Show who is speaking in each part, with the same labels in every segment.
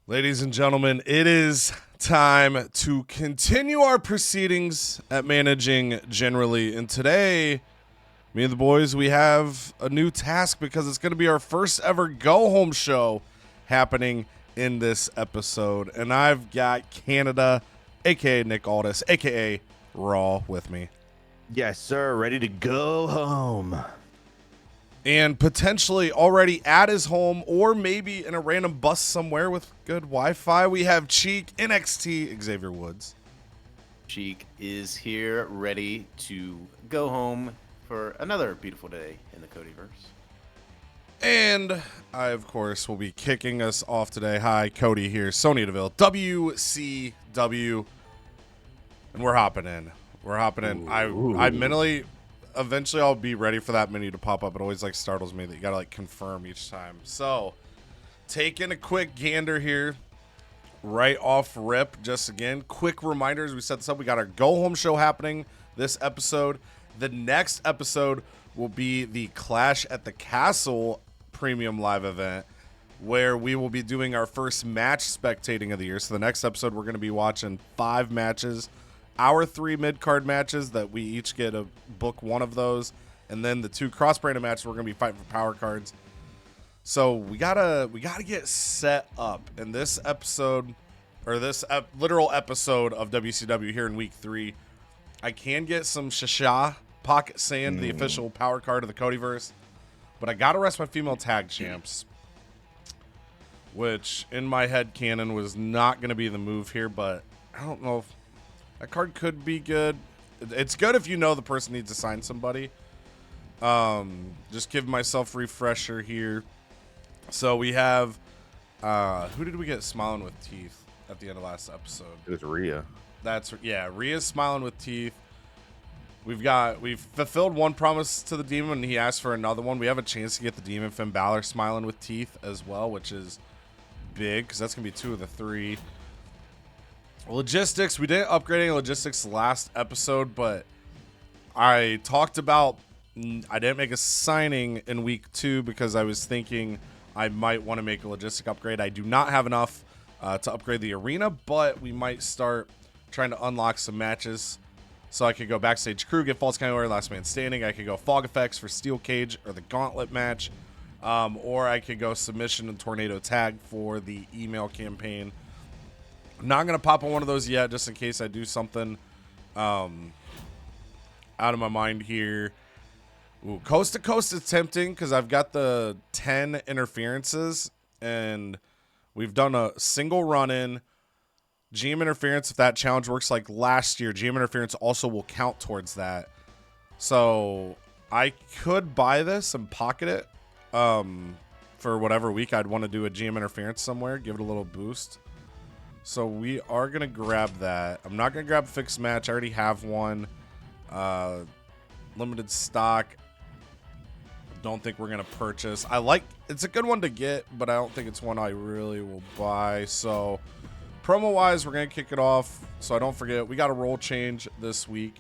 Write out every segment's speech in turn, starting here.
Speaker 1: Ladies and gentlemen, it is time to continue our proceedings at managing generally. And today, me and the boys, we have a new task because it's going to be our first ever go home show happening in this episode. And I've got Canada, aka Nick Aldis, aka Raw, with me.
Speaker 2: Yes, sir. Ready to go home.
Speaker 1: And potentially already at his home or maybe in a random bus somewhere with good Wi-Fi, we have Cheek, NXT, Xavier Woods.
Speaker 3: Cheek is here, ready to go home for another beautiful day in the CodyVerse.
Speaker 1: And I, of course, will be kicking us off today. Hi, Cody here, Sonya Deville, WCW. And we're hopping in. I mentally... Eventually, I'll be ready for that menu to pop up. It always startles me that you gotta confirm each time. So, taking a quick gander here, right off rip. Just again, quick reminders. We set this up. We got our go home show happening this episode. The next episode will be the Clash at the Castle premium live event, where we will be doing our first match spectating of the year. So the next episode, we're gonna be watching 5 matches. Our 3 mid-card matches that we each get a book one of those, and then the 2 cross-branded matches we're gonna be fighting for power cards. So we gotta get set up in this episode, or this literal episode of WCW here in week 3. I can get some Shasha Pocket Sand, the official power card of the CodyVerse, but I gotta rest my female tag champs, which in my head canon was not gonna be the move here, but I don't know if that card could be good. It's good if you know the person needs to sign somebody. Just give myself a refresher here. So we have, who did we get smiling with teeth at the end of last episode?
Speaker 2: It was Rhea.
Speaker 1: Yeah, Rhea's smiling with teeth. We've fulfilled one promise to the Demon, and he asked for another one. We have a chance to get the Demon Finn Balor smiling with teeth as well, which is big because that's gonna be 2 of the 3. Logistics, we didn't upgrade any logistics last episode, but I talked about I didn't make a signing in week 2 because I was thinking I might want to make a logistic upgrade. I do not have enough to upgrade the arena, but we might start trying to unlock some matches. So I could go Backstage Crew, get False Count Anywhere, Last Man Standing. I could go Fog Effects for Steel Cage or the Gauntlet match. Or I could go Submission and Tornado Tag for the email campaign. I'm not going to pop on one of those yet, just in case I do something out of my mind here. Ooh, Coast to Coast is tempting because I've got the 10 interferences, and we've done a single run-in. GM interference, if that challenge works like last year, GM interference also will count towards that. So I could buy this and pocket it for whatever week I'd want to do a GM interference somewhere, give it a little boost. So we are going to grab that. I'm not going to grab Fixed Match. I already have one. Limited stock. Don't think we're going to purchase. It's a good one to get, but I don't think it's one I really will buy. So promo-wise, we're going to kick it off. So I don't forget, we got a role change this week.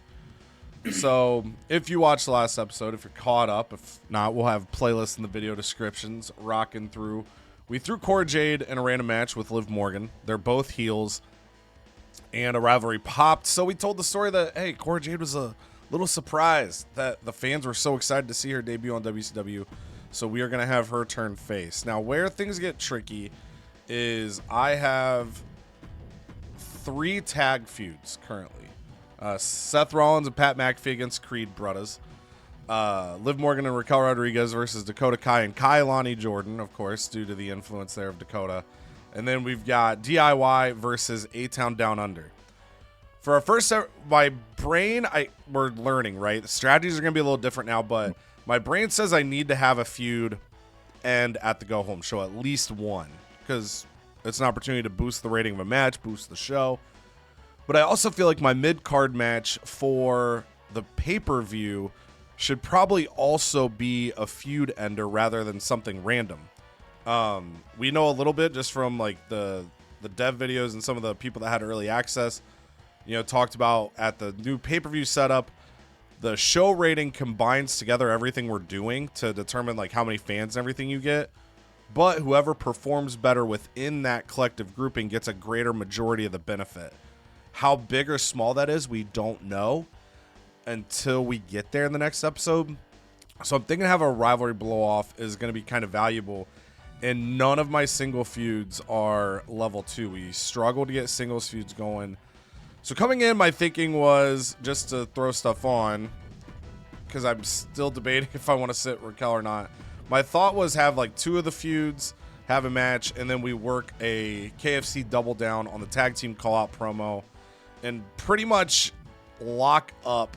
Speaker 1: So if you watched the last episode, if you're caught up, if not, we'll have playlists in the video descriptions rocking through. We threw Cora Jade in a random match with Liv Morgan. They're both heels, and a rivalry popped. So we told the story that, hey, Cora Jade was a little surprised that the fans were so excited to see her debut on WCW. So we are going to have her turn face. Now, where things get tricky is I have 3 tag feuds currently. Seth Rollins and Pat McAfee against Creed Brothers. Liv Morgan and Raquel Rodriguez versus Dakota Kai and Kailani Jordan, of course, due to the influence there of Dakota. And then we've got DIY versus A-Town Down Under. For our first set, my brain, we're learning, right? The strategies are going to be a little different now, but my brain says I need to have a feud end at the go-home show, at least one, because it's an opportunity to boost the rating of a match, boost the show. But I also feel like my mid-card match for the pay-per-view should probably also be a feud ender rather than something random. We know a little bit just from the dev videos and some of the people that had early access, talked about at the new pay-per-view setup, the show rating combines together everything we're doing to determine how many fans and everything you get. but whoever performs better within that collective grouping gets a greater majority of the benefit. How big or small that is, we don't know until we get there in the next episode. So I'm thinking have a rivalry blow off is going to be kind of valuable. And none of my single feuds are level 2. We struggle to get singles feuds going. So coming in, my thinking was just to throw stuff on, because I'm still debating if I want to sit Raquel or not. My thought was have like 2 of the feuds, have a match, and then we work a KFC double down on the tag team call out promo, and pretty much lock up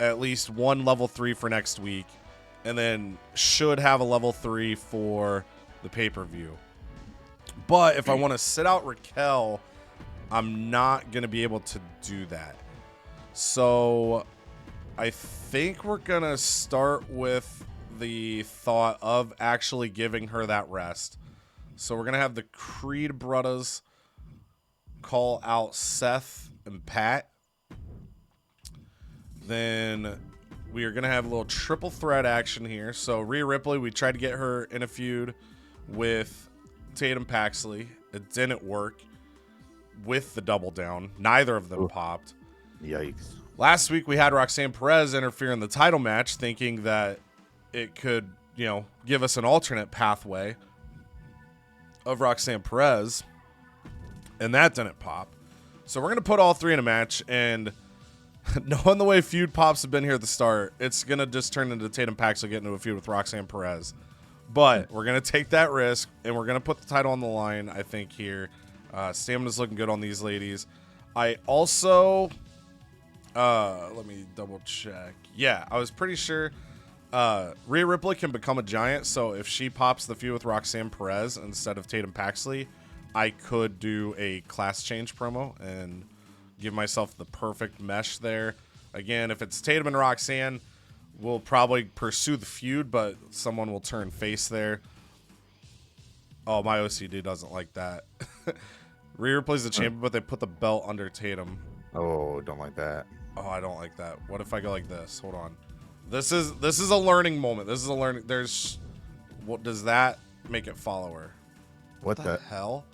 Speaker 1: at least one level 3 for next week, and then should have a level 3 for the pay-per-view. But if I want to sit out Raquel, I'm not going to be able to do that. So I think we're going to start with the thought of actually giving her that rest. So we're going to have the Creed brothers call out Seth and Pat. Then we are going to have a little triple threat action here. So Rhea Ripley, we tried to get her in a feud with Tatum Paxley. It didn't work with the double down. Neither of them popped.
Speaker 2: Yikes.
Speaker 1: Last week we had Roxanne Perez interfere in the title match, thinking that it could, you know, give us an alternate pathway of Roxanne Perez, and that didn't pop. So we're going to put all 3 in a match, and knowing the way feud pops have been here at the start, it's going to just turn into Tatum Paxley getting into a feud with Roxanne Perez. But we're going to take that risk, and we're going to put the title on the line, I think, here. Stamina's looking good on these ladies. I also... let me double check. Yeah, I was pretty sure Rhea Ripley can become a giant, so if she pops the feud with Roxanne Perez instead of Tatum Paxley, I could do a class change promo and give myself the perfect mesh there. Again, if it's Tatum and Roxanne, we'll probably pursue the feud, but someone will turn face there. Oh, my OCD doesn't like that. Rhea Ripley's the champion, but they put the belt under Tatum.
Speaker 2: Oh, don't like that.
Speaker 1: Oh, I don't like that. What if I go like this? Hold on. This is a learning moment. This is a learning. There's, what does that make it follower?
Speaker 2: What
Speaker 1: the hell?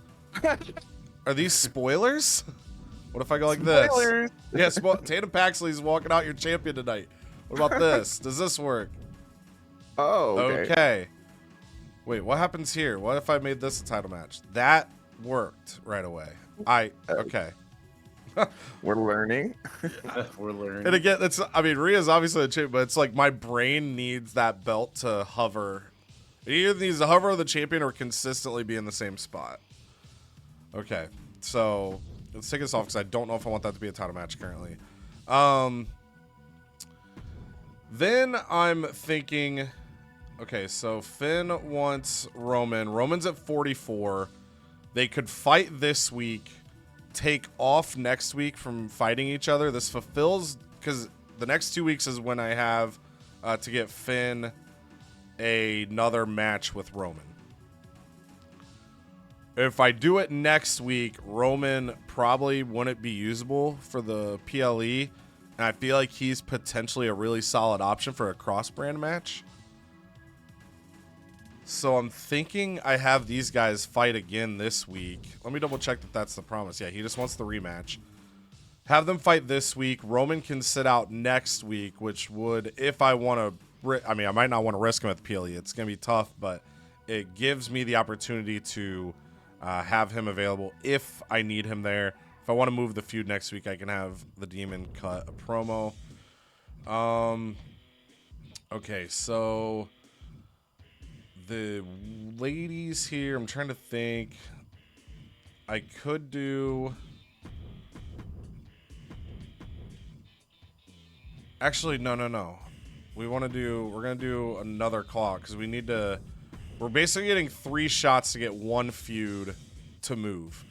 Speaker 1: Are these spoilers? What if I go like this? Yeah, Tatum Paxley's walking out your champion tonight. What about this? Does this work?
Speaker 2: Oh,
Speaker 1: okay. Wait, what happens here? What if I made this a title match? That worked right away. Okay.
Speaker 2: We're learning.
Speaker 3: We're learning.
Speaker 1: And again, Rhea's obviously a champion, but it's like my brain needs that belt to hover. It either needs to hover the champion or consistently be in the same spot. Okay, so let's take this off because I don't know if I want that to be a title match currently. Then I'm thinking, okay, so Finn wants Roman. Roman's at 44. They could fight this week, take off next week from fighting each other. This fulfills, because the next 2 weeks is when I have to get Finn another match with Roman. If I do it next week, Roman probably wouldn't be usable for the PLE, and I feel like he's potentially a really solid option for a cross-brand match. So I'm thinking I have these guys fight again this week. Let me double check that that's the promise. Yeah, he just wants the rematch. Have them fight this week. Roman can sit out next week, which would, if I want to, I might not want to risk him at the PLE. It's going to be tough, but it gives me the opportunity to have him available if I need him there. If I want to move the feud next week, I can have the Demon cut a promo. Okay, so the ladies here, I'm trying to think. I could do... Actually, no. We're going to do another claw because we need to... We're basically getting 3 shots to get 1 feud to move.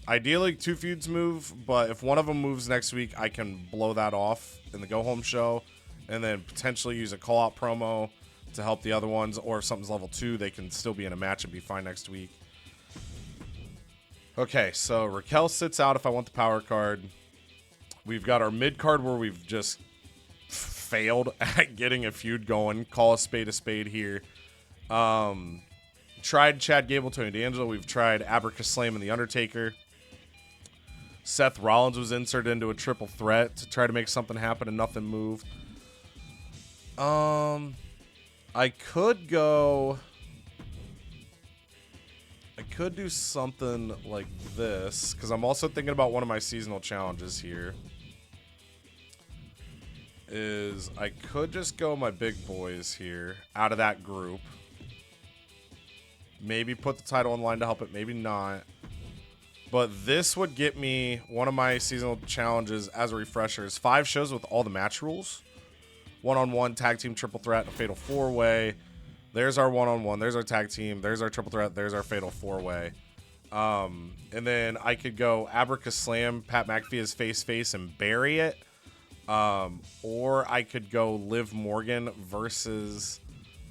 Speaker 1: Ideally, 2 feuds move, but if one of them moves next week, I can blow that off in the go-home show and then potentially use a call-out promo to help the other ones, or if something's level 2, they can still be in a match and be fine next week. Okay, so Raquel sits out if I want the power card. We've got our mid card where we've just failed at getting a feud going. Call a spade here. Tried Chad Gable, Tony D'Angelo. We've tried Abracaslam and The Undertaker. Seth Rollins was inserted into a triple threat to try to make something happen and nothing moved. I could do something like this, because I'm also thinking about one of my seasonal challenges here. Is I could just go my big boys here out of that group. Maybe put the title on line to help it, maybe not. But this would get me one of my seasonal challenges as a refresher is 5 shows with all the match rules. 1-on-1, tag team, triple threat, and a fatal 4-way. There's our 1-on-1. There's our tag team. There's our triple threat. There's our fatal 4-way. And then I could go Abracaslam, Pat McAfee as face and bury it. Or I could go Liv Morgan versus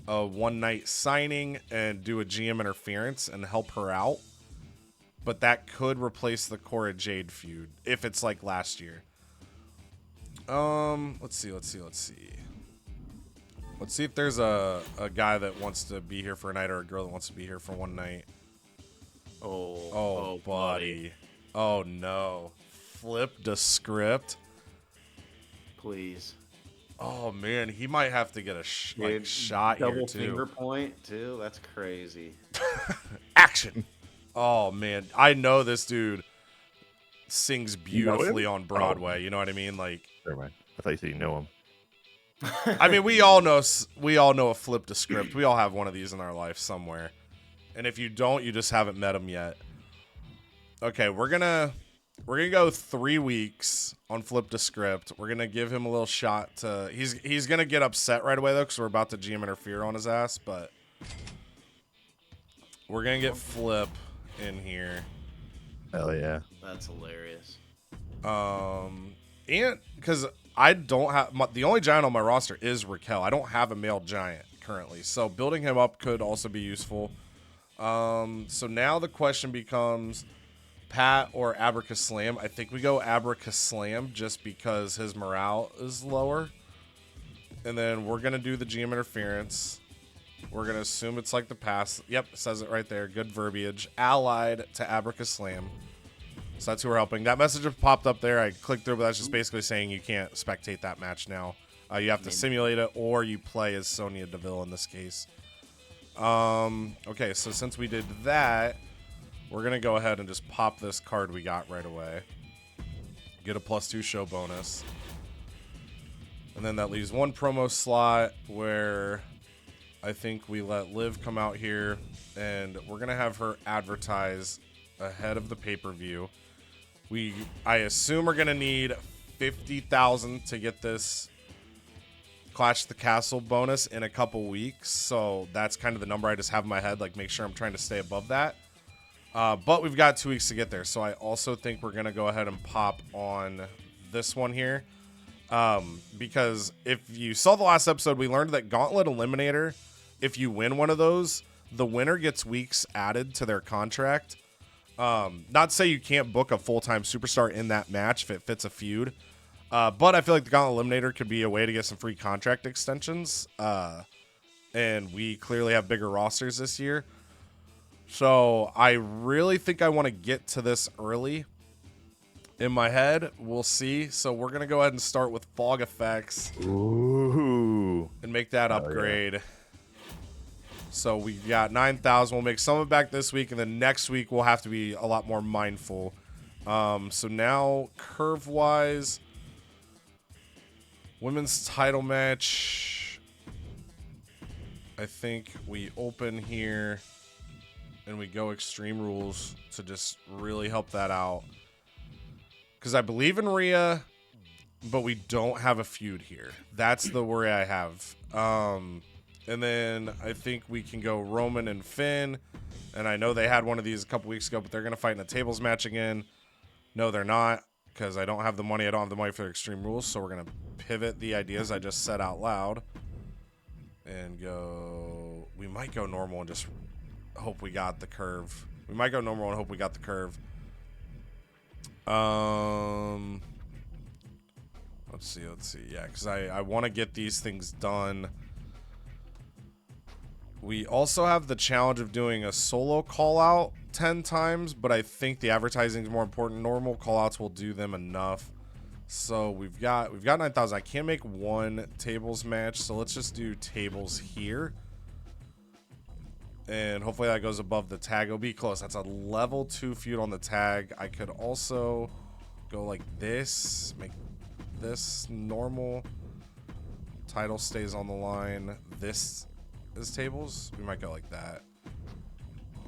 Speaker 1: a one-night signing and do a GM interference and help her out. But that could replace the Cora Jade feud if it's like last year. Let's see. Let's see if there's a guy that wants to be here for a night or a girl that wants to be here for one night. Oh, buddy. Oh, no. Flipped a script.
Speaker 3: Please.
Speaker 1: Oh, man. He might have to get a shot here,
Speaker 3: Double
Speaker 1: too.
Speaker 3: finger point, too? That's crazy.
Speaker 1: Action. Oh, man. I know this dude sings beautifully on Broadway. You know what I mean? Like,
Speaker 2: Never mind. I thought you said you know him.
Speaker 1: I mean, we all know a flipped a script. We all have one of these in our life somewhere. And if you don't, you just haven't met him yet. Okay, we're gonna go 3 weeks on flipped a script. We're gonna give him a little shot to. He's gonna get upset right away though, because we're about to GM interfere on his ass. But we're gonna get Flip in here.
Speaker 2: Hell yeah.
Speaker 3: That's hilarious.
Speaker 1: And because I don't have the only giant on my roster is Raquel. I don't have a male giant currently, so building him up could also be useful. So now the question becomes Pat or Abracaslam. I think we go Abracaslam just because his morale is lower. And then we're gonna do the GM interference. We're gonna assume it's like the past. Yep, it says it right there. Good verbiage. Allied to Abracaslam. So that's who we're helping. That message popped up there. I clicked through, but that's just basically saying you can't spectate that match now. You have to simulate it, or you play as Sonya Deville in this case. Okay, so since we did that, we're going to go ahead and just pop this card we got right away. Get a +2 show bonus. And then that leaves one promo slot where I think we let Liv come out here, and we're going to have her advertise ahead of the pay-per-view. I assume we're going to need 50,000 to get this Clash the Castle bonus in a couple weeks. So that's kind of the number I just have in my head. Like, make sure I'm trying to stay above that. But we've got 2 weeks to get there. So I also think we're going to go ahead and pop on this one here. Because if you saw the last episode, we learned that Gauntlet Eliminator, if you win one of those, the winner gets weeks added to their contract. Not to say you can't book a full-time superstar in that match if it fits a feud. But I feel like the Gauntlet Eliminator could be a way to get some free contract extensions. And we clearly have bigger rosters this year. So I really think I want to get to this early. In my head, we'll see. So we're going to go ahead and start with Fog Effects.
Speaker 2: Ooh.
Speaker 1: And make that upgrade. Yeah. So we got 9,000. We'll make some of it back this week, and then next week we'll have to be a lot more mindful. So now, curve-wise, women's title match. I think we open here, and we go Extreme Rules to just really help that out. Because I believe in Rhea, but we don't have a feud here. That's the worry I have. And then I think we can go Roman and Finn. And I know they had one of these a couple weeks ago, but they're going to fight in a tables match again. No, they're not, because I don't have the money. I don't have the money for their Extreme Rules, so we're going to pivot the ideas I just said out loud. And go... We might go normal and just hope we got the curve. We might go normal and hope we got the curve. Let's see. Yeah, because I want to get these things done We also have the challenge of doing a solo call out 10 times, but I think the advertising is more important. Normal call outs will do them enough. So we've got 9,000. I can't make one tables match, so let's just do tables here. And hopefully that goes above the tag. It'll be close. That's a level 2 feud on the tag. I could also go like this, make this normal. Title stays on the line. This is tables. We might go like that.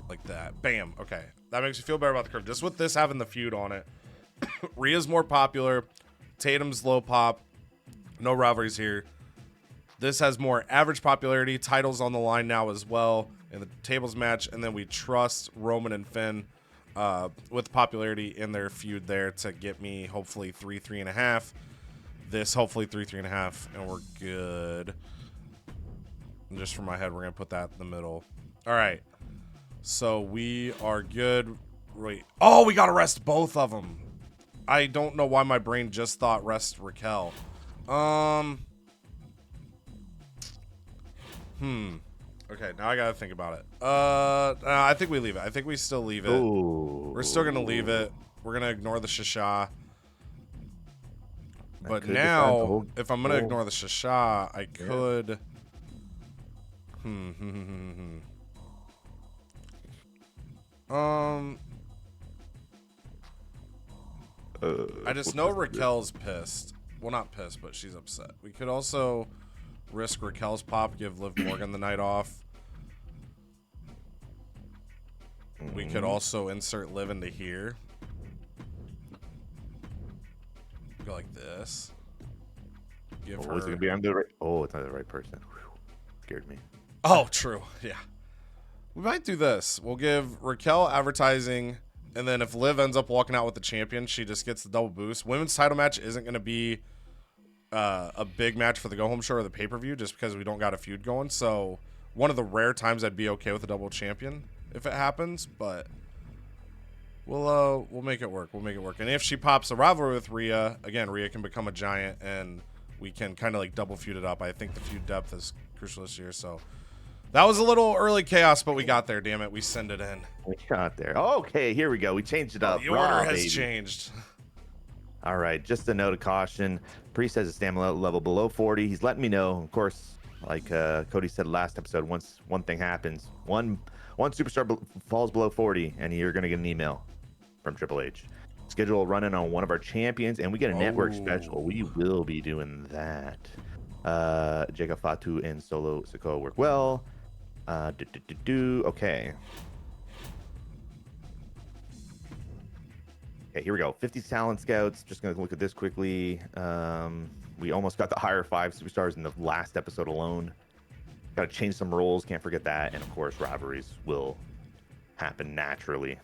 Speaker 1: Like that. Bam. Okay. That makes me feel better about the curve. Just with this having the feud on it. Rhea's more popular. Tatum's low pop. No rivalries here. This has more average popularity. Titles on the line now as well in the tables match. And then we trust Roman and Finn with popularity in their feud there to get me hopefully 3.5. This hopefully 3.5. And we're good. And just from my head, we're going to put that in the middle. All right. So we are good. Wait. Oh, we got to rest both of them. I don't know why my brain just thought rest Raquel. Okay, now I gotta think about it. I think we leave it. I think we still leave it.
Speaker 2: Ooh.
Speaker 1: We're still gonna leave it. We're gonna ignore the Shasha. But now, if I'm gonna ignore the Shasha, I could. I just know Raquel's pissed. Well, not pissed, but she's upset. We could also risk Raquel's pop, give Liv Morgan the night off. We could also insert Liv into here. Go like this. Give her.
Speaker 2: It's gonna be on the right. Oh, it's not the right person. Whew. Scared me.
Speaker 1: Oh, true. Yeah. We might do this. We'll give Raquel advertising, and then if Liv ends up walking out with the champion, she just gets the double boost. Women's title match isn't going to be a big match for the go-home show or the pay-per-view just because we don't got a feud going. So one of the rare times I'd be okay with a double champion if it happens, but we'll make it work. We'll make it work. And if she pops a rivalry with Rhea, again, Rhea can become a giant, and we can kind of like double feud it up. I think the feud depth is crucial this year, so that was a little early chaos, but we got there. Damn it, we send it in.
Speaker 2: We got there. Okay, here we go. We changed it up.
Speaker 1: The order has changed.
Speaker 2: All right, just a note of caution. Priest has a stamina level below 40. He's letting me know. Of course, like Cody said last episode, once one thing happens, one superstar falls below 40, and you're gonna get an email from Triple H. Schedule a run-in on one of our champions, and we get a network special. We will be doing that. Jacob Fatu and Solo Sikoa work well. Okay. Okay, here we go. 50 talent scouts. Just going to look at this quickly. We almost got the higher 5 superstars in the last episode alone. Got to change some roles. Can't forget that. And of course, rivalries will happen naturally.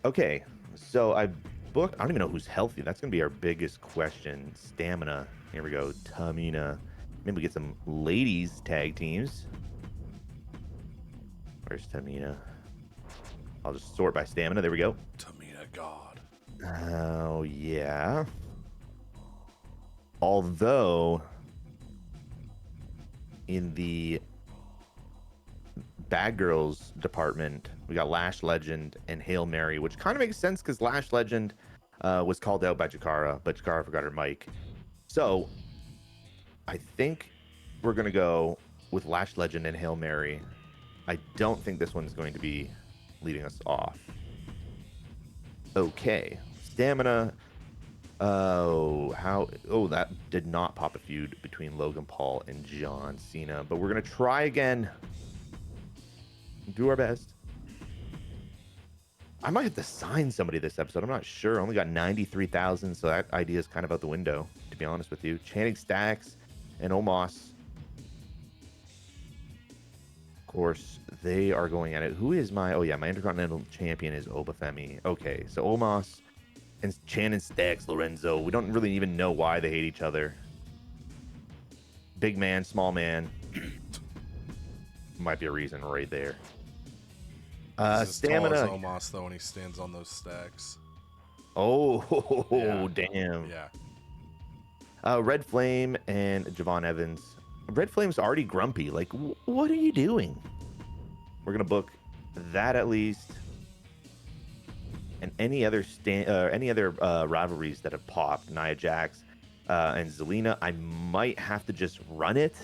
Speaker 2: Okay, so I booked. I don't even know who's healthy. That's going to be our biggest question. Stamina. Here we go. Tamina. Maybe we get some ladies tag teams. Where's Tamina? I'll just sort by stamina. There we go.
Speaker 1: Tamina God.
Speaker 2: Oh, yeah. Although, in the Bad Girls department, we got Lash Legend and Hail Mary, which kind of makes sense because Lash Legend was called out by Jakara, but Jakara forgot her mic. So, I think we're going to go with Lash Legend and Hail Mary. I don't think this one's going to be leading us off. Okay. Stamina. That did not pop a feud between Logan Paul and John Cena. But we're going to try again. Do our best. I might have to sign somebody this episode. I'm not sure. I only got 93,000, so that idea is kind of out the window, to be honest with you. Channing Stacks and Omos. Of course, they are going at it. Who is my... Oh, yeah, my Intercontinental Champion is Obafemi. Okay, so Omos and Channing Stacks, Lorenzo. We don't really even know why they hate each other. Big man, small man. Might be a reason right there. Stamina.
Speaker 1: As tall as Omos, though, when he stands on those stacks.
Speaker 2: Oh,
Speaker 1: yeah.
Speaker 2: Damn.
Speaker 1: Yeah.
Speaker 2: Red Flame and Javon Evans. Red Flame's already grumpy. Like, what are you doing? We're gonna book that at least, and any other rivalries that have popped. Nia Jax and Zelina. I might have to just run it.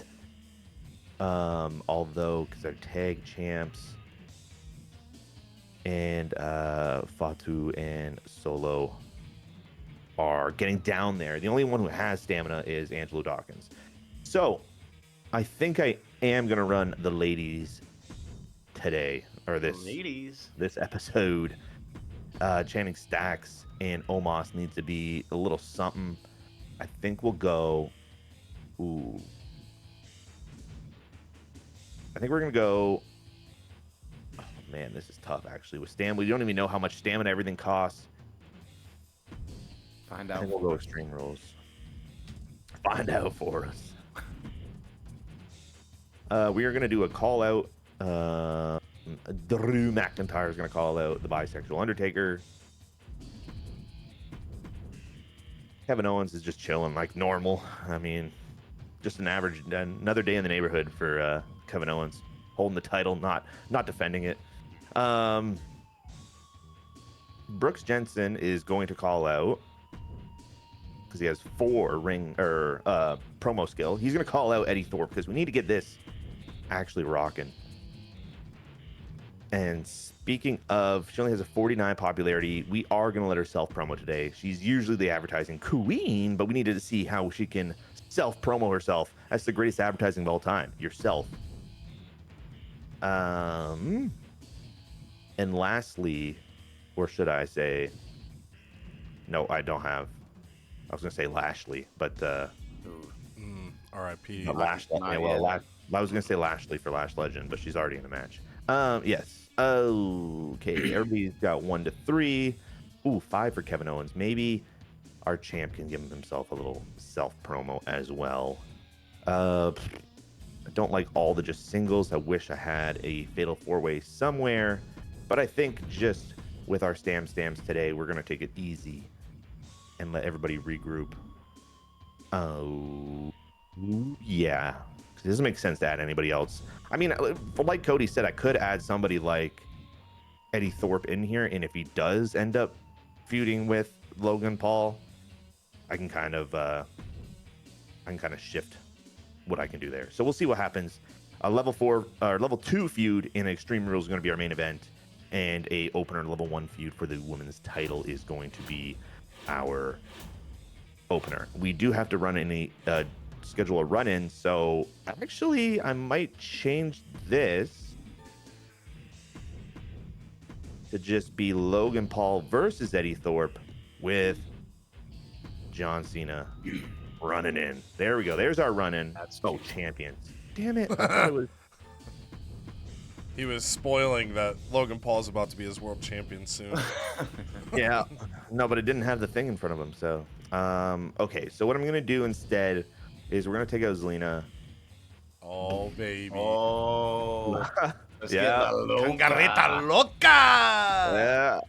Speaker 2: Although because they're tag champs, and Fatu and Solo are getting down there. The only one who has stamina is Angelo Dawkins. So I think I am gonna run the ladies today, or this episode. Channing Stacks and Omos needs to be a little something. I think we'll go. Ooh. I think we're gonna go. Oh man, this is tough actually. With stamina, we don't even know how much stamina everything costs.
Speaker 3: Find
Speaker 2: I
Speaker 3: out.
Speaker 2: think we'll go extreme rules. Find out for us. We are gonna do a call out. Drew McIntyre is gonna call out the bisexual Undertaker. Kevin Owens is just chilling like normal. I mean, just an average, another day in the neighborhood for Kevin Owens, holding the title, not defending it. Brooks Jensen is going to call out because he has 4 ring or promo skill. He's going to call out Eddie Thorpe because we need to get this actually rocking. And speaking of, she only has a 49 popularity. We are going to let her self-promo today. She's usually the advertising queen, but we needed to see how she can self-promo herself. That's the greatest advertising of all time. Yourself. And lastly, or should I say, no, I don't have. I was going to say Lashley, but
Speaker 1: R.I.P.
Speaker 2: Lashley. Yeah, well, I was going to say Lashley for Lash Legend, but she's already in the match. Yes. Okay, everybody's got 1 to 3. Ooh, 5 for Kevin Owens. Maybe our champ can give himself a little self-promo as well. I don't like all the just singles. I wish I had a fatal 4-way somewhere. But I think just with our stamps today, we're going to take it easy and let everybody regroup. Oh, yeah. It doesn't make sense to add anybody else. I mean, like Cody said, I could add somebody like Eddie Thorpe in here, and if he does end up feuding with Logan Paul, I can kind of shift what I can do there. So we'll see what happens. A level 2 feud in Extreme Rules is going to be our main event, and a opener level 1 feud for the women's title is going to be our opener. We do have to run schedule a run-in, so actually I might change this to just be Logan Paul versus Eddie Thorpe with John Cena running in. There we go. There's our run-in. Champions. Damn it. I thought it was...
Speaker 1: He was spoiling that Logan Paul's about to be his world champion soon.
Speaker 2: Yeah. No, but it didn't have the thing in front of him, so... okay, so what I'm going to do instead is we're going to take out Zelina.
Speaker 1: Oh, baby.
Speaker 3: Oh.
Speaker 2: Yeah.
Speaker 1: Cangarita loca!
Speaker 2: Yeah.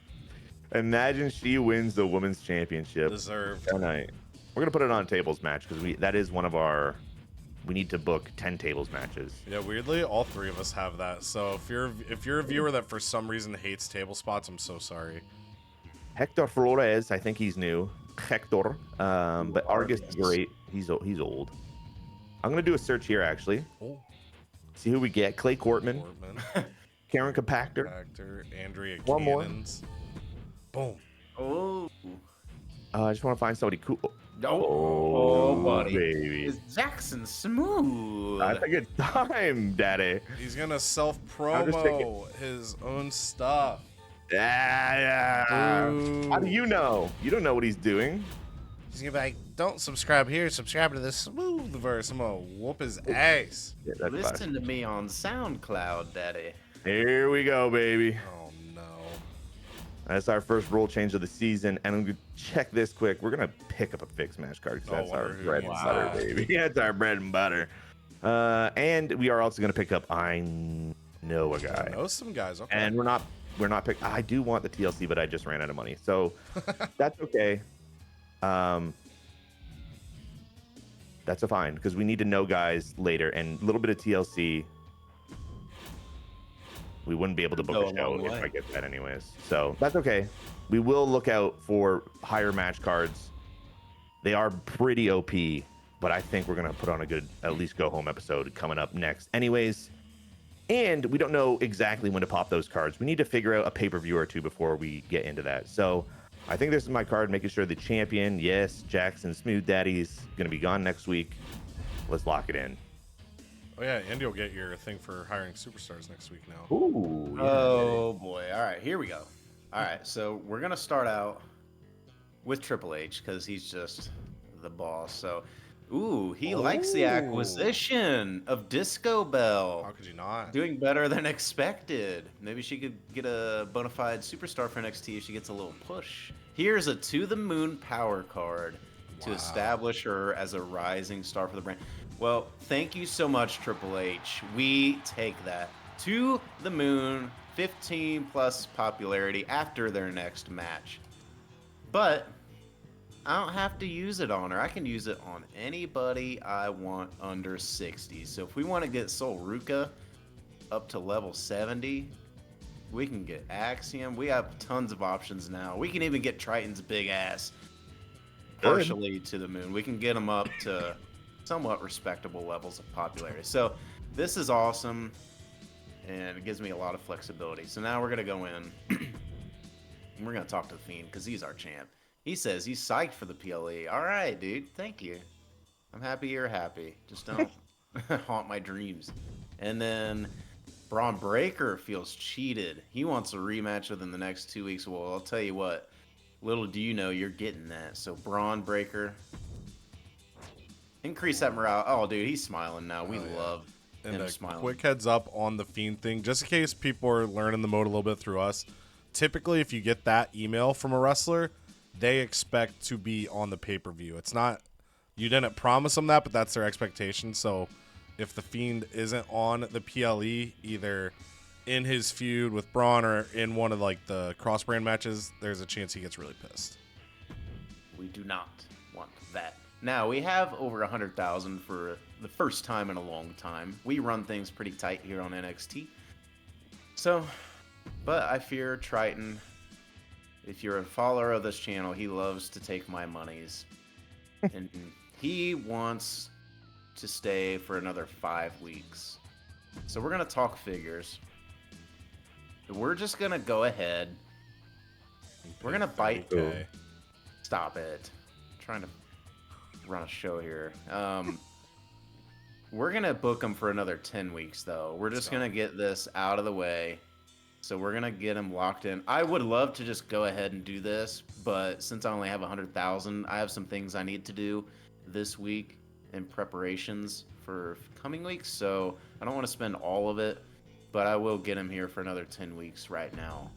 Speaker 2: Imagine she wins the women's championship
Speaker 1: Deserved.
Speaker 2: tonight. We're going to put it on a tables match because that is one of our... We need to book 10 tables matches.
Speaker 1: Yeah, weirdly, all 3 of us have that. So if you're a viewer that for some reason hates table spots, I'm so sorry.
Speaker 2: Hector Flores, I think he's new. Hector. But Argus is great. He's old. I'm going to do a search here, actually.
Speaker 1: Oh.
Speaker 2: See who we get. Clay Cortman. Karen Compactor.
Speaker 1: Andrea
Speaker 2: One more.
Speaker 1: Cannons. Boom.
Speaker 3: Oh.
Speaker 2: I just want to find somebody cool.
Speaker 3: Oh, buddy.
Speaker 2: Baby.
Speaker 3: Is Jackson smooth?
Speaker 2: I think it's time, Daddy.
Speaker 1: He's going to self-promo his own stuff.
Speaker 2: Yeah. How do you know? You don't know what he's doing.
Speaker 1: He's going to be like, don't subscribe here, subscribe to the smooth verse. I'm going to whoop his ass.
Speaker 2: Yeah,
Speaker 3: Listen to me on SoundCloud, Daddy.
Speaker 2: Here we go, baby.
Speaker 1: Oh, no.
Speaker 2: That's our first rule change of the season, and I'm gonna check this quick. We're gonna pick up a fixed match card because that's our bread and butter, baby. Yeah, it's our bread and butter. And we are also gonna pick up. I know a guy.
Speaker 1: I know some guys. Okay.
Speaker 2: And we're not pick. I do want the TLC, but I just ran out of money, so that's okay. That's a fine because we need to know guys later, and a little bit of TLC. We wouldn't be able to book
Speaker 3: Go
Speaker 2: a
Speaker 3: a
Speaker 2: show
Speaker 3: long
Speaker 2: if
Speaker 3: way.
Speaker 2: I get that anyways. So that's okay. We will look out for higher match cards. They are pretty OP, but I think we're gonna put on a good at least go home episode coming up next. Anyways, and we don't know exactly when to pop those cards. We need to figure out a pay-per-view or two before we get into that. So I think this is my card, making sure the champion, yes, Jackson Smooth Daddy's gonna be gone next week. Let's lock it in.
Speaker 1: Oh yeah, and you'll get your thing for hiring superstars next week now.
Speaker 2: Ooh, yeah.
Speaker 3: Oh boy! All right, here we go. All right, so we're gonna start out with Triple H because he's just the boss. So, ooh, he likes the
Speaker 1: Oh.
Speaker 3: acquisition of Disco
Speaker 1: How
Speaker 3: Bell.
Speaker 1: could you not?
Speaker 3: Doing better than expected. Maybe she could get a bona fide superstar for NXT if she gets a little push. Here's a To the Moon power card to
Speaker 1: Wow.
Speaker 3: establish her as a rising star for the brand. Well, thank you so much, Triple H. We take that. To the Moon, 15 plus popularity after their next match. But I don't have to use it on her. I can use it on anybody I want under 60. So if we want to get Sol Ruka up to level 70, we can get Axiom. We have tons of options now. We can even get Triton's big ass partially to the moon. We can get him up to somewhat respectable levels of popularity. So this is awesome, and it gives me a lot of flexibility. So now we're going to go in, and we're going to talk to the Fiend because he's our champ. He says he's psyched for the PLE. All right, dude. Thank you. I'm happy you're happy. Just don't haunt my dreams. And then Braun Breaker feels cheated. He wants a rematch within the next 2 weeks. Well, I'll tell you what. Little do you know, you're getting that. So Braun Breaker, increase that morale. Oh, dude, he's smiling now. We love
Speaker 1: And
Speaker 3: him
Speaker 1: a
Speaker 3: smiling.
Speaker 1: quick heads up on the Fiend thing, just in case people are learning the mode a little bit through us. Typically, if you get that email from a wrestler, they expect to be on the pay-per-view. It's not, you didn't promise them that, but that's their expectation. So if the Fiend isn't on the PLE, either in his feud with Braun or in one of like the cross-brand matches, there's a chance he gets really pissed.
Speaker 3: We do not want that. Now, we have over 100,000 for the first time in a long time. We run things pretty tight here on NXT. So, but I fear Triton. If you're a follower of this channel, he loves to take my monies. And he wants to stay for another 5 weeks. So we're going to talk figures. We're just going to go ahead. We're going to bite.
Speaker 1: 30K.
Speaker 3: Stop it. I'm trying to run a show here. We're going to book him for another 10 weeks, though. We're just going to get this out of the way. So we're going to get him locked in. I would love to just go ahead and do this, but since I only have 100,000, I have some things I need to do this week in preparations for coming weeks. So I don't want to spend all of it, but I will get him here for another 10 weeks right now.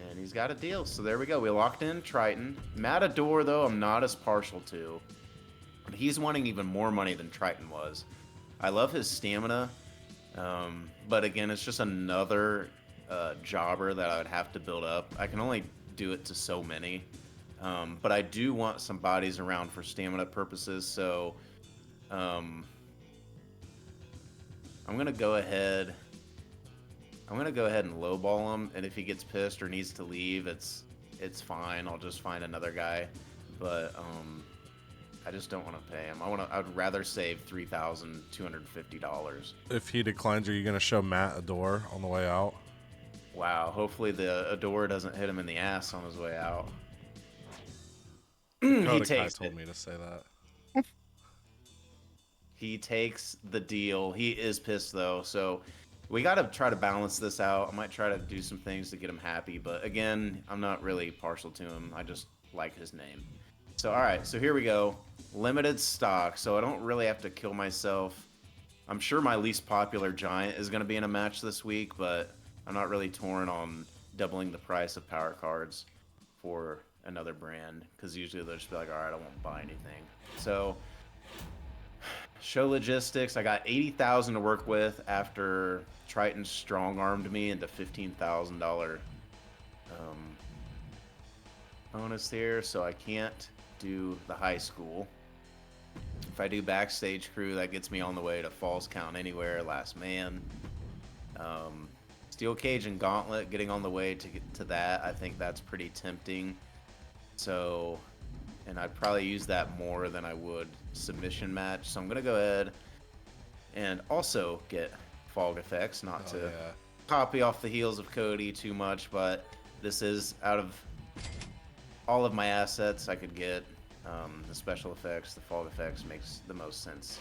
Speaker 3: And he's got a deal. So there we go. We locked in Triton. Matador, though, I'm not as partial to. He's wanting even more money than Triton was. I love his stamina. But again, it's just another jobber that I would have to build up. I can only do it to so many. But I do want some bodies around for stamina purposes. So I'm going to go ahead. I'm going to go ahead and lowball him. And if he gets pissed or needs to leave, it's fine. I'll just find another guy. But I just don't want to pay him. I'd rather save $3,250.
Speaker 1: If he declines, are you going to show Matt a door on the way out?
Speaker 3: Wow. Hopefully the door doesn't hit him in the ass on his way out.
Speaker 1: He
Speaker 3: takes
Speaker 1: told
Speaker 3: it.
Speaker 1: me to say that.
Speaker 3: He takes the deal. He is pissed, though. So we got to try to balance this out. I might try to do some things to get him happy. But again, I'm not really partial to him. I just like his name. So, all right. So here we go. Limited stock. So I don't really have to kill myself. I'm sure my least popular giant is going to be in a match this week, but I'm not really torn on doubling the price of power cards for another brand, because usually they'll just be like, all right, I won't buy anything. So show logistics, I got 80,000 to work with after Triton strong-armed me into $15,000 bonus here, so I can't do the high school. If I do backstage crew, that gets me on the way to falls count anywhere, last man. Steel cage and gauntlet, getting on the way to get to that. I think that's pretty tempting. So, and I'd probably use that more than I would submission match. So I'm gonna go ahead and also get fog effects, not to copy off the heels of Cody too much, but this is out of all of my assets I could get. The special effects, the fog effects makes the most sense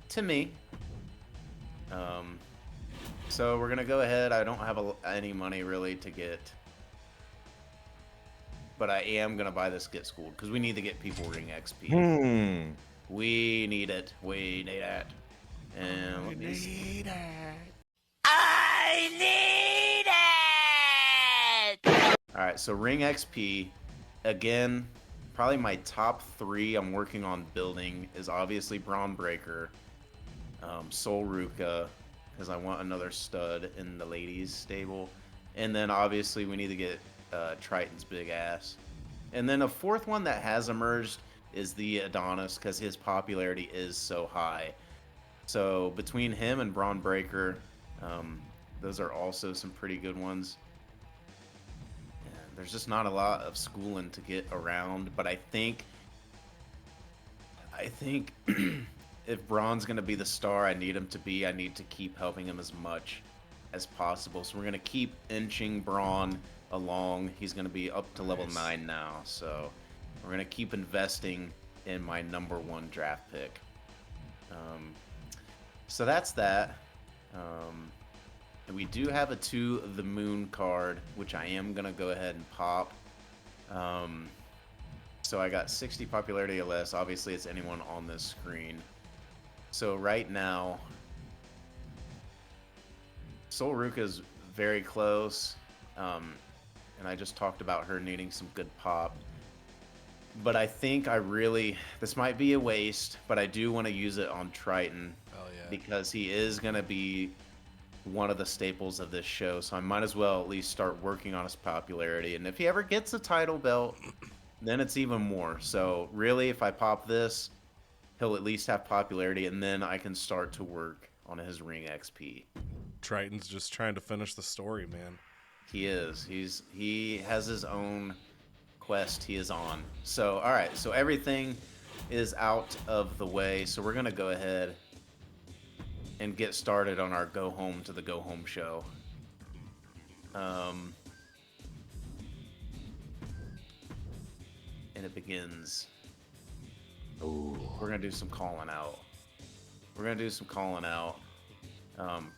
Speaker 3: to me. So we're gonna go ahead. I don't have any money really to get, but I am gonna buy this Get Schooled because we need to get people ring XP. We need it. We need it. And let me see. I need it. All right, so ring XP again. Probably my top 3 I'm working on building is obviously Braun Breaker, Soul Ruka, because I want another stud in the ladies stable, and then obviously we need to get Triton's big ass, and then a 4th one that has emerged is the Adonis because his popularity is so high. So between him and Braun Breaker, those are also some pretty good ones. There's just not a lot of schooling to get around, but I think if Braun's going to be the star I need him to be, I need to keep helping him as much as possible. So we're going to keep inching Braun along. He's going to be up to level 9 now, so we're going to keep investing in my number 1 draft pick. So that's that. And we do have a To the Moon card, which I am going to go ahead and pop. So I got 60 popularity or less. Obviously, it's anyone on this screen. So right now, Soul Ruka is very close. And I just talked about her needing some good pop. But I think this might be a waste, but I do want to use it on Triton.
Speaker 1: Oh, yeah.
Speaker 3: Because he is going to be one of the staples of this show, so I might as well at least start working on his popularity. And if he ever gets a title belt, then it's even more. So really, if I pop this, he'll at least have popularity, and then I can start to work on his ring XP.
Speaker 1: Triton's just trying to finish the story, man.
Speaker 3: He is. He has his own quest he is on. So all right, so everything is out of the way. So we're gonna go ahead and get started on our go home to the go home show. And it begins. Ooh. We're gonna do some calling out.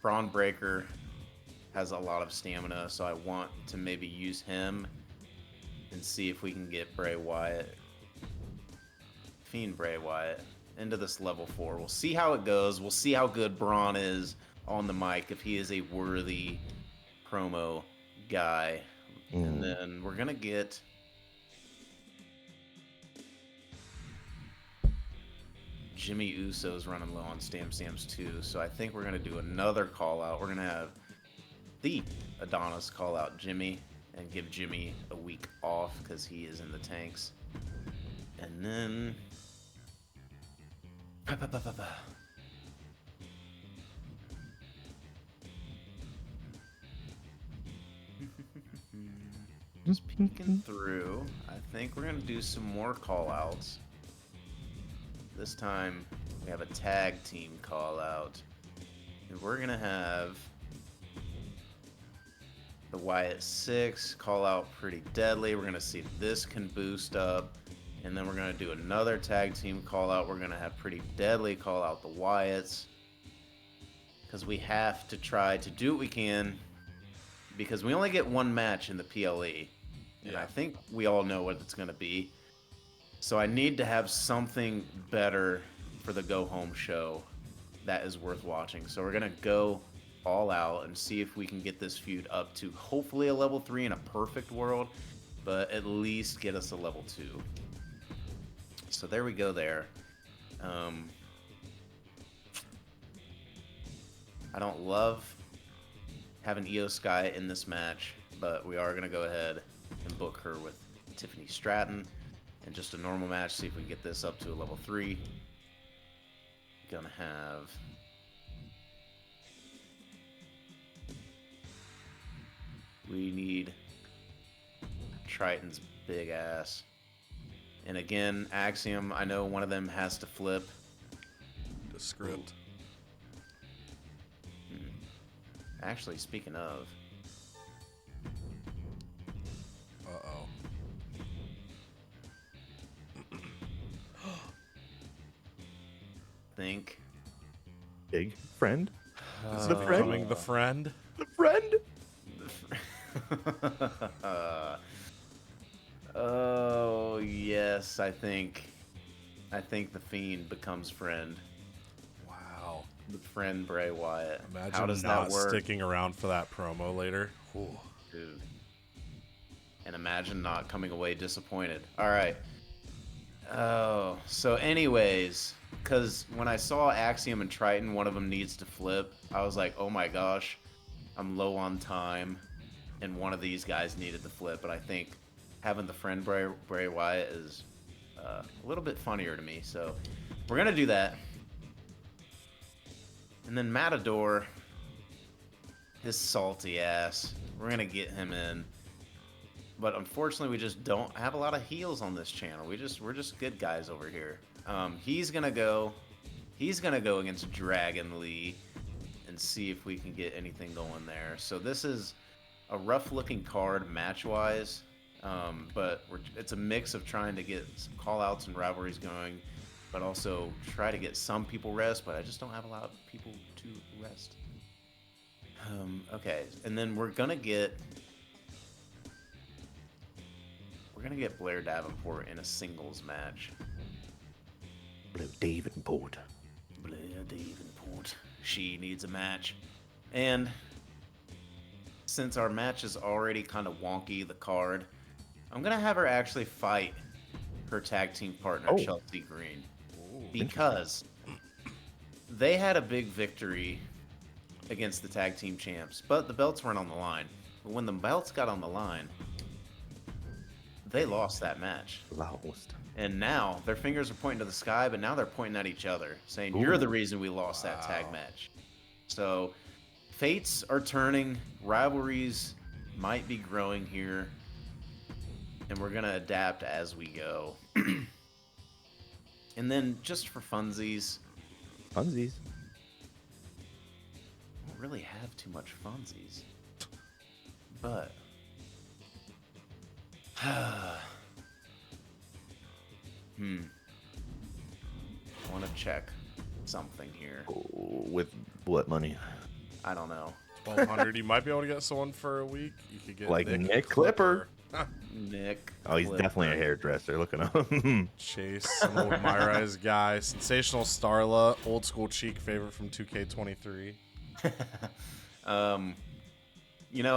Speaker 3: Braun Breaker has a lot of stamina, so I want to maybe use him and see if we can get Bray Wyatt, Fiend Bray Wyatt, into this level 4. We'll see how it goes. We'll see how good Braun is on the mic, if he is a worthy promo guy. And then we're gonna get Jimmy Uso's running low on stamps too, so I think we're gonna do another call out. We're gonna have the Adonis call out Jimmy and give Jimmy a week off because he is in the tanks. And then just peeking through. I think we're gonna do some more call outs. This time we have a tag team call out. And we're gonna have the Wyatt 6 call out Pretty Deadly. We're gonna see if this can boost up. And then we're going to do another tag team call out. We're going to have Pretty Deadly call out the Wyatts. Because we have to try to do what we can. Because we only get one match in the PLE. And I think we all know what it's going to be. So I need to have something better for the go home show that is worth watching. So we're going to go all out and see if we can get this feud up to hopefully a level 3 in a perfect world. But at least get us a level 2. So there we go there. I don't love having Io Sky in this match, but we are going to go ahead and book her with Tiffany Stratton in just a normal match, see if we can get this up to a level 3. gonna have we need Triton's big ass. And again, Axiom, I know one of them has to flip.
Speaker 1: The script.
Speaker 3: Actually, speaking of,
Speaker 1: Uh-oh.
Speaker 3: think
Speaker 2: Big friend.
Speaker 1: Is
Speaker 2: the
Speaker 1: it
Speaker 2: friend?
Speaker 1: becoming the friend?
Speaker 2: The friend.
Speaker 3: Oh yes, I think the Fiend becomes friend.
Speaker 1: Wow.
Speaker 3: The friend Bray Wyatt.
Speaker 1: Imagine
Speaker 3: How does
Speaker 1: not
Speaker 3: that work,
Speaker 1: sticking around for that promo later. Ooh.
Speaker 3: dude? And imagine not coming away disappointed. All right. Oh, so anyways, because when I saw Axiom and Triton, one of them needs to flip, I was like, oh my gosh, I'm low on time, and one of these guys needed to flip, and I think having the friend Bray Wyatt is a little bit funnier to me, so we're going to do that. And then Matador, his salty ass, we're going to get him in. But unfortunately, we just don't have a lot of heels on this channel. We're just good guys over here. He's gonna go against Dragon Lee and see if we can get anything going there. So this is a rough-looking card match-wise, but it's a mix of trying to get some call-outs and rivalries going, but also try to get some people rest. But I just don't have a lot of people to rest. Okay, and then we're gonna get Blair Davenport in a singles match.
Speaker 2: Blair Davenport.
Speaker 3: Blair Davenport. She needs a match. And since our match is already kind of wonky, the card, I'm going to have her actually fight her tag team partner, Chelsea Green. Because they had a big victory against the tag team champs, but the belts weren't on the line. But when the belts got on the line, they lost that match.
Speaker 2: Lost.
Speaker 3: And now their fingers are pointing to the sky, but now they're pointing at each other, saying, you're the reason we lost that tag match. So fates are turning. Rivalries might be growing here. And we're going to adapt as we go. And then just for funsies.
Speaker 2: Funsies.
Speaker 3: I don't really have too much funsies. But I want to check something here.
Speaker 2: With what money?
Speaker 3: I don't know.
Speaker 1: 1,200. You might be able to get someone for a week. You could get
Speaker 2: Like Nick Clipper.
Speaker 3: Nick.
Speaker 2: Oh, he's
Speaker 3: Clipper.
Speaker 2: definitely a hairdresser. Look at him.
Speaker 1: Chase, an old Myra's guy. Sensational Starla, old school cheek favorite from 2K23.
Speaker 3: You know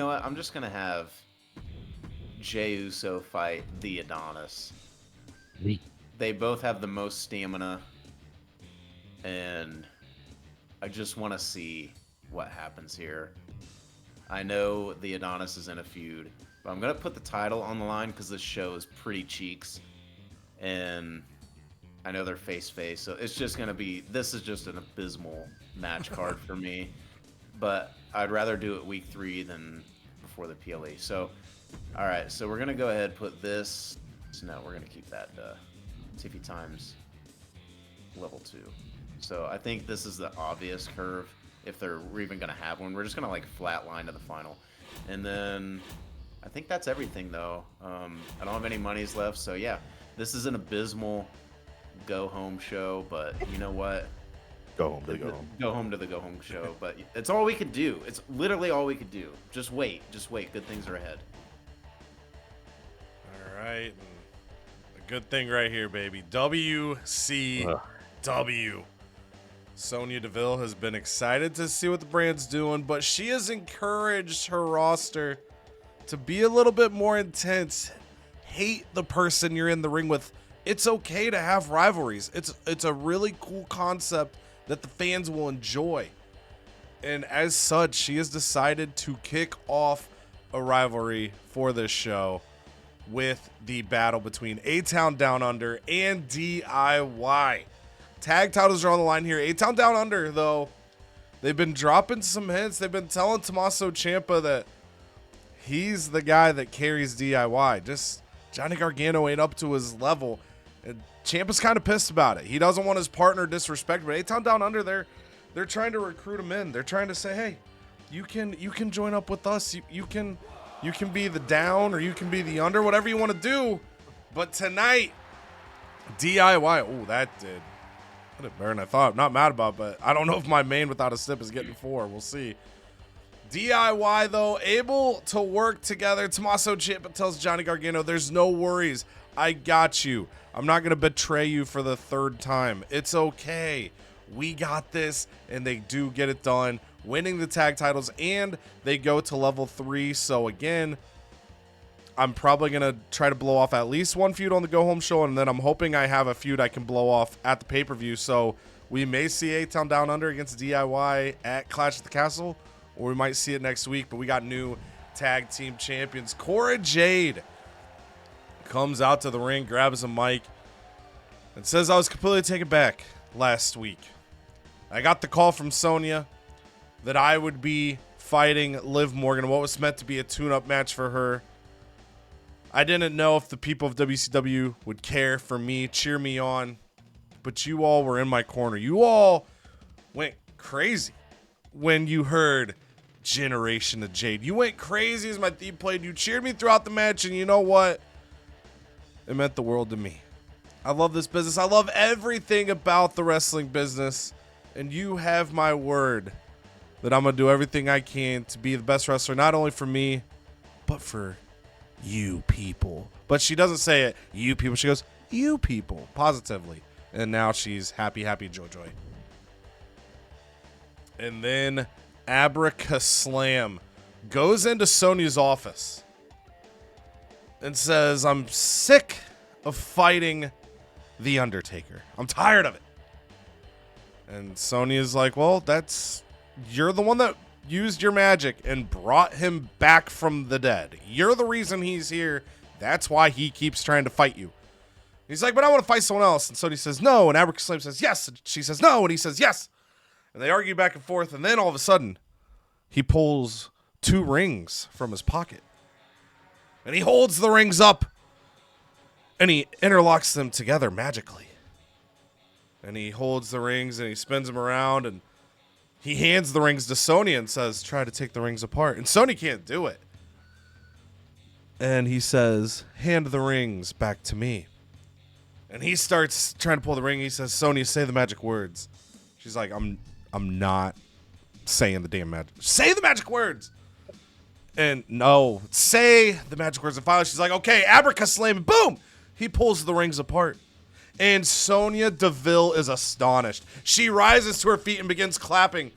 Speaker 3: what? I'm just gonna have Jey Uso fight the Adonis. They both have the most stamina, and I just want to see what happens here. I know the Adonis is in a feud, but I'm gonna put the title on the line because this show is pretty cheeks, and I know they're face-face, so it's just gonna be. This is just an abysmal match card for me, but I'd rather do it week 3 than before the PLE. So, all right, so we're gonna go ahead and put this. So no, we're gonna keep that Tiffy times level 2. So I think this is the obvious curve if we're even gonna have one. We're just gonna like flatline to the final, and then I think that's everything though. I don't have any monies left, so yeah, this is an abysmal go home show, but you know what?
Speaker 2: Go home to the go home.
Speaker 3: Go home to the go home show, but it's all we could do. It's literally all we could do. Just wait. Good things are ahead.
Speaker 1: All right. A good thing right here, baby. WCW. Sonya Deville has been excited to see what the brand's doing, but she has encouraged her roster to be a little bit more intense. Hate the person you're in the ring with. It's okay to have rivalries. It's a really cool concept that the fans will enjoy. And as such, she has decided to kick off a rivalry for this show. with the battle between A-Town Down Under and DIY. Tag titles are on the line here. A-Town Down Under, though, they've been dropping some hints. They've been telling Tommaso Ciampa that he's the guy that carries DIY. Just Johnny Gargano ain't up to his level. And Ciampa's kind of pissed about it. He doesn't want his partner disrespected. But A-Town Down Under, they're trying to recruit him in. They're trying to say, hey, you can join up with us. You can be the down or you can be the under, whatever you want to do. But tonight, DIY. Oh, that did better than I thought. I'm not mad about it, but I don't know if my main without a sip is getting 4. We'll see. DIY, though, able to work together. Tommaso Ciampa tells Johnny Gargano, there's no worries. I got you. I'm not going to betray you for the 3rd time. It's okay. We got this, and they do get it done, winning the tag titles, and they go to level 3. So, again, I'm probably going to try to blow off at least one feud on the Go Home show, and then I'm hoping I have a feud I can blow off at the pay-per-view. So, we may see A-Town Down Under against DIY at Clash at the Castle, or we might see it next week, but we got new tag team champions. Cora Jade comes out to the ring, grabs a mic, and says, I was completely taken back last week. I got the call from Sonya that I would be fighting Liv Morgan, what was meant to be a tune-up match for her. I didn't know if the people of WCW would care for me, cheer me on, but you all were in my corner. You all went crazy when you heard Generation of Jade. You went crazy as my theme played. You cheered me throughout the match, and you know what? It meant the world to me. I love this business. I love everything about the wrestling business. And you have my word that I'm going to do everything I can to be the best wrestler, not only for me, but for you people. But she doesn't say it, you people. She goes, you people, positively. And now she's happy, joy. And then Abracaslam goes into Sonya's office and says, I'm sick of fighting The Undertaker. I'm tired of it. And Sonya's like, well, you're the one that used your magic and brought him back from the dead. You're the reason he's here. That's why he keeps trying to fight you. He's like, but I want to fight someone else. And Sonya says, no. And Abracaslam says, yes. And she says, no. And he says, yes. And they argue back and forth. And then all of a sudden, he pulls 2 rings from his pocket. And he holds the rings up. And he interlocks them together magically. And he holds the rings and he spins them around and he hands the rings to Sonya and says, try to take the rings apart. And Sonya can't do it. And he says, hand the rings back to me. And he starts trying to pull the ring. He says, Sonya, say the magic words. She's like, I'm not saying the damn magic. Say the magic words. And no, say the magic words. And finally she's like, okay, Abracaslam. Boom. He pulls the rings apart. And Sonya Deville is astonished. She rises to her feet and begins clapping.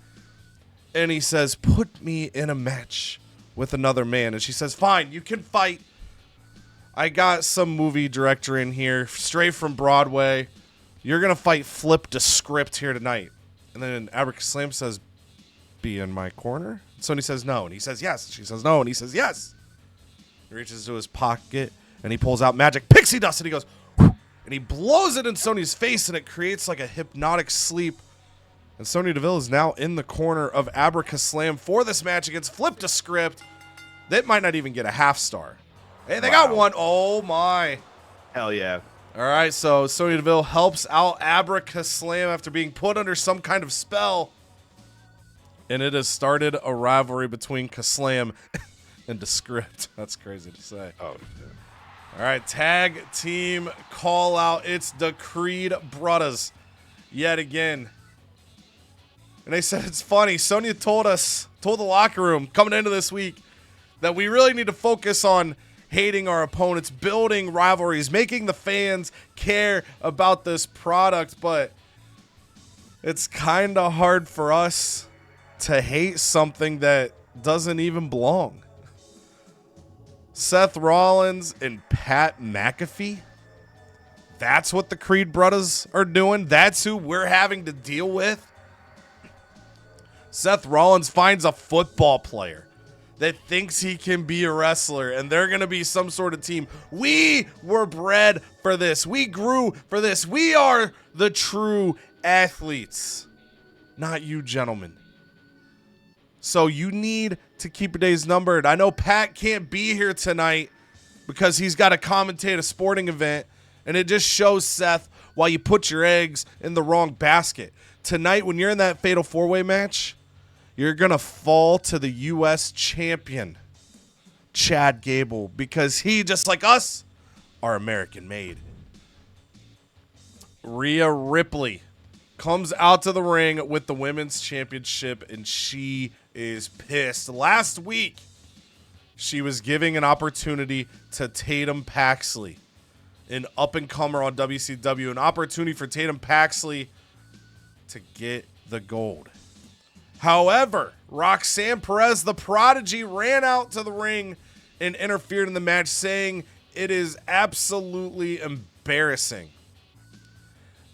Speaker 1: And he says, put me in a match with another man. And she says, fine, you can fight. I got some movie director in here, straight from Broadway. You're going to fight Flip to Script here tonight. And then Abracaslam says, be in my corner? And Sonya says, no. And he says, yes. She says, no. And he says, yes. He reaches into his pocket and he pulls out magic pixie dust and he goes, and he blows it in Sonya's face, and it creates like a hypnotic sleep. And Sonya Deville is now in the corner of Abracaslam for this match against Flip to Script. That might not even get a half star. Hey, they got one. Oh, my.
Speaker 2: Hell yeah.
Speaker 1: All right, so Sonya Deville helps out Abracaslam after being put under some kind of spell. And it has started a rivalry between Kaslam and the Script. That's crazy to say.
Speaker 2: Oh, shit.
Speaker 1: All right, tag team call out. It's the Creed Brothers yet again. And they said it's funny. Sonya told the locker room coming into this week that we really need to focus on hating our opponents, building rivalries, making the fans care about this product. But it's kind of hard for us to hate something that doesn't even belong. Seth Rollins and Pat McAfee. That's what the Creed Brothers are doing. That's who we're having to deal with. Seth Rollins finds a football player that thinks he can be a wrestler, and they're going to be some sort of team. We were bred for this. We grew for this. We are the true athletes, not you gentlemen. So you need to keep your days numbered. I know Pat can't be here tonight because he's got to commentate a sporting event, and it just shows, Seth, why you put your eggs in the wrong basket. Tonight, when you're in that fatal four-way match, you're going to fall to the U.S. champion, Chad Gable, because he, just like us, are American-made. Rhea Ripley comes out to the ring with the women's championship, and she is pissed. Last week, she was giving an opportunity to Tatum Paxley, an up-and-comer on WCW, an opportunity for Tatum Paxley to get the gold. However, Roxanne Perez, the prodigy, ran out to the ring and interfered in the match, saying it is absolutely embarrassing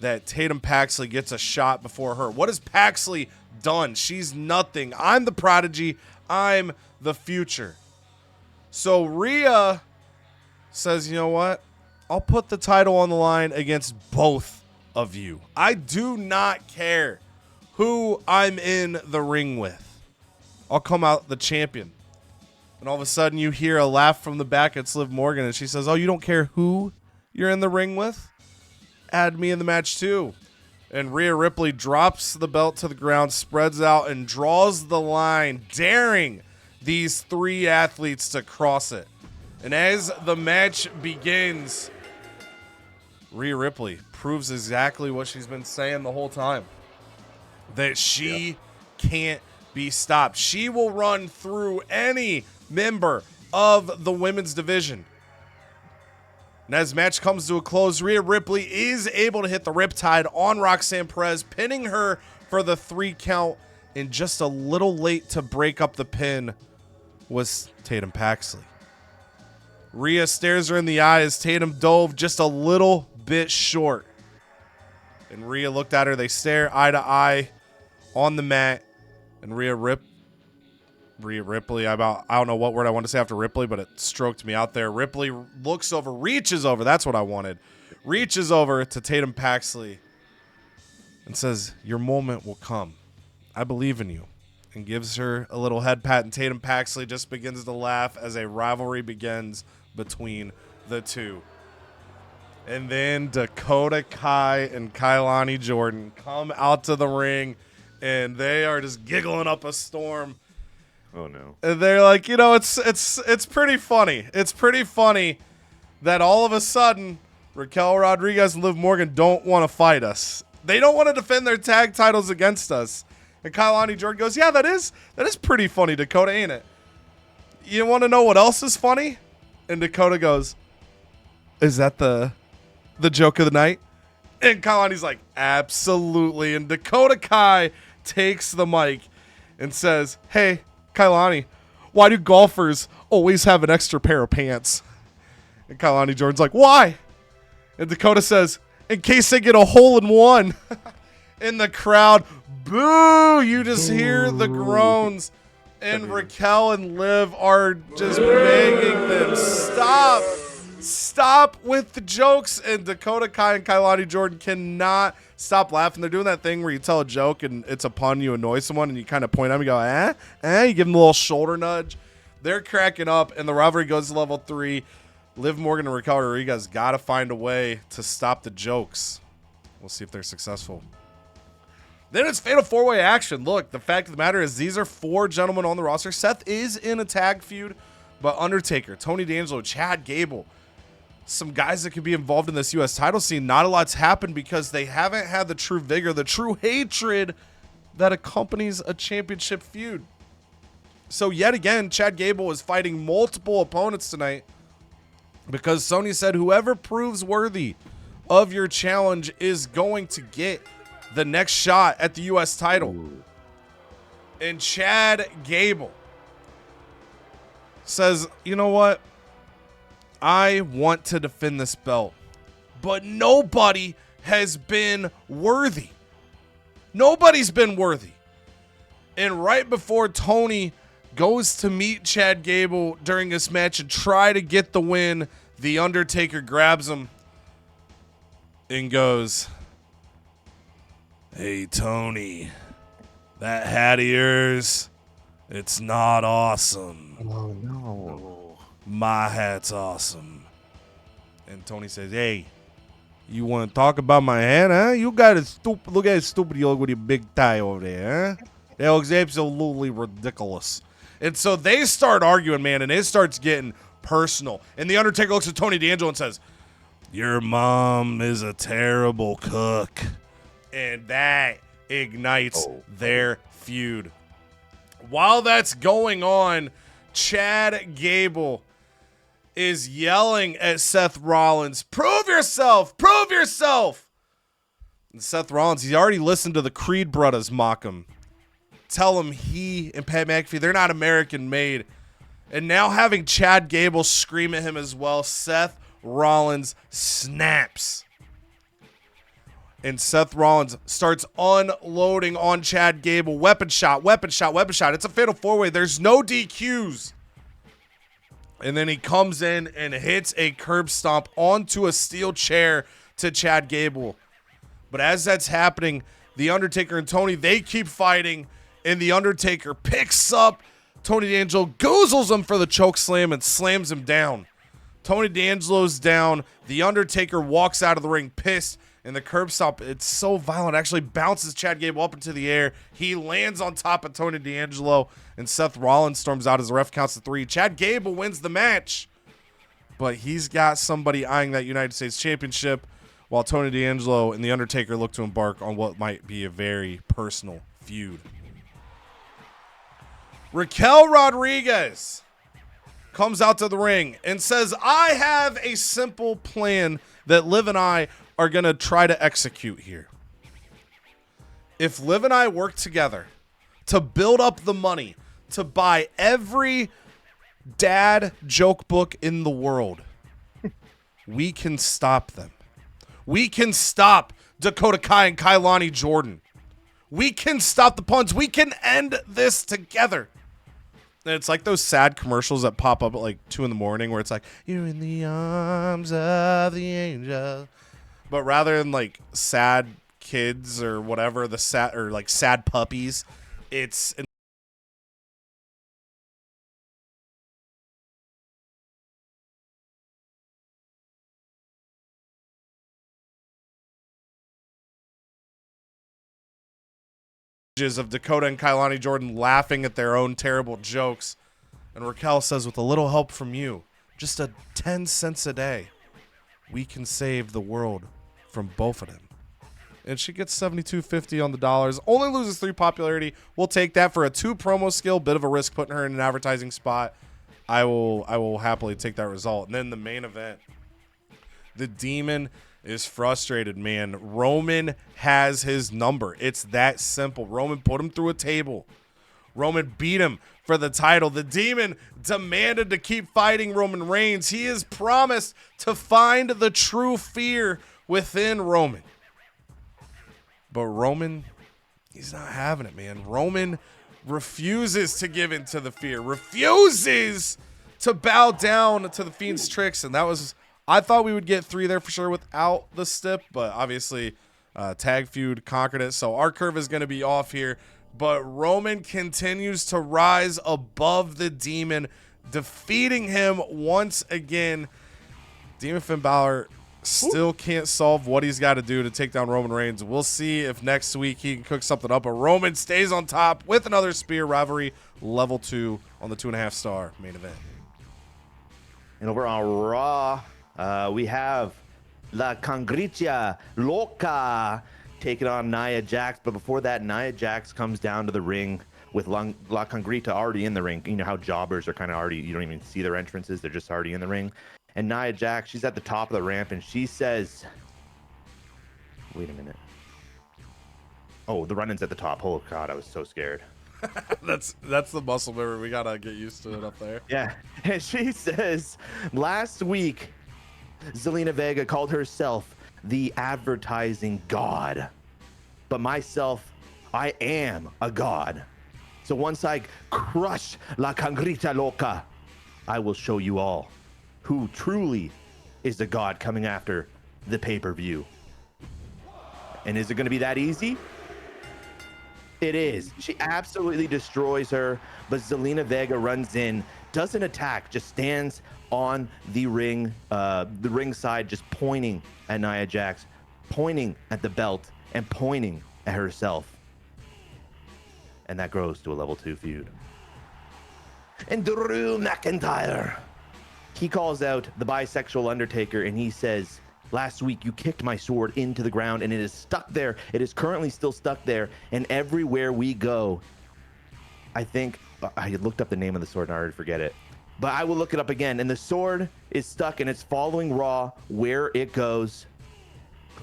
Speaker 1: that Tatum Paxley gets a shot before her. What has Paxley done? She's nothing. I'm the prodigy. I'm the future. So Rhea says, you know what? I'll put the title on the line against both of you. I do not care who I'm in the ring with. I'll come out the champion. And all of a sudden you hear a laugh from the back. It's Liv Morgan, and she says, oh, you don't care who you're in the ring with? Add me in the match too. And Rhea Ripley drops the belt to the ground, spreads out, and draws the line, daring these three athletes to cross it. And as the match begins, Rhea Ripley proves exactly what she's been saying the whole time, that she can't be stopped. She will run through any member of the women's division. And as the match comes to a close, Rhea Ripley is able to hit the Riptide on Roxanne Perez, pinning her for the 3 count. And just a little late to break up the pin was Tatum Paxley. Rhea stares her in the eye as Tatum dove just a little bit short. And Rhea looked at her. They stare eye to eye on the mat. And Rhea Ripley, I don't know what word I want to say after Ripley, but it stroked me out there. Ripley looks over, reaches over. That's what I wanted. Reaches over to Tatum Paxley and says, your moment will come. I believe in you. And gives her a little head pat. And Tatum Paxley just begins to laugh as a rivalry begins between the two. And then Dakota Kai and Kailani Jordan come out to the ring, and they are just giggling up a storm.
Speaker 2: Oh no!
Speaker 1: And they're like, you know, it's pretty funny. It's pretty funny that all of a sudden Raquel Rodriguez and Liv Morgan don't want to fight us. They don't want to defend their tag titles against us. And Kailani Jordan goes, yeah, that is pretty funny, Dakota, ain't it? You want to know what else is funny? And Dakota goes, is that the joke of the night? And Kailani's like, absolutely. And Dakota Kai takes the mic and says, hey, Kailani, why do golfers always have an extra pair of pants? And Kailani Jordan's like, why? And Dakota says, in case they get a hole in one. In the crowd, boo! You just hear the groans. And Raquel and Liv are just begging them, stop with the jokes. And Dakota Kai and Kailani Jordan cannot stop laughing. They're doing that thing where you tell a joke and it's a pun, you annoy someone, and you kind of point at them and go, you give them a little shoulder nudge. They're cracking up, and the rivalry goes to level 3. Liv Morgan and Raquel Rodriguez got to find a way to stop the jokes. We'll see if they're successful. Then it's fatal 4-way action. Look, the fact of the matter is these are 4 gentlemen on the roster. Seth is in a tag feud, but Undertaker, Tony D'Angelo, Chad Gable, some guys that could be involved in this U.S. title scene. Not a lot's happened because they haven't had the true vigor, the true hatred that accompanies a championship feud. So yet again, Chad Gable is fighting multiple opponents tonight because Sony said whoever proves worthy of your challenge is going to get the next shot at the U.S. title. Ooh. And Chad Gable says, you know what? I want to defend this belt, but nobody has been worthy. Nobody's been worthy. And right before Tony goes to meet Chad Gable during this match and try to get the win. The Undertaker grabs him and goes, "Hey, Tony, that hat of yours, it's not awesome.
Speaker 2: Oh, no.
Speaker 1: My hat's awesome." And Tony says, "Hey, you want to talk about my hat, huh? You got a stupid, look at how stupid you look with your big tie over there, huh? That looks absolutely ridiculous." And so they start arguing, man, and it starts getting personal. And the Undertaker looks at Tony D'Angelo and says, "Your mom is a terrible cook." And that ignites their feud. While that's going on, Chad Gable is yelling at Seth Rollins, "Prove yourself! Prove yourself!" And Seth Rollins, he's already listened to the Creed brothers mock him. Tell him he and Pat McAfee, they're not American made. And now having Chad Gable scream at him as well, Seth Rollins snaps. And Seth Rollins starts unloading on Chad Gable. Weapon shot, weapon shot, weapon shot. It's a fatal four-way. There's no DQs. And then he comes in and hits a curb stomp onto a steel chair to Chad Gable. But as that's happening, the Undertaker and Tony, they keep fighting. And the Undertaker picks up Tony D'Angelo, goozles him for the choke slam, and slams him down. Tony D'Angelo's down. The Undertaker walks out of the ring pissed. And the curb stomp, it's so violent, it actually bounces Chad Gable up into the air. He lands on top of Tony D'Angelo, and Seth Rollins storms out as the ref counts to 3. Chad Gable wins the match, but he's got somebody eyeing that United States Championship, while Tony D'Angelo and The Undertaker look to embark on what might be a very personal feud. Raquel Rodriguez comes out to the ring and says, "I have a simple plan that Liv and I are going to try to execute here. If Liv and I work together to build up the money to buy every dad joke book in the world, we can stop them. We can stop Dakota Kai and Kailani Jordan. We can stop the puns. We can end this together." And it's like those sad commercials that pop up at like 2 in the morning where it's like, "You're in the arms of the angel." But rather than like sad kids or whatever, the sad or like sad puppies, it's of Dakota and Kailani Jordan laughing at their own terrible jokes. And Raquel says, "With a little help from you, just 10 cents a day, we can save the world from both of them." And she gets $72.50 on the dollars. Only loses 3 popularity. We'll take that for a 2 promo skill. Bit of a risk putting her in an advertising spot. I will happily take that result. And then the main event. The Demon is frustrated, man. Roman has his number. It's that simple. Roman put him through a table. Roman beat him for the title. The Demon demanded to keep fighting Roman Reigns. He is promised to find the true fear within Roman. But Roman, he's not having it, man. Roman refuses to give in to the fear, refuses to bow down to the Fiend's tricks. And that was, I thought we would get 3 there for sure without the stip, but obviously tag feud conquered it. So our curve is going to be off here. But Roman continues to rise above the Demon, defeating him once again. Demon Finn Balor still can't solve what he's got to do to take down Roman Reigns. We'll see if next week he can cook something up. But Roman stays on top with another spear. Rivalry level 2 on the 2.5-star main event.
Speaker 2: And over on Raw, we have La Cangricia Loca taking on Nia Jax. But before that, Nia Jax comes down to the ring with La Congrita already in the ring. You know how jobbers are kind of already, you don't even see their entrances. They're just already in the ring. And Nia Jax, she's at the top of the ramp, and she says, wait a minute. Oh, the run-in's at the top. Oh, God, I was so scared.
Speaker 1: That's the muscle memory. We got to get used to it up there.
Speaker 2: Yeah. And she says, last week, Zelina Vega called herself the advertising god. But myself, I am a god. So once I crush La Cangrita Loca, I will show you all who truly is the god coming after the pay-per-view. And is it going to be that easy? It is. She absolutely destroys her, but Zelina Vega runs in, doesn't attack, just stands on the ring side, just pointing at Nia Jax, pointing at the belt, and pointing at herself. And that grows to a level 2 feud. And Drew McIntyre, he calls out the bisexual Undertaker, and he says, last week you kicked my sword into the ground and it is stuck there. It is currently still stuck there. And everywhere we go, I think, I looked up the name of the sword and I already forget it, but I will look it up again. And the sword is stuck and it's following Raw where it goes.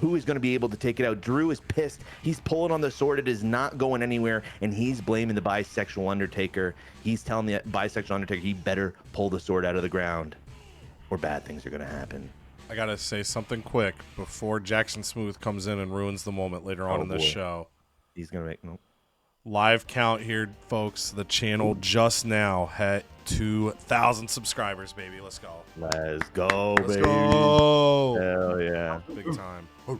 Speaker 2: Who is going to be able to take it out? Drew is pissed. He's pulling on the sword. It is not going anywhere. And he's blaming the bisexual Undertaker. He's telling the bisexual Undertaker he better pull the sword out of the ground or bad things are going to happen.
Speaker 1: I got to say something quick before Jackson Smooth comes in and ruins the moment later on in this show.
Speaker 2: He's going to make no.
Speaker 1: Live count here, folks. The channel just now had 2,000 subscribers, baby. Let's go.
Speaker 2: Let's go,
Speaker 1: Let's
Speaker 2: baby.
Speaker 1: go.
Speaker 2: Hell yeah.
Speaker 1: Big time. All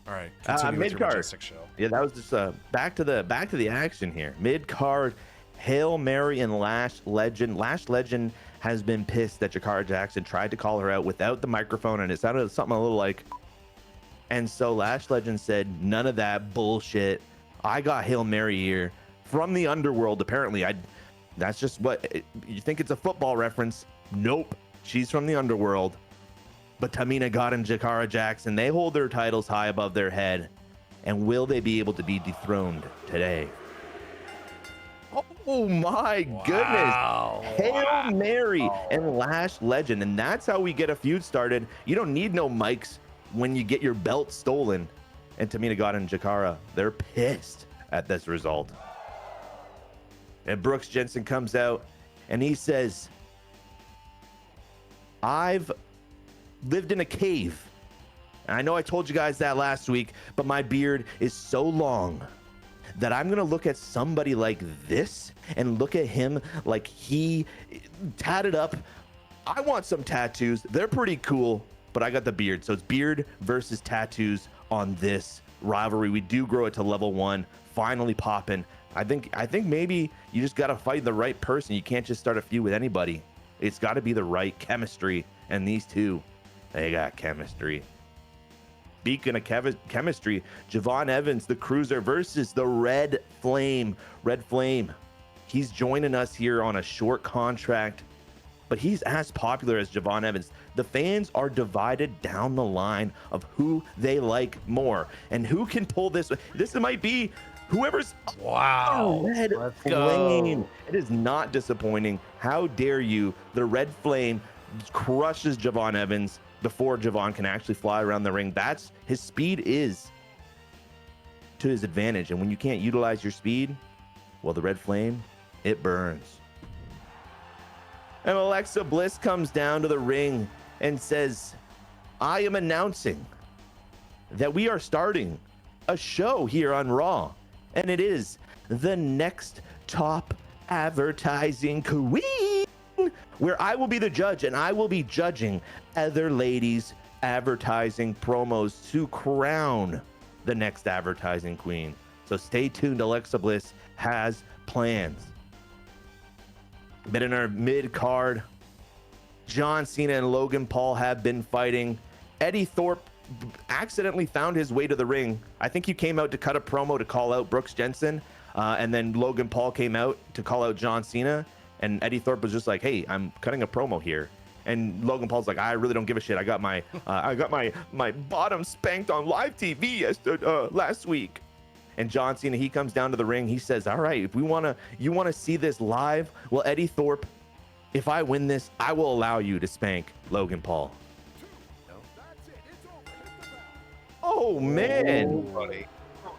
Speaker 1: right. Continue with your
Speaker 2: mid-card.
Speaker 1: majestic show.
Speaker 2: Yeah, that was just back to the action here. Mid-card, Hail Mary and Lash Legend. Lash Legend has been pissed that Jakara Jackson tried to call her out without the microphone, and it sounded something a little like. And so Lash Legend said, none of that bullshit. I got Hail Mary here from the underworld. Apparently, that's just what you think. It's a football reference. Nope, she's from the underworld. But Tamina God and Jakara Jackson, they hold their titles high above their head. And will they be able to be dethroned today? Oh my goodness. Hail Mary and Lash Legend. And that's how we get a feud started. You don't need no mics when you get your belt stolen. And Tamina God and Jakara, they're pissed at this result. And Brooks Jensen comes out and he says, I've lived in a cave. And I know I told you guys that last week, but my beard is so long that I'm going to look at somebody like this and look at him like he tatted up. I want some tattoos. They're pretty cool, but I got the beard. So it's beard versus tattoos on this rivalry. We do grow it to level 1, finally popping. I think maybe you just got to fight the right person. You can't just start a feud with anybody. It's got to be the right chemistry. And these two, they got chemistry. Speaking of chemistry, Javon Evans, the Cruiser, versus the Red Flame. Red Flame, he's joining us here on a short contract, but he's as popular as Javon Evans. The fans are divided down the line of who they like more and who can pull this. This might be whoever's Red Flame. It is not disappointing. How dare you? The Red Flame crushes Javon Evans before Javon can actually fly around the ring. That's his speed is to his advantage. And when you can't utilize your speed, well, the Red Flame, it burns. And Alexa Bliss comes down to the ring and says, I am announcing that we are starting a show here on Raw. And it is the next top advertising queen, where I will be the judge and I will be judging other ladies' advertising promos to crown the next advertising queen. So stay tuned. Alexa Bliss has plans. But in our mid card, John Cena and Logan Paul have been fighting. Eddie Thorpe accidentally found his way to the ring. I think he came out to cut a promo to call out Brooks Jensen, and then Logan Paul came out to call out John Cena, and Eddie Thorpe was just like, hey, I'm cutting a promo here. And Logan Paul's like, I really don't give a shit. I got my my bottom spanked on live TV last week. And John Cena, he comes down to the ring. He says, all right, if you want to see this live, well, Eddie Thorpe, if I win this, I will allow you to spank Logan Paul. Oh, man.
Speaker 3: Buddy.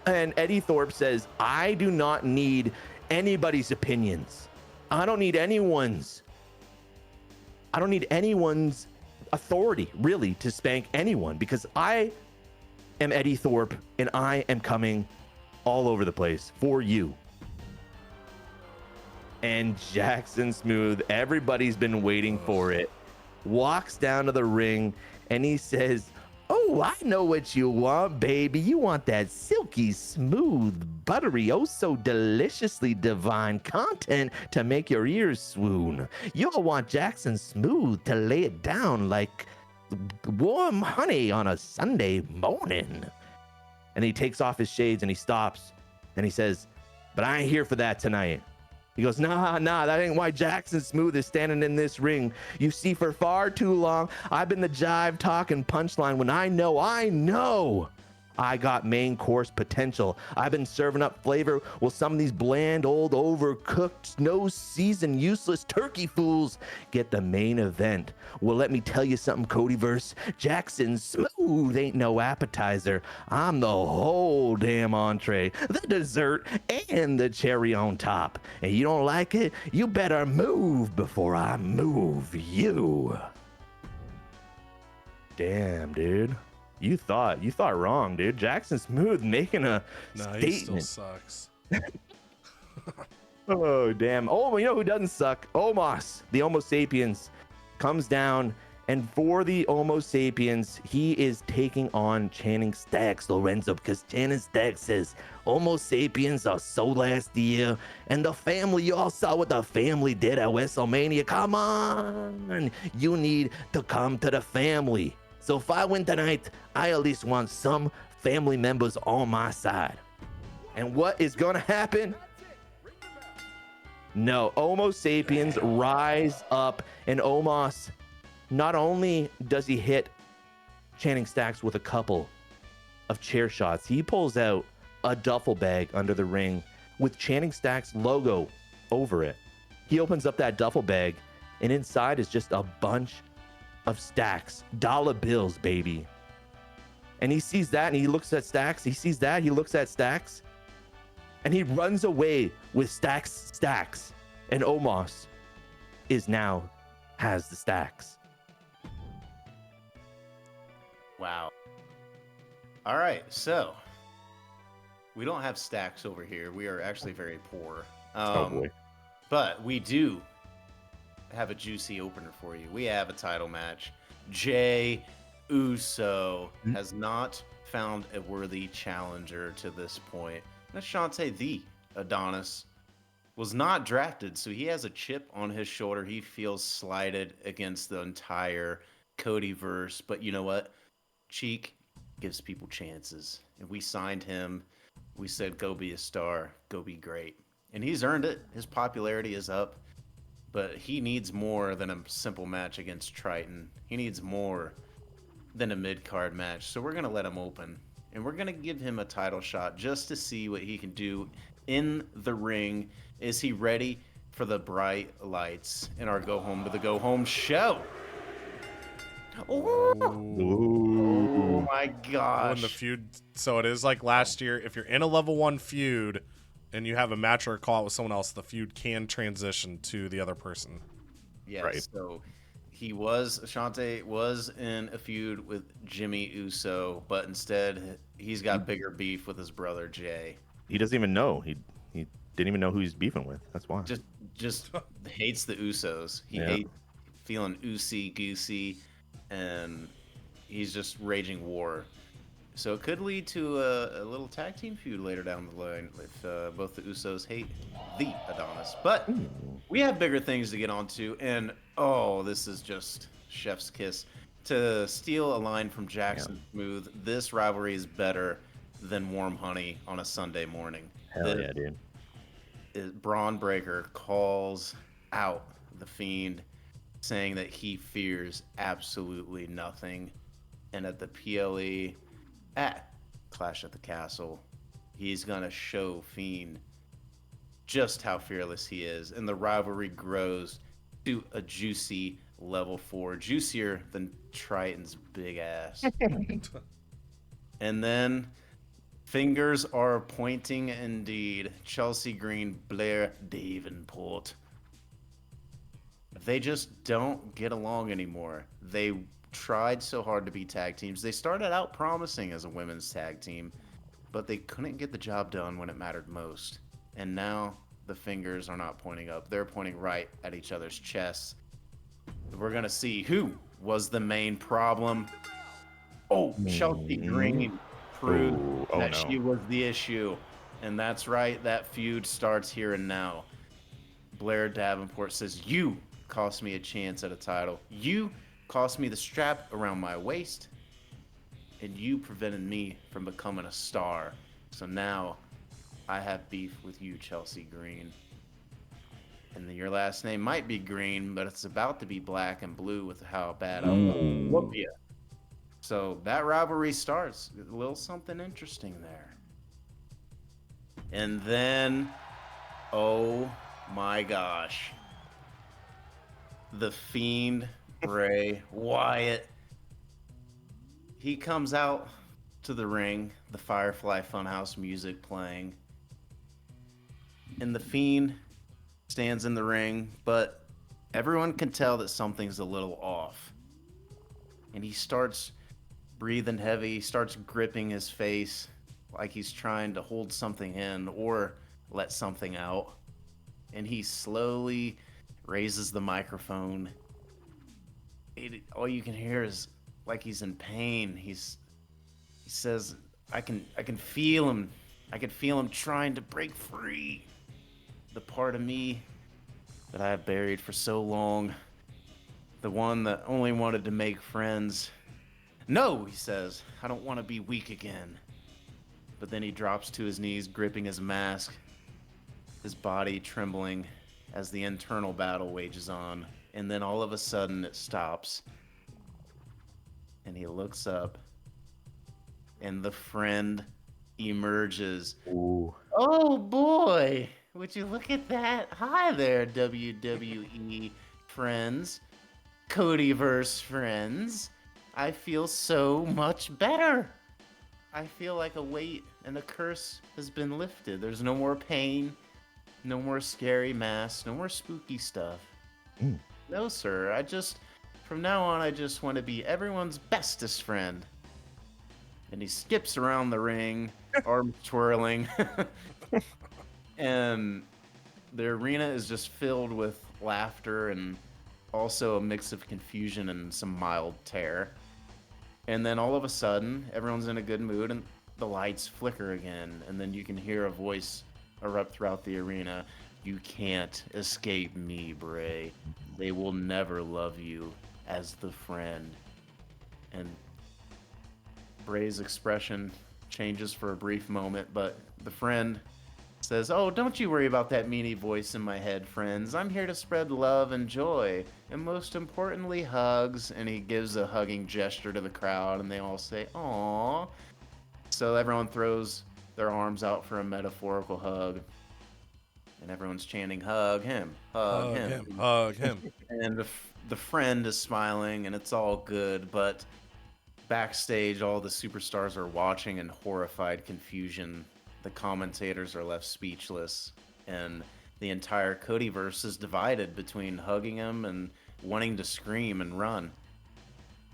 Speaker 2: And Eddie Thorpe says, I do not need anybody's opinions. I don't need anyone's authority, really, to spank anyone, because I am Eddie Thorpe and I am coming all over the place for you. And Jackson Smooth, everybody's been waiting for it, walks down to the ring and he says, "Oh, I know what you want, baby. You want that silky, smooth, buttery, oh so deliciously divine content to make your ears swoon. You'll want Jackson Smooth to lay it down like warm honey on a Sunday morning." And he takes off his shades and he stops and he says, "But I ain't here for that tonight." He goes, nah, that ain't why Jackson Smooth is standing in this ring. You see, for far too long, I've been the jive talking punchline when I know I got main course potential. I've been serving up flavor while some of these bland, old, overcooked, no season, useless turkey fools get the main event. Well, let me tell you something, CodyVerse. Jackson Smooth ain't no appetizer. I'm the whole damn entree, the dessert, and the cherry on top. And you don't like it? You better move before I move you. Damn, dude. You thought wrong, dude. Jackson Smooth making a statement.
Speaker 1: He still sucks.
Speaker 2: Oh, damn. Oh, you know who doesn't suck? Omos, the Homo sapiens, comes down, and for the Homo sapiens, he is taking on Channing Stacks, Lorenzo, because Channing Stacks says Homo sapiens are so last year, and the family, you all saw what the family did at WrestleMania. Come on, you need to come to the family. So if I win tonight, I at least want some family members on my side. And what is gonna happen? No, Homo sapiens rise up, and Omos, not only does he hit Channing Stacks with a couple of chair shots, he pulls out a duffel bag under the ring with Channing Stacks' logo over it. He opens up that duffel bag, and inside is just a bunch of stacks, dollar bills, baby. And he sees that and he looks at Stacks. He sees that, he looks at Stacks, and he runs away with stacks. And Omos has the stacks.
Speaker 3: Wow. All right, so we don't have stacks over here. We are actually very poor.
Speaker 2: Oh boy.
Speaker 3: But we do have a juicy opener for you. We have a title match. Jey Uso has not found a worthy challenger to this point. And Ashante the Adonis was not drafted, so he has a chip on his shoulder. He feels slighted against the entire CodyVerse. But you know what? Cheek gives people chances. And we signed him. We said, go be a star. Go be great. And he's earned it. His popularity is up. But he needs more than a simple match against Triton. He needs more than a mid-card match. So we're going to let him open. And we're going to give him a title shot just to see what he can do in the ring. Is he ready for the bright lights in our Go Home to the Go Home show? Oh my gosh.
Speaker 1: In the feud. So it is like last year. If you're in a level 1 feud and you have a match or a call with someone else, the feud can transition to the other person.
Speaker 3: Yes.
Speaker 2: Right.
Speaker 3: So Ashante was in a feud with Jimmy Uso, but instead he's got bigger beef with his brother Jey.
Speaker 2: He doesn't even know. He didn't even know who he's beefing with. That's why.
Speaker 3: Just hates the Usos. He hates feeling goosey, and he's just raging war. So it could lead to a little tag team feud later down the line if both the Usos hate the Adonis. But we have bigger things to get onto, and this is just chef's kiss. To steal a line from Jackson Smooth, this rivalry is better than warm honey on a Sunday morning.
Speaker 2: Hell yeah, dude.
Speaker 3: Braun Breaker calls out the Fiend, saying that he fears absolutely nothing. And at the PLE, at Clash at the Castle, he's going to show Fiend just how fearless he is. And the rivalry grows to a juicy level 4, juicier than Triton's big ass. And then fingers are pointing indeed. Chelsea Green, Blair Davenport. They just don't get along anymore. They tried so hard to be tag teams. They started out promising as a women's tag team, but they couldn't get the job done when it mattered most. And now the fingers are not pointing up. They're pointing right at each other's chests. We're going to see who was the main problem. Oh, Chelsea Green proved
Speaker 2: Oh,
Speaker 3: that
Speaker 2: no.
Speaker 3: she was the issue. And that's right, that feud starts here and now. Blair Davenport says, you cost me a chance at a title. You cost me the strap around my waist. And you prevented me from becoming a star. So now I have beef with you, Chelsea Green. And then your last name might be Green, but it's about to be black and blue with how bad I'm about to whoop you. So that rivalry starts. A little something interesting there. And then, oh my gosh. The Fiend, Bray Wyatt. He comes out to the ring, the Firefly Funhouse music playing. And the Fiend stands in the ring, but everyone can tell that something's a little off. And he starts breathing heavy, starts gripping his face like he's trying to hold something in or let something out. And he slowly raises the microphone. All you can hear is like he's in pain. He says, I can feel him. I can feel him trying to break free. The part of me that I have buried for so long. The one that only wanted to make friends. No, he says, I don't want to be weak again. But then he drops to his knees, gripping his mask, his body trembling as the internal battle wages on. And then all of a sudden it stops. And he looks up. And the friend emerges.
Speaker 2: Ooh.
Speaker 3: Oh boy! Would you look at that? Hi there, WWE friends. CodyVerse friends. I feel so much better. I feel like a weight and a curse has been lifted. There's no more pain, no more scary masks, no more spooky stuff. No, sir. From now on, I just want to be everyone's bestest friend. And he skips around the ring, arms twirling. And the arena is just filled with laughter and also a mix of confusion and some mild terror. And then all of a sudden, everyone's in a good mood and the lights flicker again. And then you can hear a voice erupt throughout the arena. You can't escape me, Bray. They will never love you as the friend. And Bray's expression changes for a brief moment, but the friend says, oh, don't you worry about that meanie voice in my head, friends. I'm here to spread love and joy, and most importantly, hugs. And he gives a hugging gesture to the crowd, and they all say, aww. So everyone throws their arms out for a metaphorical hug, and everyone's chanting, hug him, hug him.
Speaker 1: Hug him.
Speaker 3: And the friend is smiling, and it's all good, but backstage, all the superstars are watching in horrified confusion. The commentators are left speechless, and the entire CodyVerse is divided between hugging him and wanting to scream and run.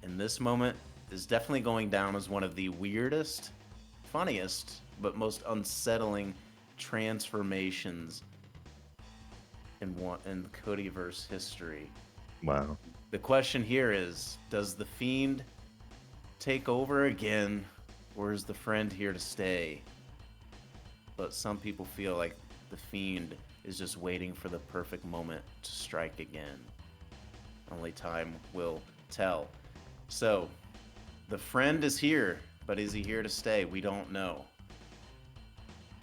Speaker 3: And this moment is definitely going down as one of the weirdest, funniest, but most unsettling transformations in CodyVerse history.
Speaker 2: Wow.
Speaker 3: The question here is, does the Fiend take over again, or is the friend here to stay? But some people feel like the Fiend is just waiting for the perfect moment to strike again. Only time will tell. So, the friend is here, but is he here to stay? We don't know.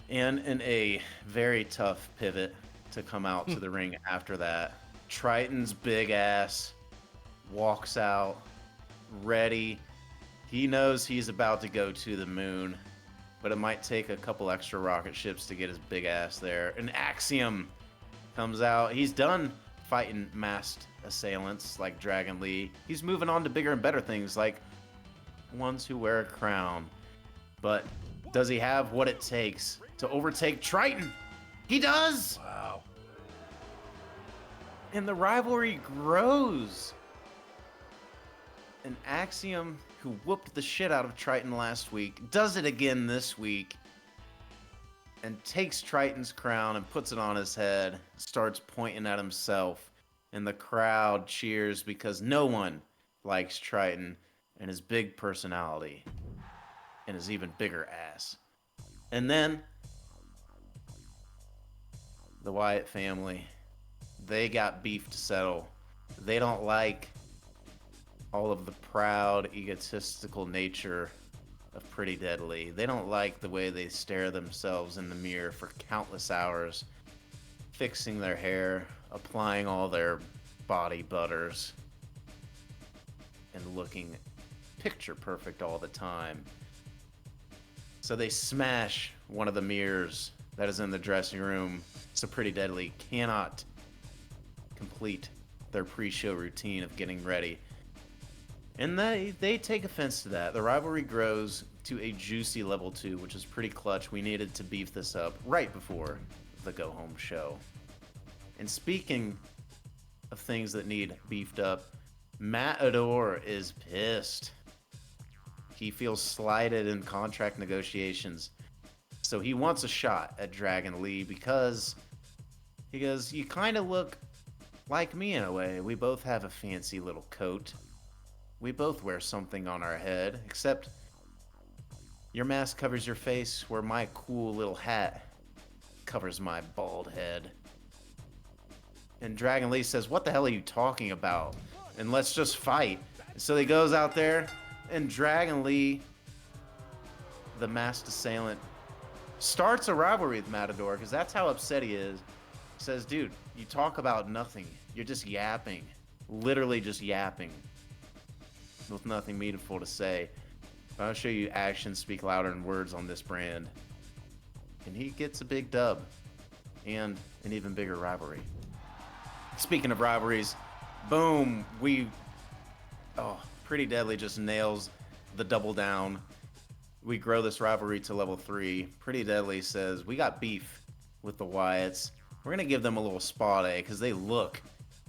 Speaker 3: And in a very tough pivot to come out to the ring after that, Triton's big ass walks out, ready. He knows he's about to go to the moon, but it might take a couple extra rocket ships to get his big ass there. An Axiom comes out. He's done fighting masked assailants like Dragon Lee. He's moving on to bigger and better things like ones who wear a crown. But does he have what it takes to overtake Triton? He does!
Speaker 1: Wow.
Speaker 3: And the rivalry grows. An Axiom who whooped the shit out of Triton last week does it again this week. and takes Triton's crown and puts it on his head, starts pointing at himself, and the crowd cheers because no one likes Triton and his big personality and his even bigger ass. And then the Wyatt family, they got beef to settle. They don't like all of the proud, egotistical nature of Pretty Deadly. They don't like the way they stare themselves in the mirror for countless hours, fixing their hair, applying all their body butters, and looking picture perfect all the time. So they smash one of the mirrors that is in the dressing room so Pretty Deadly cannot complete their pre-show routine of getting ready. And they take offense to that. The rivalry grows to a juicy level 2, which is pretty clutch. We needed to beef this up right before the go-home show. And speaking of things that need beefed up, Matador is pissed. He feels slighted in contract negotiations. So he wants a shot at Dragon Lee because he goes, "You kind of look like me in a way. We both have a fancy little coat. We both wear something on our head, except your mask covers your face where my cool little hat covers my bald head." And Dragon Lee says, "What the hell are you talking about? And let's just fight." So he goes out there, and Dragon Lee, the masked assailant, starts a rivalry with Matador because that's how upset he is. Says, "Dude, you talk about nothing. You're just yapping. Literally just yapping with nothing meaningful to say. I'll show you actions speak louder than words on this brand." And he gets a big dub and an even bigger rivalry. Speaking of rivalries, boom, Pretty Deadly just nails the double down. We grow this rivalry to level 3. Pretty Deadly says, "We got beef with the Wyatts. We're going to give them a little spa day because they look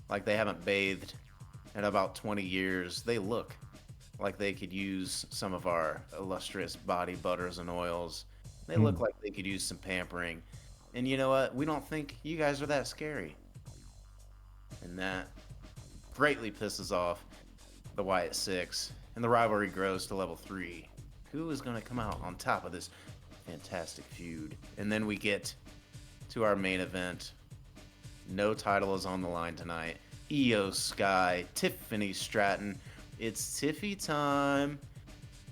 Speaker 3: like they haven't bathed in about 20 years. They look like they could use some of our illustrious body butters and oils. They look like they could use some pampering. And you know what? We don't think you guys are that scary." And that greatly pisses off the Wyatt 6. And the rivalry grows to level 3. Who is going to come out on top of this fantastic feud? And then we get to our main event. No title is on the line tonight. Io Sky, Tiffany Stratton. It's Tiffy time.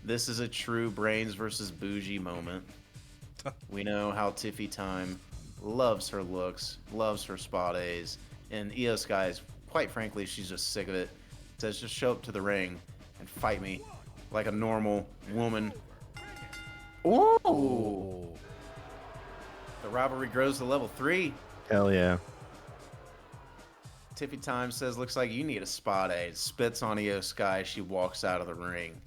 Speaker 3: This is a true brains versus bougie moment. We know how Tiffy time loves her looks, loves her spa days, and Io Sky is, quite frankly, she's just sick of it. Says, "Just show up to the ring and fight me like a normal woman." Ooh! The rivalry grows to level 3.
Speaker 2: Hell yeah.
Speaker 3: Tiffy Time says, "Looks like you need a spa day." Spits on Io Sky as she walks out of the ring.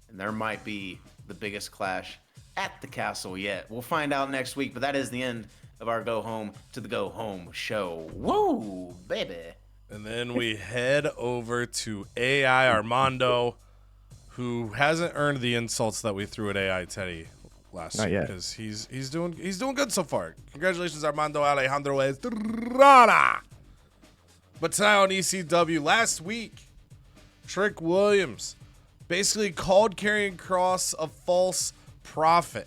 Speaker 3: And there might be the biggest clash at the castle yet. We'll find out next week, but that is the end of our Go Home to the Go Home show. Woo, baby.
Speaker 1: And then we head over to AI Armando, who hasn't earned the insults that we threw at AI Teddy last
Speaker 2: Not
Speaker 1: year
Speaker 2: yet.
Speaker 1: because he's doing good so far. Congratulations, Armando Alejandro Estrrrrrrada. But tonight on ECW, last week, Trick Williams basically called Karrion Kross a false prophet.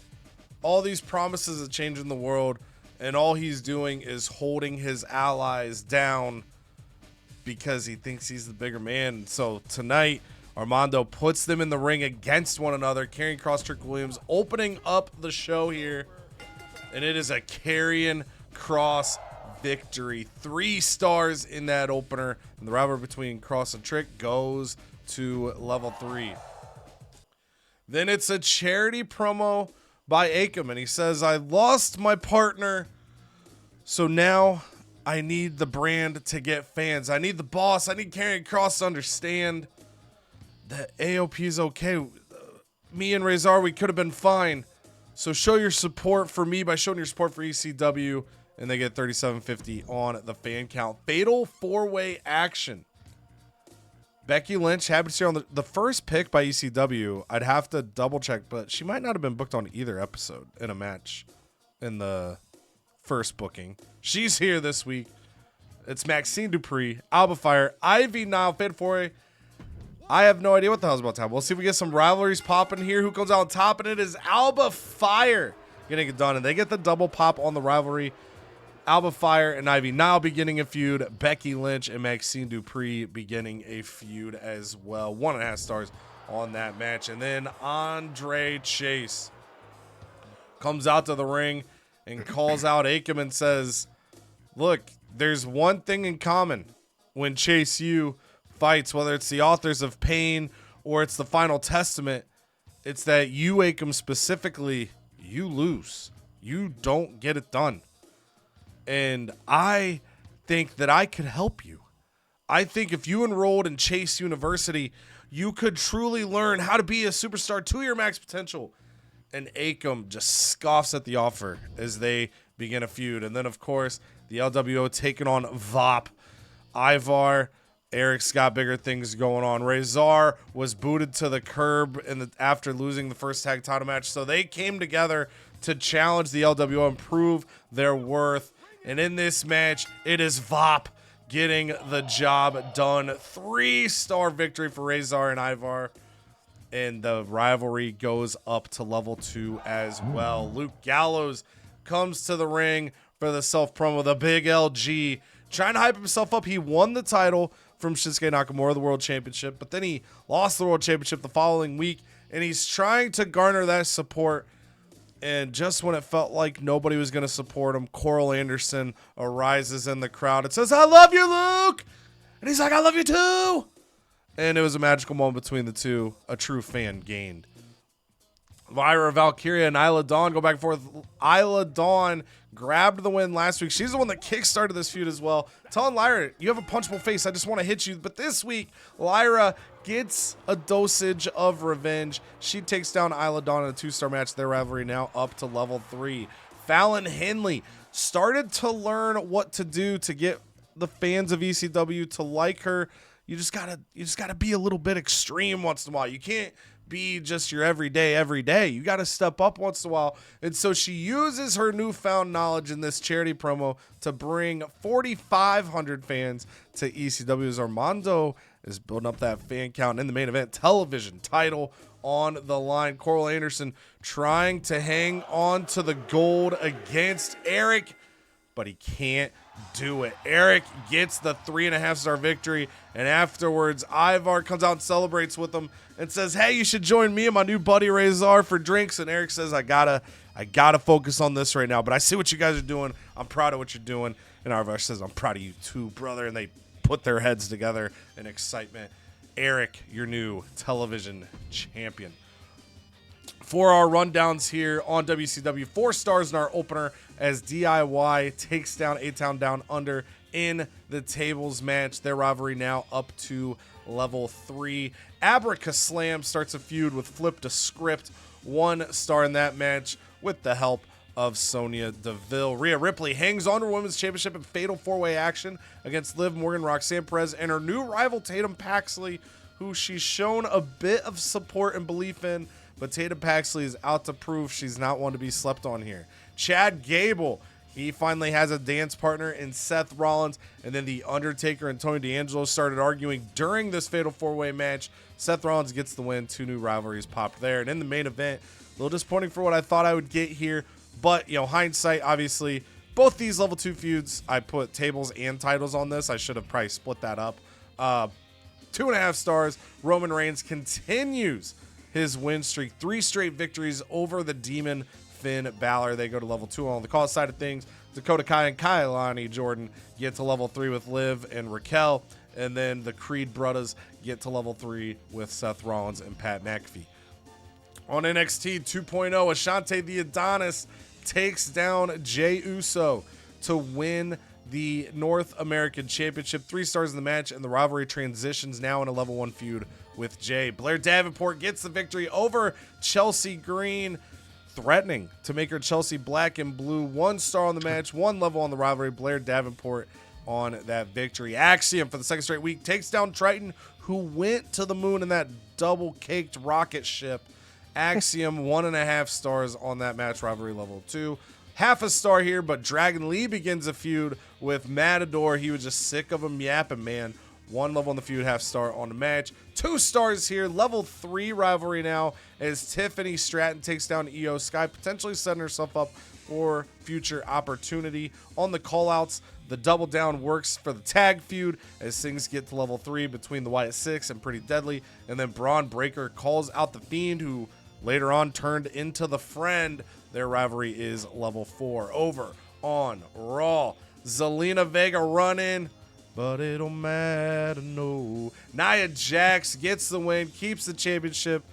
Speaker 1: All these promises of changing the world, and all he's doing is holding his allies down because he thinks he's the bigger man. So tonight, Armando puts them in the ring against one another. Karrion Kross, Trick Williams opening up the show here. And it is a Karrion Kross victory. 3 stars in that opener. And the rivalry between Kross and Trick goes to level 3. Then it's a charity promo by Akam. And he says, "I lost my partner. So now I need the brand to get fans. I need the boss. I need Karrion Kross to understand that AOP is okay. Me and Razor, we could have been fine. So show your support for me by showing your support for ECW." And they get 3750 on the fan count. Fatal 4-way action. Becky Lynch happens here on the first pick by ECW. I'd have to double check, but she might not have been booked on either episode in a match in the first booking. She's here this week. It's Maxine Dupree, Alba Fire, Ivy Nile, Fade Foray. I have no idea what the hell's about to happen. We'll see if we get some rivalries popping here. Who comes out on top? And it is Alba Fire getting it done. And they get the double pop on the rivalry. Alba Fire and Ivy Nile beginning a feud. Becky Lynch and Maxine Dupree beginning a feud as well. 1.5 stars on that match. And then Andre Chase comes out to the ring and calls out Akam and says, look, there's one thing in common when Chase U fights, whether it's the Authors of Pain or it's the Final Testament. It's that you, Akam, specifically, you lose. You don't get it done. And I think that I could help you. I think if you enrolled in Chase University, you could truly learn how to be a superstar to your max potential. And Akam just scoffs at the offer as they begin a feud. And then, of course, the LWO taking on VOP. Ivar, Eric's got bigger things going on. Razor was booted to the curb after losing the first tag title match. So they came together to challenge the LWO and prove their worth. And in this match, it is VOP getting the job done. 3-star victory for Razor and Ivar. And the rivalry goes up to level 2 as well. Luke Gallows comes to the ring for the self-promo. The big LG trying to hype himself up. He won the title from Shinsuke Nakamura, the World Championship, but then he lost the World Championship the following week, and he's trying to garner that support. And just when it felt like nobody was going to support him, Coral Anderson arises in the crowd and says, I love you, Luke! And he's like, I love you too! And it was a magical moment between the two. A true fan gained. Lyra Valkyria and Isla Dawn go back and forth. Isla Dawn grabbed the win last week. She's the one that kickstarted this feud as well. Telling Lyra, you have a punchable face. I just want to hit you. But this week, Lyra gets a dosage of revenge. She takes down Isla Dawn in a 2-star match. Their rivalry now up to level 3. Fallon Henley started to learn what to do to get the fans of ECW to like her. You just gotta be a little bit extreme once in a while. You can't be just your every day. You got to step up once in a while. And so she uses her newfound knowledge in this charity promo to bring 4,500 fans to ECW as Armando is building up that fan count in the main event. Television title on the line. Coral Anderson trying to hang on to the gold against Eric, but he can't do it. Eric gets the 3.5-star victory, and afterwards Ivar comes out and celebrates with him and says, hey, you should join me and my new buddy Razor for drinks. And Eric says, I gotta focus on this right now, but I see what you guys are doing. I'm proud of what you're doing. And Ivar says, I'm proud of you too, brother. And they put their heads together in excitement. Eric, your new television champion. For our rundowns here on WCW, 4 stars in our opener as DIY takes down A-Town Down Under in the tables match. Their rivalry now up to level 3. Abraca Slam starts a feud with Flip to Script. 1 star in that match with the help of Sonya Deville. Rhea Ripley hangs on to Women's Championship in fatal 4-way action against Liv Morgan, Roxanne Perez, and her new rival Tatum Paxley, who she's shown a bit of support and belief in. But Tatum Paxley is out to prove she's not one to be slept on here. Chad Gable, he finally has a dance partner in Seth Rollins. And then The Undertaker and Tony D'Angelo started arguing during this fatal 4-way match. Seth Rollins gets the win. 2 new rivalries popped there. And in the main event, a little disappointing for what I thought I would get here. But, hindsight, obviously, both these level 2 feuds, I put tables and titles on this. I should have probably split that up. 2.5 stars. Roman Reigns continues his win streak. 3 straight victories over the Demon Finn Balor. They go to level 2 on the call side of things. Dakota Kai and Kailani Jordan get to level 3 with Liv and Raquel. And then the Creed Brothers get to level 3 with Seth Rollins and Pat McAfee. On NXT 2.0, Ashante the Adonis takes down Jey Uso to win the North American Championship. 3 stars in the match, and the rivalry transitions now in a level 1 feud with Jay. Blair Davenport gets the victory over Chelsea Green, threatening to make her Chelsea Black and Blue. 1 star on the match, 1 level on the rivalry. Blair Davenport on that victory. Axiom, for the 2nd straight week, takes down Triton, who went to the moon in that double-caked rocket ship. Axiom, 1.5 stars on that match, rivalry level 2. half a star here, but Dragon Lee begins a feud with Matador. He was just sick of him yapping, man. 1 level on the feud, half star on the match. 2 stars here, level 3 rivalry now as Tiffany Stratton takes down Io Sky, potentially setting herself up for future opportunity. On the callouts, the double down works for the tag feud as things get to level 3 between the Wyatt Six and Pretty Deadly. And then Braun Breaker calls out the Fiend, who later on turned into the Friend. Their rivalry is level 4. Over on Raw, Zelina Vega running, but it don't matter, no. Nia Jax gets the win, keeps the championship.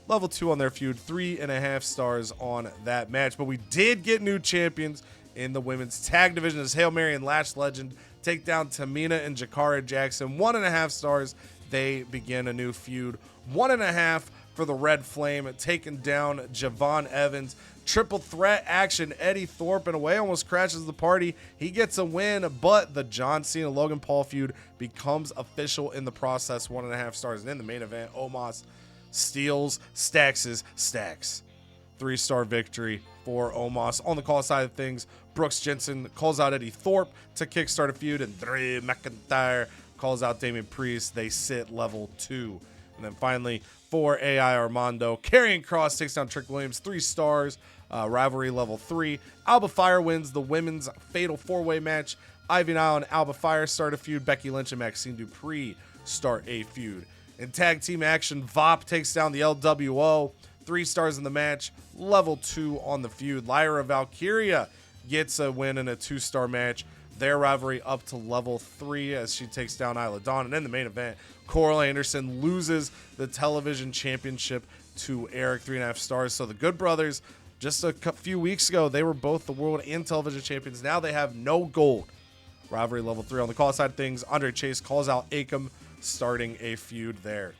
Speaker 1: Level 2 on their feud, 3.5 stars on that match. But we did get new champions in the women's tag division as Hail Mary and Lash Legend take down Tamina and Jakara Jackson. 1.5 stars. They begin a new feud. 1.5 for the Red Flame, taking down Javon Evans. Triple threat action. Eddie Thorpe in a way almost crashes the party. He gets a win, but the John Cena Logan Paul feud becomes official in the process. 1.5 stars. And in the main event, Omos steals, stacks. 3-star victory for Omos. On the call side of things, Brooks Jensen calls out Eddie Thorpe to kickstart a feud, and Drew McIntyre calls out Damian Priest. They sit level 2. And then finally, for AI Armando, Karrion Kross takes down Trick Williams, 3 stars, rivalry level 3. Alba Fire wins the women's fatal 4-way match. Ivy Nile and Alba Fire start a feud. Becky Lynch and Maxine Dupree start a feud. In tag team action, VOP takes down the LWO, 3 stars in the match, level 2 on the feud. Lyra Valkyria gets a win in a 2-star match. Their rivalry up to level 3 as she takes down Isla Dawn. And in the main event, Coral Anderson loses the television championship to Eric, 3.5 stars. So the Good Brothers, just a few weeks ago, they were both the world and television champions. Now they have no gold. Rivalry level 3. On the call side of things, Andre Chase calls out Akam, starting a feud there.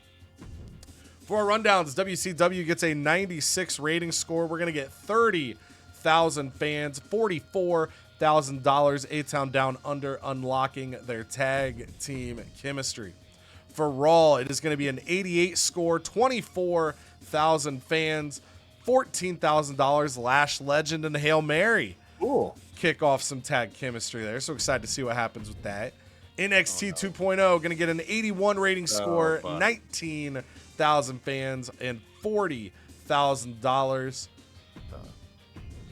Speaker 1: For our rundowns, WCW gets a 96 rating score. We're going to get 30,000 fans, $44,000. A-Town Down Under unlocking their tag team chemistry. For Raw, it is going to be an 88 score, 24,000 fans, $14,000. Lash Legend and Hail Mary.
Speaker 2: Cool.
Speaker 1: Kick off some tag chemistry there. So excited to see what happens with that. NXT 2.0 going to get an 81 rating score, 19,000 fans, and $40,000.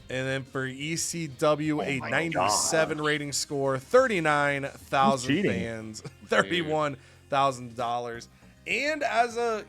Speaker 1: And then for ECW, a 97 rating score, 39,000 fans, $31,000. And as a,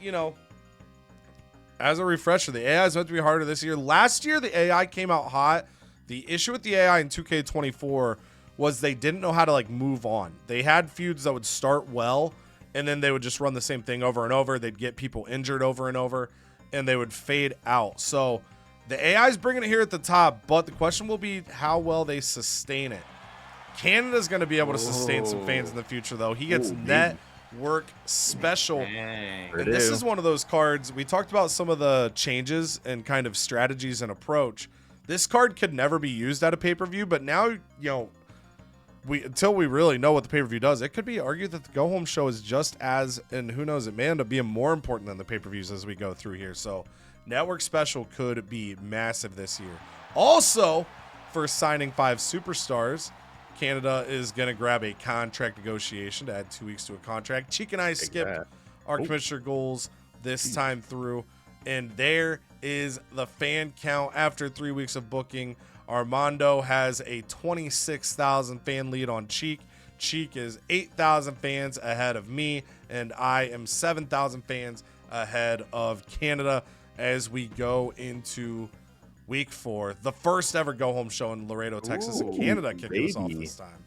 Speaker 1: as a refresher, the AI is meant to be harder this year. Last year, the AI came out hot. The issue with the AI in 2K24 was they didn't know how to move on. They had feuds that would start well, and then they would just run the same thing over and over. They'd get people injured over and over, and they would fade out. So the AI is bringing it here at the top, but the question will be how well they sustain it. Canada's going to be able to sustain some fans in the future, though. He gets network special. And this is one of those cards. We talked about some of the changes and kind of strategies and approach. This card could never be used at a pay-per-view, but now, until we really know what the pay-per-view does, it could be argued that the go-home show is just as, and who knows, it may end up being more important than the pay-per-views as we go through here. So network special could be massive this year. Also, for signing 5 superstars, Canada is going to grab a contract negotiation to add 2 weeks to a contract. Cheek and I skipped our commissioner goals this time through, and there is the fan count after 3 weeks of booking. Armando has a 26,000 fan lead on Cheek. Cheek is 8,000 fans ahead of me, and I am 7,000 fans ahead of Canada as we go into week 4, the first ever go-home show in Laredo, Texas, and Canada kicking us off this time.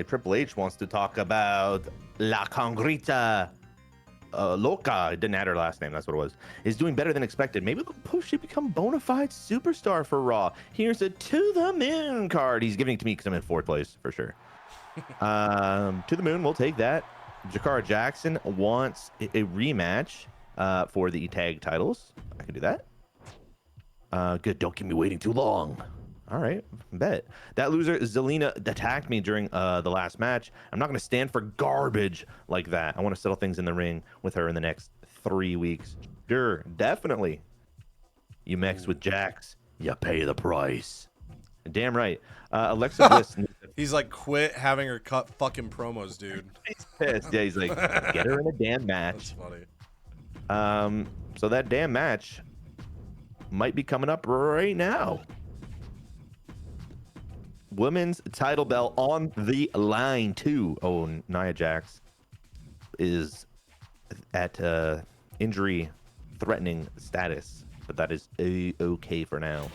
Speaker 2: Triple H wants to talk about La Congrita Loca, didn't add her last name, that's what it was, is doing better than expected. Maybe they'll push to become bona fide superstar for Raw. Here's a To The Moon card. He's giving it to me because I'm in 4th place for sure. To the Moon, we'll take that. Jakara Jackson wants a rematch for the tag titles. I can do that. Good, don't keep me waiting too long. All right, bet. That loser, Zelina, attacked me during the last match. I'm not going to stand for garbage like that. I want to settle things in the ring with her in the next 3 weeks. Sure, definitely. You mix with Jax. You pay the price. Damn right. Alexa Bliss.
Speaker 1: He's like, quit having her cut fucking promos, dude.
Speaker 2: He's pissed. Yeah, he's like, get her in a damn
Speaker 1: That's
Speaker 2: match.
Speaker 1: funny.
Speaker 2: So that damn match might be coming up right now. Women's title belt on the line too. Oh, Nia Jax is at injury threatening status, but that is okay for now.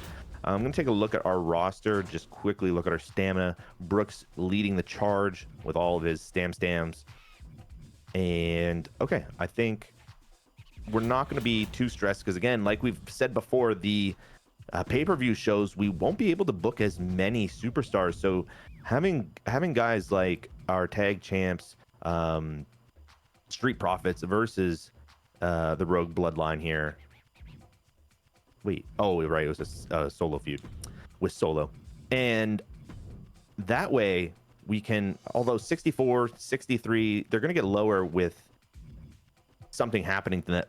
Speaker 2: I'm going to take a look at our roster, just quickly look at our stamina. Brooks leading the charge with all of his stams. And okay, I think we're not going to be too stressed because, again, like we've said before, the pay-per-view shows, we won't be able to book as many superstars. So having guys like our tag champs, Street Profits versus the Rogue Bloodline here. Wait, oh, right, it was a solo feud with Solo. And that way we can, although 64, 63, they're going to get lower with something happening to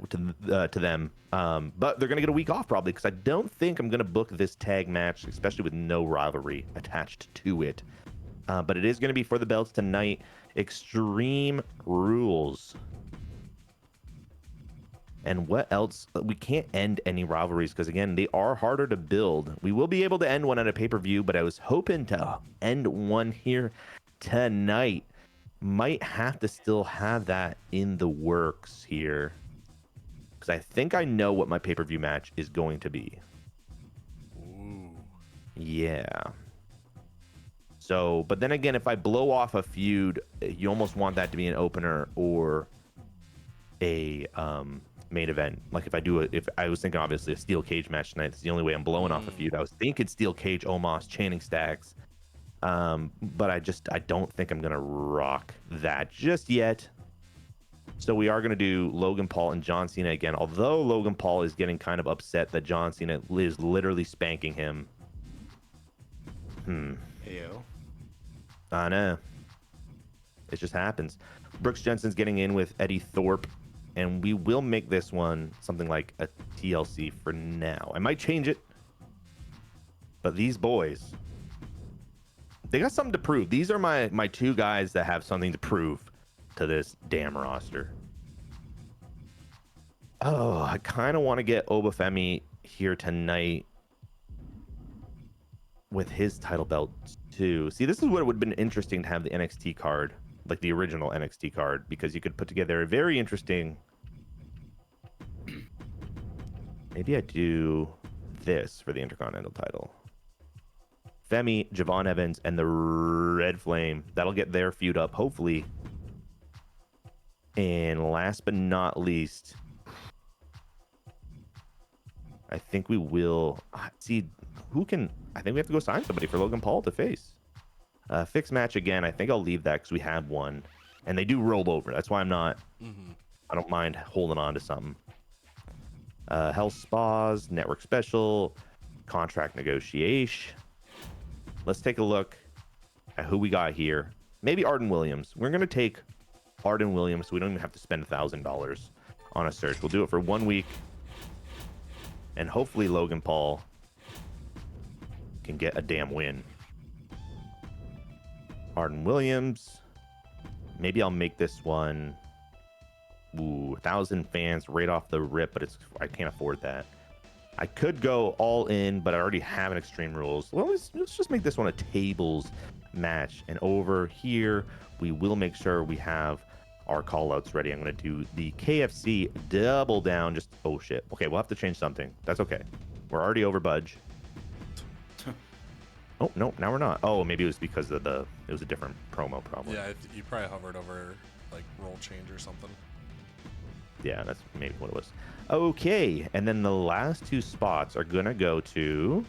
Speaker 2: them. But they're going to get a week off probably because I don't think I'm going to book this tag match, especially with no rivalry attached to it. But it is going to be for the belts tonight. Extreme Rules. And what else? We can't end any rivalries because, again, they are harder to build. We will be able to end one at a pay-per-view, but I was hoping to end one here tonight. Might have to still have that in the works here because I think I know what my pay-per-view match is going to be.
Speaker 1: Ooh.
Speaker 2: Yeah. So, but then again, if I blow off a feud, you almost want that to be an opener or a main event. Like if I was thinking obviously a steel cage match tonight, it's the only way I'm blowing off a feud. I was thinking steel cage, Omos, Channing Stacks. But I don't think I'm gonna rock that just yet. So we are gonna do Logan Paul and John Cena again. Although Logan Paul is getting kind of upset that John Cena is literally spanking him.
Speaker 3: Ew.
Speaker 2: I know. It just happens. Brooks Jensen's getting in with Eddie Thorpe, and we will make this one something like a TLC for now. I might change it, but these boys, they got something to prove. These are my two guys that have something to prove to this damn roster. Oh, I kind of want to get Obafemi here tonight with his title belt too. See, this is what it would have been interesting to have the NXT card, like the original NXT card, because you could put together a very interesting. Maybe I do this for the Intercontinental title. Femi, Javon Evans, and the Red Flame. That'll get their feud up, hopefully. And last but not least, I think we will see who can. I think we have to go sign somebody for Logan Paul to face. Fixed match again. I think I'll leave that because we have one, and they do roll over. That's why I'm not. I don't mind holding on to something. Hell Spas, Network Special, Contract Negotiation. Let's take a look at who we got here. Maybe Arden Williams. We're going to take Arden Williams so we don't even have to spend $1,000 on a search. We'll do it for 1 week. And hopefully Logan Paul can get a damn win. Arden Williams. Maybe I'll make this one 1,000 fans right off the rip, but I can't afford that. I could go all in, but I already have an Extreme Rules. Well, let's just make this one a tables match. And over here, we will make sure we have our call-outs ready. I'm going to do the KFC double down. Oh, shit. Okay, we'll have to change something. That's okay. We're already over budge. Oh, no, now we're not. Oh, maybe it was because of it was a different promo probably.
Speaker 1: Yeah, you probably hovered over, like, roll change or something.
Speaker 2: Yeah, that's maybe what it was. Okay, and then the last two spots are going to go to...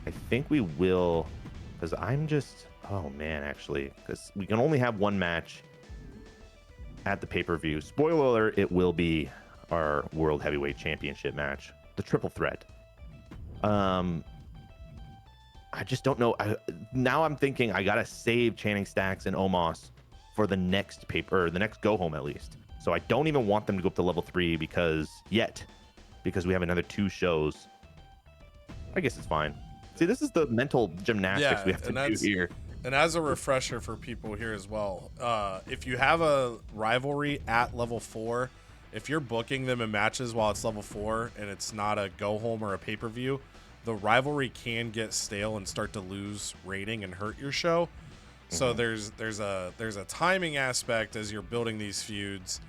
Speaker 2: I think we will... Because I'm just... Oh, man, actually. Because we can only have one match at the pay-per-view. Spoiler alert, it will be our World Heavyweight Championship match. The triple threat. I just don't know. Now I'm thinking I got to save Channing Stacks and Omos for the next the next go-home at least. So I don't even want them to go up to level 3 because we have another 2 shows I guess it's fine. See, this is the mental gymnastics we have to do here.
Speaker 1: And as a refresher for people here as well, if you have a rivalry at level 4, if you're booking them in matches while it's level 4 and it's not a go home or a pay-per-view, the rivalry can get stale and start to lose rating and hurt your show. So there's a timing aspect as you're building these feuds.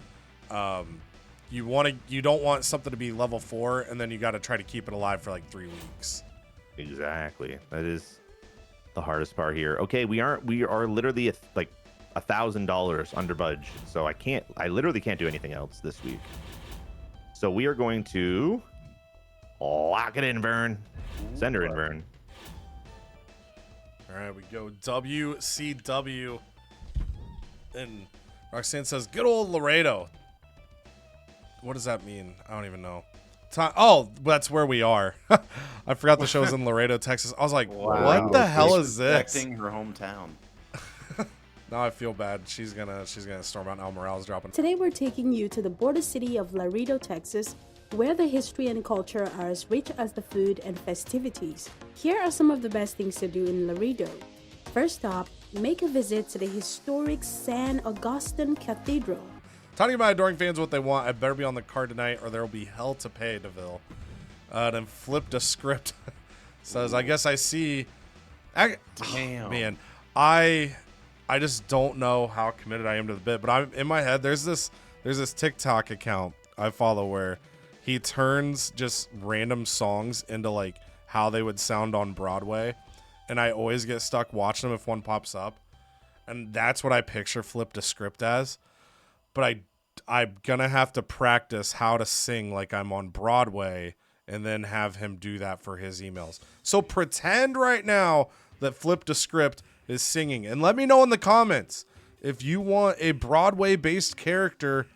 Speaker 1: You don't want something to be level 4 and then you got to try to keep it alive for like 3 weeks.
Speaker 2: Exactly. That is the hardest part here. Okay, we are literally at like $1,000 under budge, so I literally can't do anything else this week. So we are going to lock it in, Vern. Send her in, Vern.
Speaker 1: All right, we go WCW, and Roxanne says, "Good old Laredo." What does that mean? I don't even know. Oh, that's where we are. I forgot the show was in Laredo, Texas. I was like, what the hell is this?
Speaker 3: Respecting her hometown.
Speaker 1: Now I feel bad. She's gonna storm out. Now Morale's dropping.
Speaker 4: Today we're taking you to the border city of Laredo, Texas, where the history and culture are as rich as the food and festivities. Here are some of the best things to do in Laredo. First up, make a visit to the historic San Augustine Cathedral.
Speaker 1: Telling my adoring fans what they want. I better be on the card tonight or there will be hell to pay, DeVille. Then flipped a script. Says, I guess I see.
Speaker 3: Damn.
Speaker 1: Man, I just don't know how committed I am to the bit. But I'm in my head. There's this TikTok account I follow where he turns just random songs into like how they would sound on Broadway. And I always get stuck watching them if one pops up. And that's what I picture flipped a script as. But I'm going to have to practice how to sing like I'm on Broadway and then have him do that for his emails. So pretend right now that Flipped a Script is singing. And let me know in the comments if you want a Broadway-based character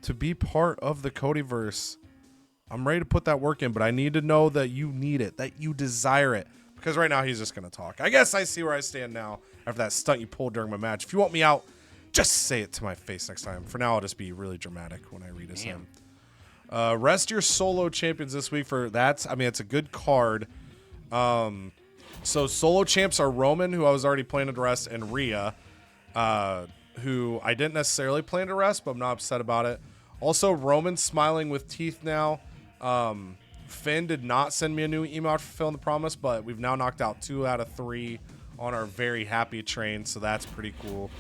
Speaker 1: to be part of the CodyVerse. I'm ready to put that work in, but I need to know that you need it, that you desire it. Because right now he's just going to talk. I guess I see where I stand now after that stunt you pulled during my match. If you want me out, just say it to my face next time. For now, I'll just be really dramatic when I read his name. Rest your solo champions this week for that. I mean, it's a good card. So solo champs are Roman, who I was already planning to rest, and Rhea, who I didn't necessarily plan to rest, but I'm not upset about it. Also, Roman's smiling with teeth now. Finn did not send me a new email for fulfilling the promise, but we've now knocked out 2 out of 3 on our very happy train, so that's pretty cool.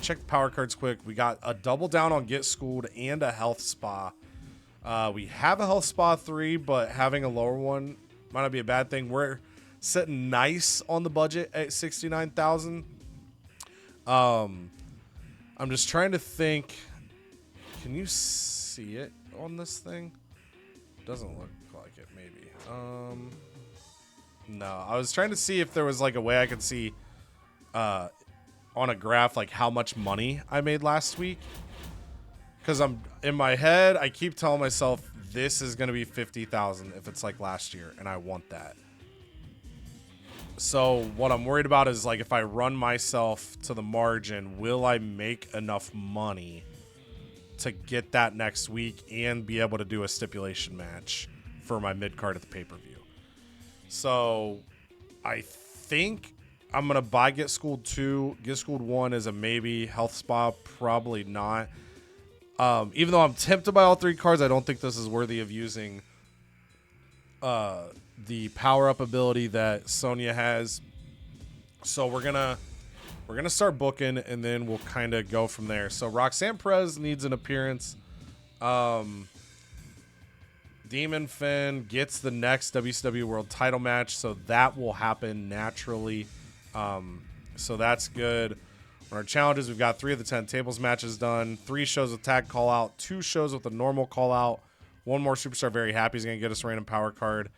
Speaker 1: Check the power cards quick. We got a double down on Get Schooled and a health spa. We have a health spa 3, but having a lower one might not be a bad thing. We're sitting nice on the budget at 69,000. I'm just trying to think. Can you see it on this thing? Doesn't look like it, maybe. No, I was trying to see if there was like a way I could see on a graph like how much money I made last week, because I'm in my head I keep telling myself this is going to be 50,000 if it's like last year, and I want that. So what I'm worried about is like if I run myself to the margin, will I make enough money to get that next week and be able to do a stipulation match for my mid card at the pay-per-view. So I think I'm going to buy Get Schooled 2. Get Schooled 1 is a maybe. Health Spa, probably not. Even though I'm tempted by all 3 cards, I don't think this is worthy of using the power-up ability that Sonya has. So we're gonna start booking, and then we'll kind of go from there. So Roxanne Perez needs an appearance. Demon Finn gets the next WCW World Title match, so that will happen naturally. So that's good. On our challenges, we've got 3 of the 10 tables matches done, 3 shows with tag call out, 2 shows with a normal call out, 1 more superstar very happy is going to get us a random power card.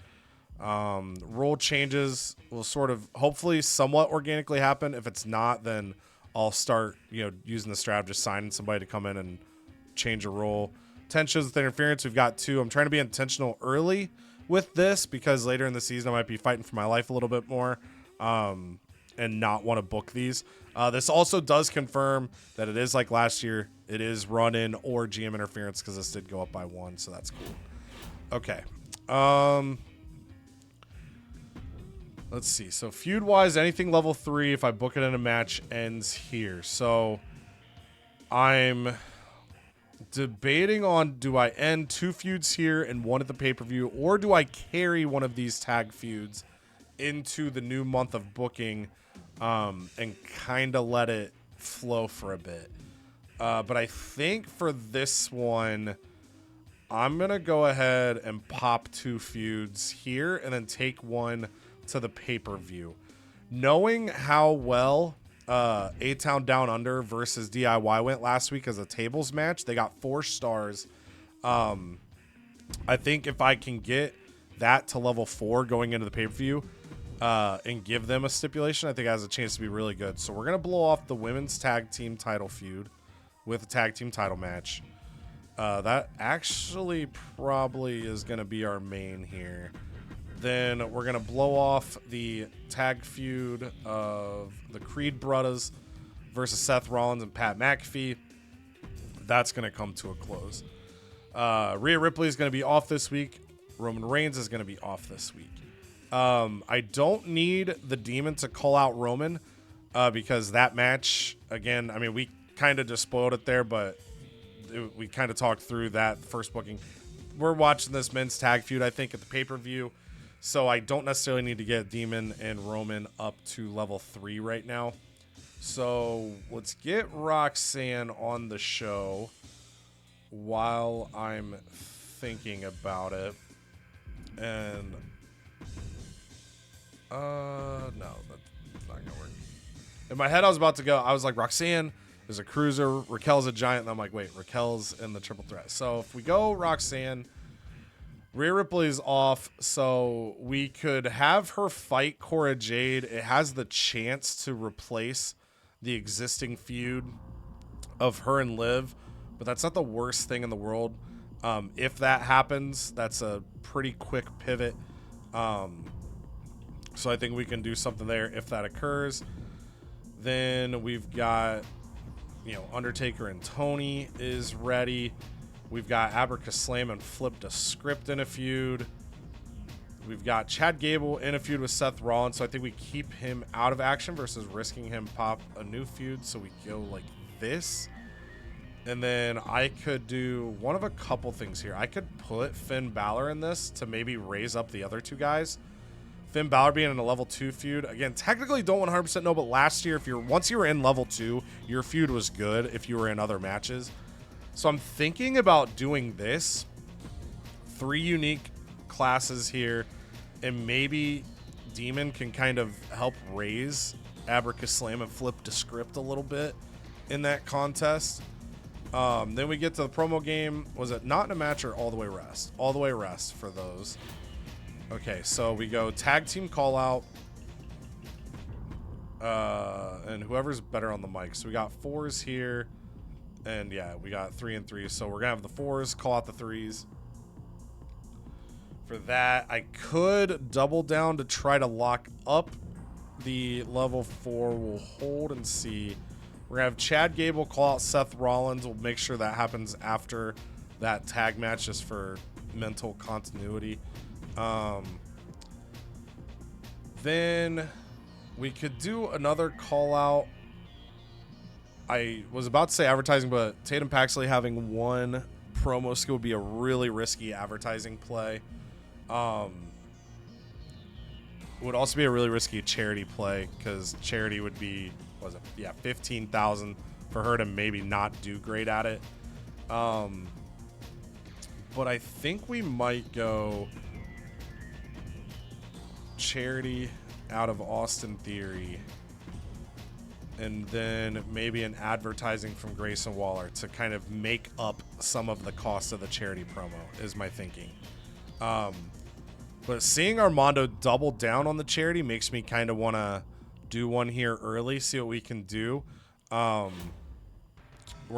Speaker 1: Rule changes will sort of hopefully somewhat organically happen. If it's not, then I'll start using the strat of just signing somebody to come in and change a rule. 10 shows with interference, we've got 2. I'm trying to be intentional early with this because later in the season I might be fighting for my life a little bit more. And not want to book these. This also does confirm that it is like last year. It is run-in or GM interference because this did go up by 1, so that's cool. Okay. let's see. So feud-wise, anything level 3, if I book it in a match, ends here. So I'm debating on, do I end 2 feuds here and 1 at the pay-per-view, or do I carry one of these tag feuds into the new month of booking and kind of let it flow for a bit. But I think for this one, I'm going to go ahead and pop 2 feuds here and then take 1 to the pay-per-view. Knowing how well A-Town Down Under versus DIY went last week as a tables match, they got 4 stars. I think if I can get that to level 4 going into the pay-per-view and give them a stipulation, I think it has a chance to be really good. So we're going to blow off the women's tag team title feud with a tag team title match. That actually probably is going to be our main here. Then we're going to blow off the tag feud of the Creed Brothers versus Seth Rollins and Pat McAfee. That's going to come to a close. Rhea Ripley is going to be off this week. Roman Reigns is going to be off this week. I don't need the Demon to call out Roman because that match, again, I mean, we kind of just spoiled it there, but we kind of talked through that first booking. We're watching this men's tag feud, I think, at the pay-per-view, so I don't necessarily need to get Demon and Roman up to level 3 right now. So let's get Roxanne on the show while I'm thinking about it. And no, that's not gonna work. In my head, I was about to go. I was like, Roxanne is a cruiser, Raquel's a giant, and I'm like, wait, Raquel's in the triple threat. So if we go Roxanne, Rhea Ripley's off, so we could have her fight Cora Jade. It has the chance to replace the existing feud of her and Liv, but that's not the worst thing in the world. If that happens, that's a pretty quick pivot. So I think we can do something there if that occurs. Then we've got, Undertaker and Tony is ready. We've got Abracaslam and Flipped a Script in a feud. We've got Chad Gable in a feud with Seth Rollins, so I think we keep him out of action versus risking him pop a new feud, so we go like this. And then I could do one of a couple things here. I could put Finn Balor in this to maybe raise up the other 2 guys. Finn Balor being in a level 2 feud. Again, technically don't 100% know, but last year, once you were in level 2, your feud was good if you were in other matches. So I'm thinking about doing this. 3 unique classes here, and maybe Demon can kind of help raise Abracaslam and Flip the Script a little bit in that contest. Then we get to the promo game. Was it Not in a Match or All the Way Rest? All the Way Rest for those. Okay, so we go tag team call out. And whoever's better on the mic. So we got 4s here. And yeah, we got 3 and 3. So we're going to have the 4s call out the 3s. For that, I could double down to try to lock up the level 4. We'll hold and see. We're going to have Chad Gable call out Seth Rollins. We'll make sure that happens after that tag match just for mental continuity. Then we could do another call out. I was about to say advertising, but Tatum Paxley having 1 promo skill would be a really risky advertising play. Would also be a really risky charity play because charity would be, was it? Yeah, 15,000 for her to maybe not do great at it. But I think we might go charity out of Austin Theory, and then maybe an advertising from Grayson Waller to kind of make up some of the cost of the charity promo is my thinking. But seeing Armando double down on the charity makes me kind of want to do one here early, see what we can do. We're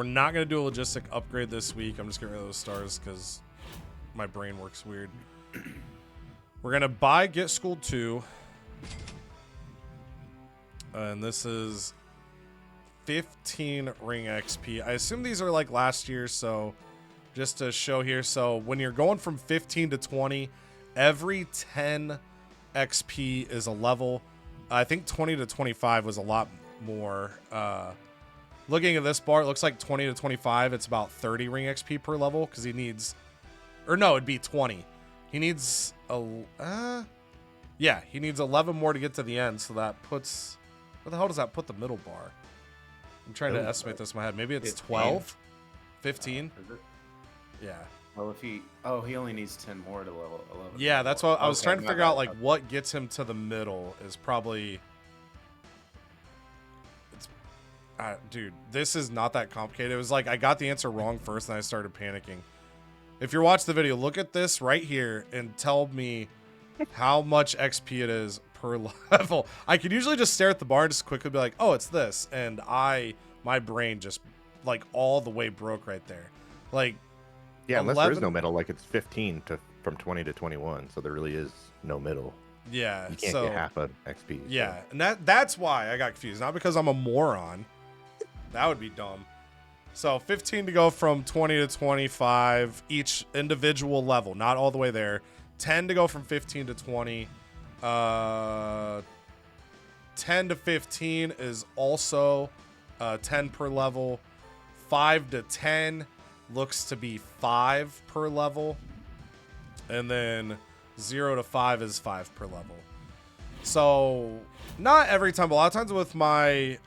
Speaker 1: not going to do a logistic upgrade this week. I'm just getting rid of those stars because my brain works weird. We're going to buy Get Schooled 2. And this is 15 ring XP. I assume these are like last year, so just to show here. So when you're going from 15 to 20, every 10 XP is a level. I think 20 to 25 was a lot more. Looking at this bar, it looks like 20 to 25. It's about 30 ring XP per level because he needs, or no, it'd be 20. He needs yeah, he needs 11 more to get to the end. So that puts, where the hell does that put the middle bar? I'm trying to estimate this in my head. Maybe it's 12, 15. Yeah.
Speaker 3: Well, if he only needs 10 more to level 11.
Speaker 1: Yeah, that's what I was trying to
Speaker 3: my
Speaker 1: figure out.
Speaker 3: bad.
Speaker 1: Like, what gets him to the middle is probably. It's, dude, this is not that complicated. It was like I got the answer wrong first, and I started panicking. If you're watching the video, look at this right here and tell me how much XP it is per level. I could usually just stare at the bar and just quickly be like, "Oh, it's this," and my brain just like all the way broke right there. Like,
Speaker 2: Yeah, unless there is no middle, like it's 15 from 20 to 21, so there really is no middle.
Speaker 1: Yeah,
Speaker 2: You can't get half a XP.
Speaker 1: Yeah, and that's why I got confused. Not because I'm a moron. That would be dumb. So 15 to go from 20 to 25, each individual level, not all the way there. 10 to go from 15 to 20. 10 to 15 is also 10 per level. 5 to 10 looks to be 5 per level. And then 0 to 5 is 5 per level. So not every time, but a lot of times with my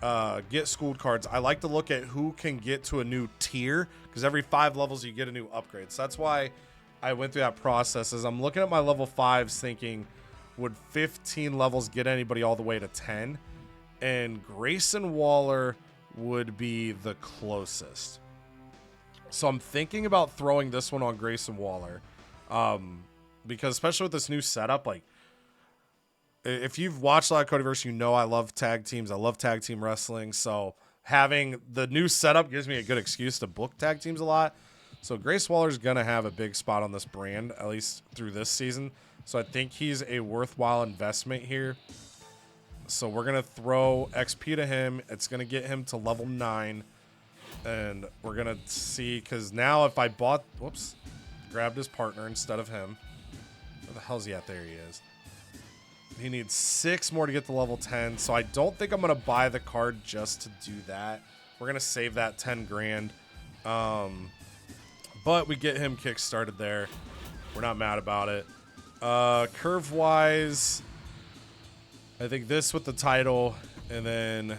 Speaker 1: get schooled cards, I like to look at who can get to a new tier, because every 5 levels you get a new upgrade. So that's why I went through that process. As I'm looking at my level 5s thinking, would 15 levels get anybody all the way to 10? And Grayson Waller would be the closest. So I'm thinking about throwing this one on Grayson Waller, because especially with this new setup, like, if you've watched a lot of CodyVerse, you know I love tag teams. I love tag team wrestling. So having the new setup gives me a good excuse to book tag teams a lot. So Grace Waller's going to have a big spot on this brand, at least through this season. So I think he's a worthwhile investment here. So we're going to throw XP to him. It's going to get him to level 9. And we're going to see, because now if I bought, grabbed his partner instead of him. Where the hell's he at? There he is. He needs 6 more to get to level 10. So I don't think I'm going to buy the card just to do that. We're going to save that 10 grand. But we get him kick-started there. We're not mad about it. Curve-wise, I think this with the title. And then,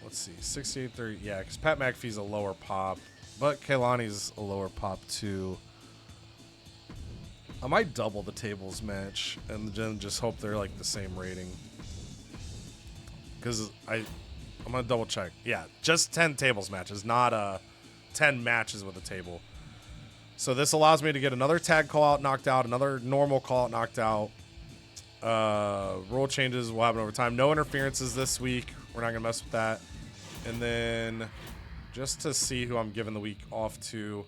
Speaker 1: let's see, 68-30. Yeah, because Pat McAfee's a lower pop. But Kaylani's a lower pop, too. I might double the tables match and then just hope they're like the same rating. Because I'm going to double check. Yeah, just 10 tables matches, not 10 matches with a table. So this allows me to get another tag call out knocked out, another normal call out knocked out. Rule changes will happen over time. No interferences this week. We're not going to mess with that. And then just to see who I'm giving the week off to.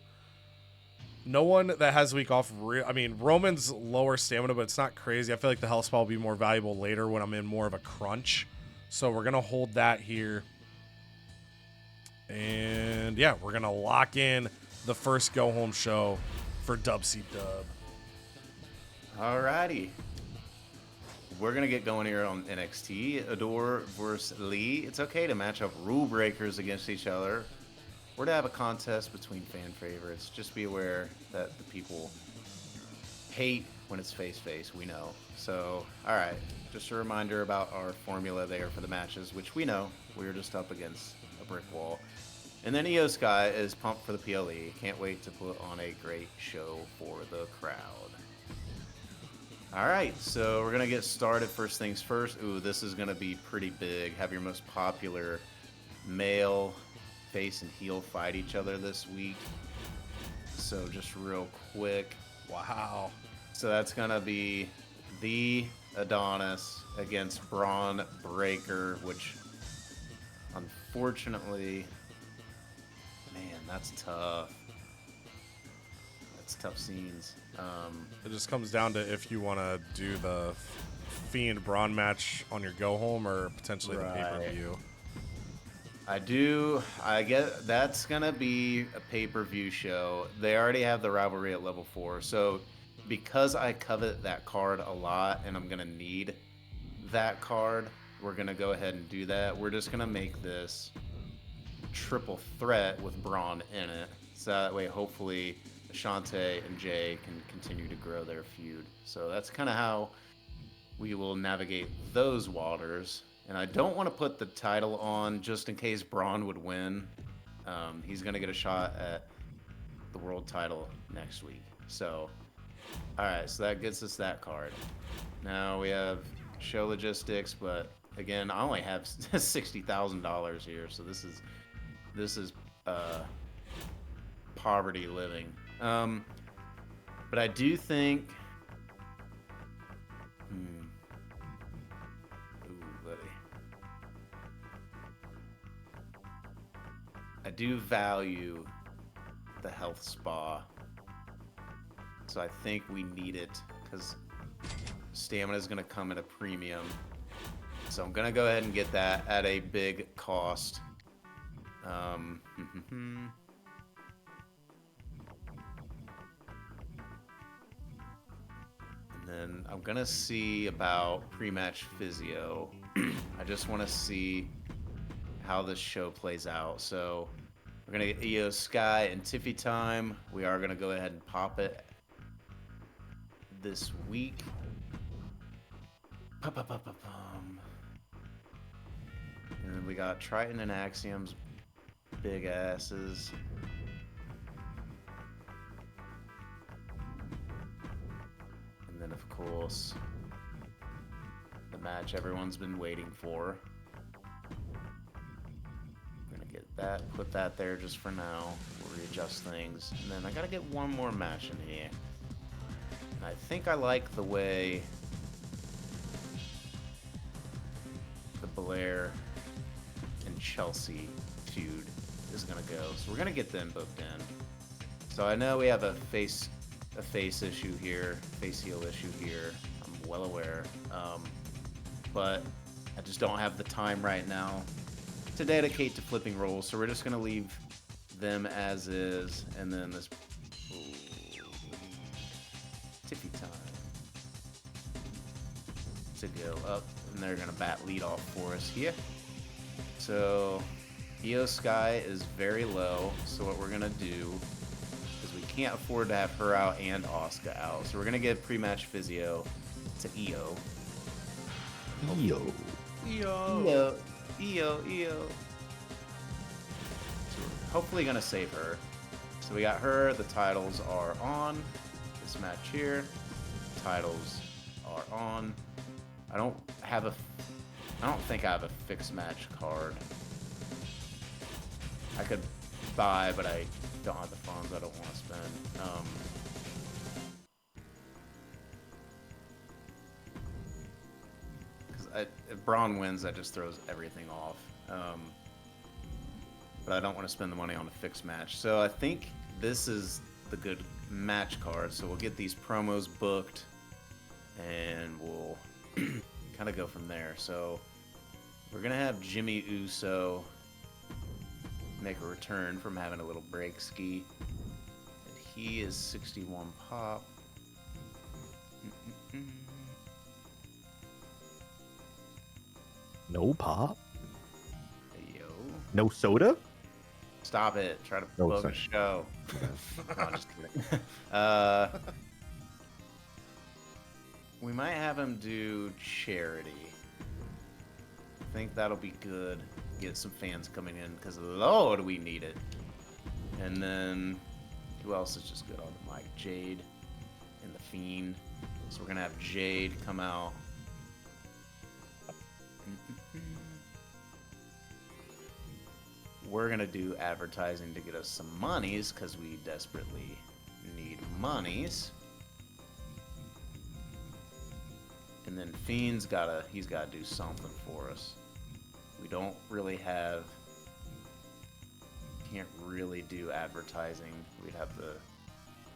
Speaker 1: No one that has a week off. I mean, Roman's lower stamina, but it's not crazy. I feel like the health spell will be more valuable later when I'm in more of a crunch. So we're going to hold that here. And yeah, we're going to lock in the first go-home show for Dub C Dub.
Speaker 3: Alrighty. We're going to get going here on NXT. Adore versus Lee. It's okay to match up rule breakers against each other. We're to have a contest between fan favorites. Just be aware that the people hate when it's face-face, we know. So, alright, just a reminder about our formula there for the matches, which we know. We're just up against a brick wall. And then EO Sky is pumped for the PLE. Can't wait to put on a great show for the crowd. Alright, so we're going to get started first things first. Ooh, this is going to be pretty big. Have your most popular male face and heel fight each other this week. So just real quick.
Speaker 1: Wow.
Speaker 3: So that's going to be the Adonis against Braun Breaker, which unfortunately, man, that's tough. That's tough scenes.
Speaker 1: It just comes down to if you want to do the Fiend Braun match on your go home or potentially the pay-per-view.
Speaker 3: I do. I get that's gonna be a pay-per-view show. They already have the rivalry at level 4, so because I covet that card a lot and I'm gonna need that card, we're gonna go ahead and do that. We're just gonna make this triple threat with Braun in it, so that way hopefully Ashante and Jay can continue to grow their feud. So that's kind of how we will navigate those waters. And I don't want to put the title on just in case Braun would win. He's gonna get a shot at the world title next week. So, all right, so that gets us that card. Now we have show logistics, but again, I only have $60,000 here, so this is poverty living. But I do think. Ooh, buddy. I do value the health spa, so I think we need it because stamina is going to come at a premium. So I'm going to go ahead and get that at a big cost. And then I'm going to see about pre-match physio. I just want to see how this show plays out. So we're going to get EO Sky and Tiffy time. We are going to go ahead and pop it this week. And then we got Triton and Axiom's big asses. And then, of course, the match everyone's been waiting for. We're gonna get that, put that there just for now. We'll readjust things. And then I gotta get one more match in here. And I think I like the way the Blair and Chelsea feud is gonna go. So we're gonna get them booked in. So I know we have a face issue here, face heel issue here. I'm well aware, but I just don't have the time right now to dedicate to flipping roles. So we're just gonna leave them as is, and then this Tiffy time to go up, and they're gonna bat lead off for us here. So EO Sky is very low, so what we're gonna do is we can't afford to have her out and Asuka out, so we're gonna give pre-match physio to EO. EO. So we're hopefully gonna save her. So we got her. The titles are on this match here. Titles are on. I don't think I have a fixed match card. I could buy, but I don't have the funds I don't want to spend. Because if Braun wins, that just throws everything off. But I don't want to spend the money on a fixed match. So I think this is the good match card. So we'll get these promos booked, and we'll kind of go from there. So we're going to have Jimmy Uso make a return from having a little break ski. And he is 61 pop.
Speaker 2: No pop?
Speaker 3: Yo.
Speaker 2: No soda?
Speaker 3: Stop it. Try to
Speaker 2: No,
Speaker 3: book
Speaker 2: sorry.
Speaker 3: a show. No, I'm just kidding. We might have him do charity. I think that'll be good. Get some fans coming in, because Lord, we need it. And then, who else is just good on the mic? Jade and the Fiend. So we're gonna have Jade come out. We're gonna do advertising to get us some monies, because we desperately need monies. And then Fiend's he's gotta do something for us. We don't really have, can't really do advertising. We'd have to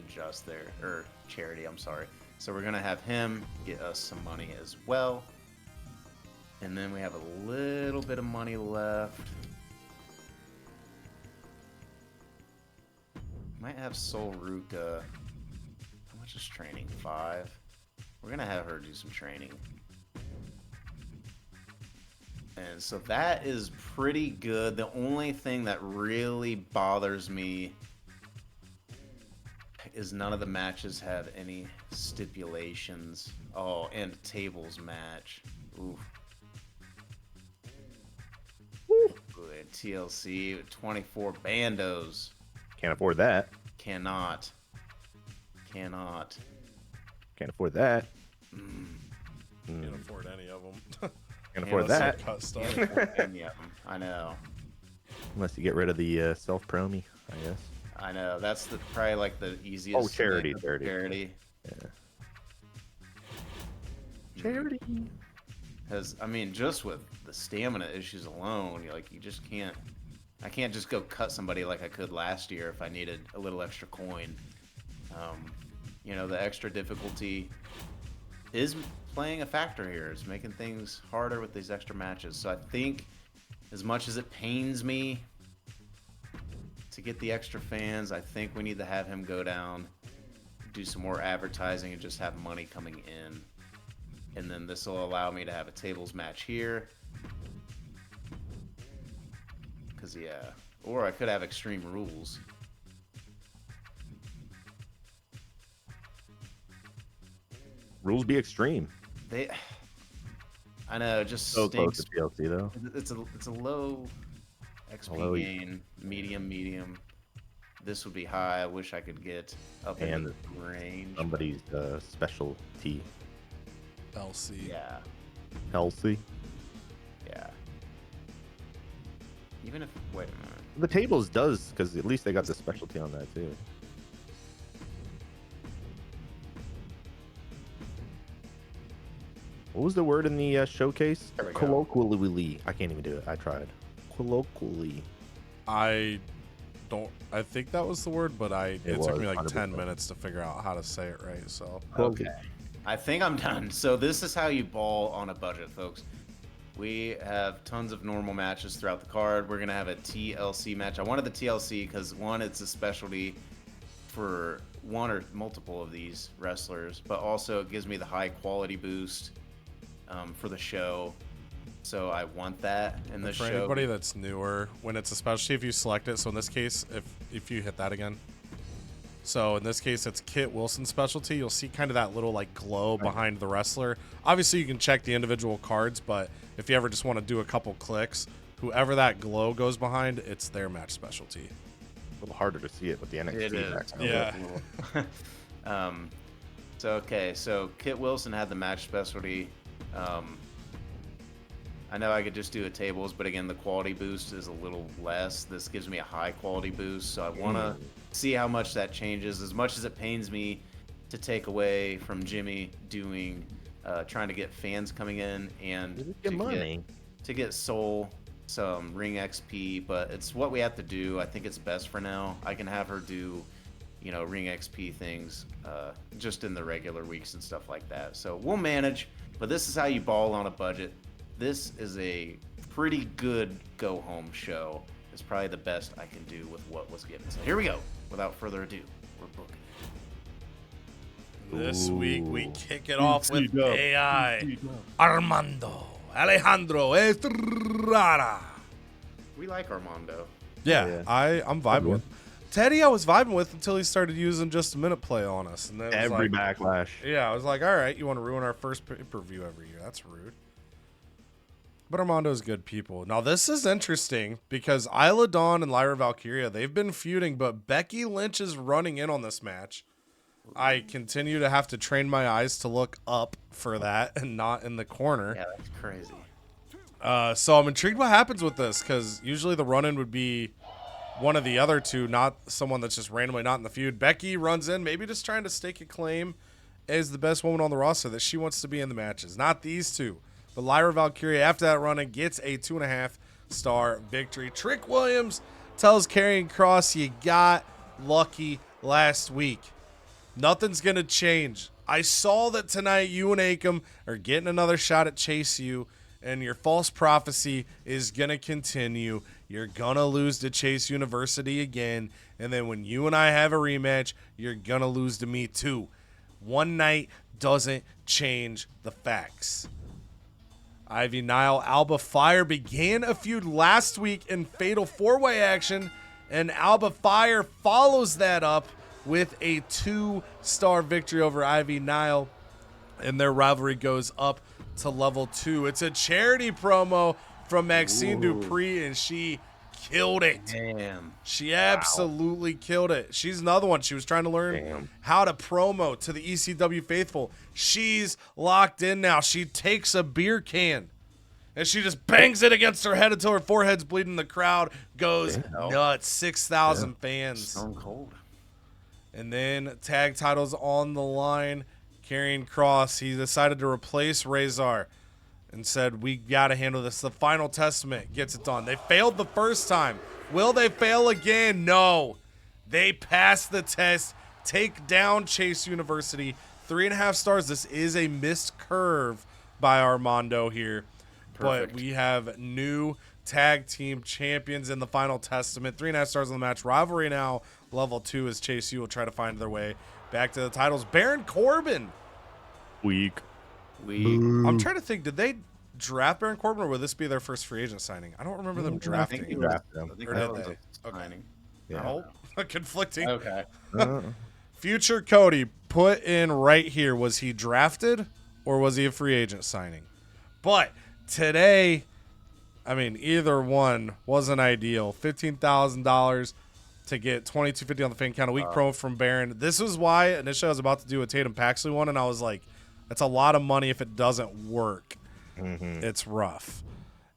Speaker 3: adjust there, or charity, I'm sorry. So we're gonna have him get us some money as well. And then we have a little bit of money left. Might have Sol Ruka. How much much is training? 5. We're gonna have her do some training. And so that is pretty good. The only thing that really bothers me is none of the matches have any stipulations. Oh, and a tables match. Oof. Ooh, and TLC with 24 bandos.
Speaker 2: Can't afford that.
Speaker 3: Cannot.
Speaker 2: Can't afford that.
Speaker 1: Can't afford any of them.
Speaker 2: Can't afford that.
Speaker 1: Cut stuff.
Speaker 3: Any of them. I know.
Speaker 2: Unless you get rid of the self-promi, I guess.
Speaker 3: I know. That's probably like the easiest.
Speaker 2: Oh, charity.
Speaker 3: Yeah.
Speaker 2: Charity.
Speaker 3: Because I mean, just with the stamina issues alone, you just can't. I can't just go cut somebody like I could last year if I needed a little extra coin. The extra difficulty is playing a factor here. It's making things harder with these extra matches. So I think, as much as it pains me to get the extra fans, I think we need to have him go down, do some more advertising, and just have money coming in. And then this will allow me to have a tables match here. Because, yeah. Or I could have Extreme Rules.
Speaker 2: Rules be extreme.
Speaker 3: I know, it just
Speaker 2: So close
Speaker 3: stinks.
Speaker 2: to TLC though.
Speaker 3: It's a low XP gain, medium. This would be high. I wish I could get up in the range.
Speaker 2: Somebody's specialty.
Speaker 1: LC.
Speaker 3: Yeah,
Speaker 2: Healthy.
Speaker 3: yeah. Even if wait a minute.
Speaker 2: The tables does, because at least they got the specialty on that too. What was the word in the showcase?
Speaker 3: There we go.
Speaker 2: Colloquially. I can't even do it. I tried. Colloquially.
Speaker 1: I think that was the word, but it took
Speaker 2: was,
Speaker 1: me like 10
Speaker 2: 100%.
Speaker 1: minutes to figure out how to say it right. So
Speaker 3: Okay. I think I'm done. So this is how you ball on a budget, folks. We have tons of normal matches throughout the card. We're going to have a TLC match. I wanted the TLC because, one, it's a specialty for one or multiple of these wrestlers, but also it gives me the high quality boost for the show. So I want that in the
Speaker 1: for
Speaker 3: show.
Speaker 1: anybody that's newer, when it's especially if you select it. So in this case, if you hit that again. So in this case, it's Kit Wilson's specialty. You'll see kind of that little like glow behind the wrestler. Obviously, you can check the individual cards, but if you ever just want to do a couple clicks, whoever that glow goes behind, it's their match specialty.
Speaker 2: A little harder to see it with the NXT.
Speaker 3: It is.
Speaker 2: background.
Speaker 1: Yeah.
Speaker 3: So Kit Wilson had the match specialty. I know I could just do a tables, but again, the quality boost is a little less. This gives me a high quality boost, so I want to see how much that changes. As much as it pains me to take away from Jimmy doing, trying to get fans coming in and
Speaker 2: Get money.
Speaker 3: to get Soul some ring XP, but it's what we have to do. I think it's best for now. I can have her do, ring XP things just in the regular weeks and stuff like that. So we'll manage, but this is how you ball on a budget. This is a pretty good go-home show. It's probably the best I can do with what was given. So here we go. Without further ado, we're booking.
Speaker 1: This week we kick it off with AI Armando, Alejandro, Estrrrrrrada.
Speaker 3: We like Armando.
Speaker 1: Yeah, I'm vibing with Teddy. I was vibing with until he started using just a minute play on us, and then
Speaker 2: Every backlash.
Speaker 1: Yeah, I was like, all right, you want to ruin our first pay-per-view every year? That's rude. But Armando's good people. Now, this is interesting because Isla Dawn and Lyra Valkyria, they've been feuding, but Becky Lynch is running in on this match. I continue to have to train my eyes to look up for that and not in the corner.
Speaker 3: Yeah, that's crazy.
Speaker 1: So I'm intrigued what happens with this because usually the run-in would be one of the other two, not someone that's just randomly not in the feud. Becky runs in, maybe just trying to stake a claim as the best woman on the roster that she wants to be in the matches. Not these two. But Lyra Valkyria, after that run-in, gets a 2.5-star victory. Trick Williams tells Karrion Kross, you got lucky last week. Nothing's going to change. I saw that tonight you and Akam are getting another shot at Chase U, and your false prophecy is going to continue. You're going to lose to Chase University again, and then when you and I have a rematch, you're going to lose to me too. One night doesn't change the facts. Ivy Nile Alba Fire began a feud last week in Fatal 4-Way action, and Alba Fire follows that up with a 2-star victory over Ivy Nile, and their rivalry goes up to level 2. It's a charity promo from Maxine Dupree, and she killed it.
Speaker 3: Damn.
Speaker 1: She absolutely killed it. She's another one. She was trying to learn how to promo to the ECW faithful. She's locked in now. She takes a beer can and she just bangs it against her head until her forehead's bleeding. The crowd goes nuts. 6,000 fans.
Speaker 3: Stone cold.
Speaker 1: And then tag titles on the line. Karrion Kross, he decided to replace Razor and said, we got to handle this. The Final Testament gets it done. They failed the first time. Will they fail again? No. They passed the test. Take down Chase University. 3.5 stars. This is a missed curve by Armando here.
Speaker 3: Perfect.
Speaker 1: But we have new tag team champions in the Final Testament. 3.5 stars on the match. Rivalry now level 2 as Chase U will try to find their way back to the titles. Baron Corbin.
Speaker 2: Weak.
Speaker 1: I'm trying to think, did they draft Baron Corbin or would this be their first free agent signing? I don't remember them drafting.
Speaker 3: I think
Speaker 1: Or
Speaker 3: that
Speaker 1: did
Speaker 3: was
Speaker 1: they?
Speaker 3: a signing.
Speaker 1: Oh, conflicting.
Speaker 3: Okay.
Speaker 1: Future Cody put in right here, was he drafted or was he a free agent signing? But today, I mean, either one wasn't ideal. $15,000 to get $22.50 on the fan count, a week promo from Baron. This was why initially I was about to do a Tatum Paxley one, and I was like, that's a lot of money if it doesn't work. It's rough.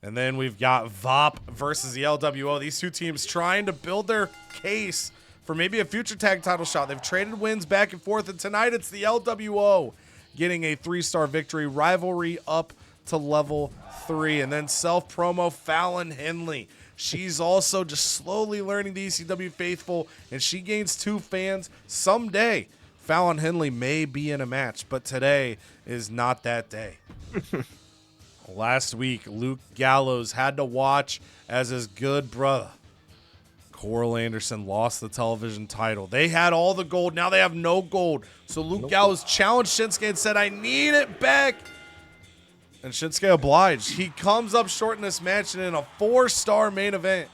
Speaker 1: And then we've got VOP versus the LWO. These two teams trying to build their case for maybe a future tag title shot. They've traded wins back and forth, and tonight it's the LWO getting a 3-star victory. Rivalry up to level 3. And then self-promo Fallon Henley. She's also just slowly learning the ECW faithful, and she gains 2 fans. Someday, Fallon Henley may be in a match, but today is not that day. Last week, Luke Gallows had to watch as his good brother, Coral Anderson, lost the television title. They had all the gold. Now they have no gold. So Luke Gallows challenged Shinsuke and said, I need it back. And Shinsuke obliged. He comes up short in this match, and in a 4-star main event,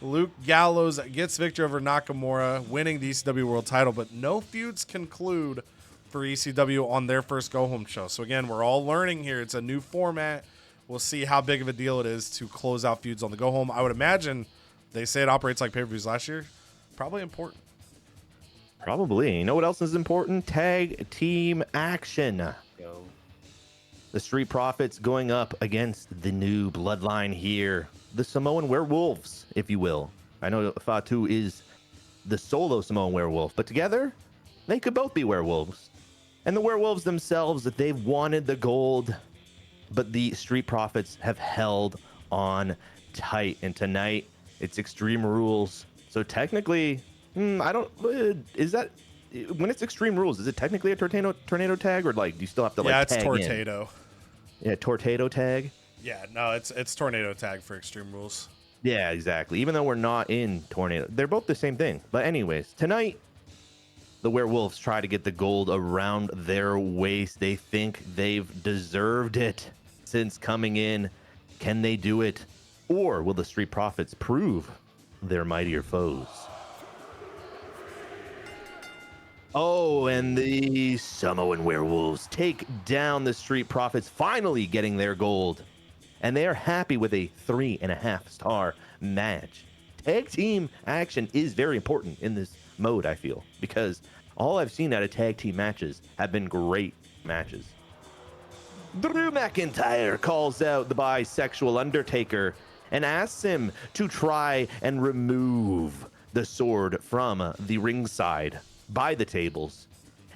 Speaker 1: Luke Gallows gets victory over Nakamura, winning the ECW World title. But no feuds conclude for ECW on their first go-home show. So again, we're all learning here. It's a new format. We'll see how big of a deal it is to close out feuds on the go-home. I would imagine they say it operates like pay-per-views last year. Probably important.
Speaker 2: Probably. You know what else is important? Tag team action.
Speaker 3: Go.
Speaker 2: The Street Profits going up against the new bloodline here. The Samoan Werewolves, if you will. I know Fatu is the solo Samoan Werewolf, but together, they could both be werewolves. And the werewolves themselves, that they've wanted the gold, but the Street Profits have held on tight. And tonight, it's Extreme Rules. So technically, I don't, is that, when it's Extreme Rules, is it technically a tornado tag, or like, do you still have to like tag in?
Speaker 1: Yeah, it's Tortado.
Speaker 2: Yeah, Tortado tag?
Speaker 1: Yeah, no, it's Tornado tag for Extreme Rules.
Speaker 2: Yeah, exactly. Even though we're not in Tornado, they're both the same thing. But anyways, tonight, the werewolves try to get the gold around their waist. They think they've deserved it since coming in. Can they do it? Or will the Street Profits prove their mightier foes? Oh, and the Samoan Werewolves take down the Street Profits, finally getting their gold. And they are happy with a 3.5-star match. Tag team action is very important in this mode, I feel, because all I've seen out of tag team matches have been great matches. Drew McIntyre calls out the bisexual Undertaker and asks him to try and remove the sword from the ringside by the tables.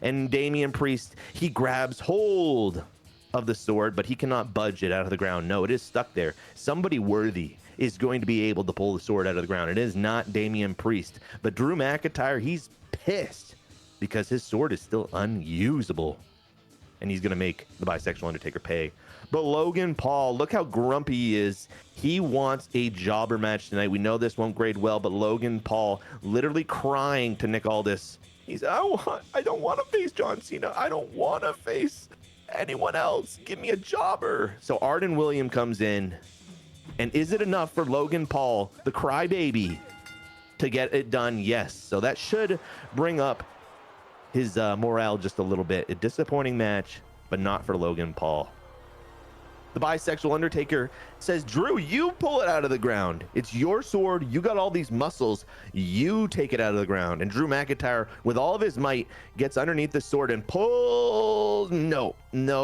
Speaker 2: And Damian Priest, he grabs hold of the sword, but he cannot budge it out of the ground. No, it is stuck there. Somebody worthy is going to be able to pull the sword out of the ground. It is not Damian Priest, but Drew McIntyre, he's pissed because his sword is still unusable. And he's going to make the bisexual Undertaker pay. But Logan Paul, look how grumpy he is. He wants a jobber match tonight. We know this won't grade well, but Logan Paul literally crying to Nick Aldis He said, I don't want to face John Cena. I don't want to face anyone else. Give me a jobber. So Arden William comes in. And is it enough for Logan Paul, the crybaby, to get it done? Yes. So that should bring up his morale just a little bit. A disappointing match, but not for Logan Paul. The bisexual Undertaker says, Drew, you pull it out of the ground. It's your sword. You got all these muscles. You take it out of the ground. And Drew McIntyre, with all of his might, gets underneath the sword and pulls. No,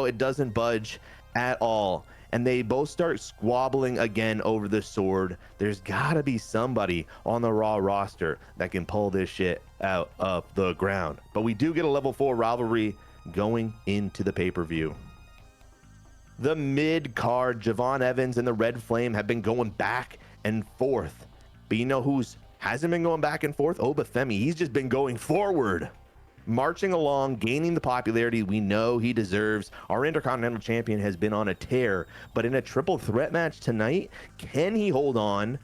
Speaker 2: it doesn't budge at all. And they both start squabbling again over the sword. There's got to be somebody on the Raw roster that can pull this shit out of the ground. But we do get a level 4 rivalry going into the pay-per-view. The mid-card, Javon Evans and the Red Flame have been going back and forth. But you know who's hasn't been going back and forth? Obafemi. He's just been going forward, marching along, gaining the popularity we know he deserves. Our Intercontinental Champion has been on a tear, but in a triple threat match tonight, can he hold on?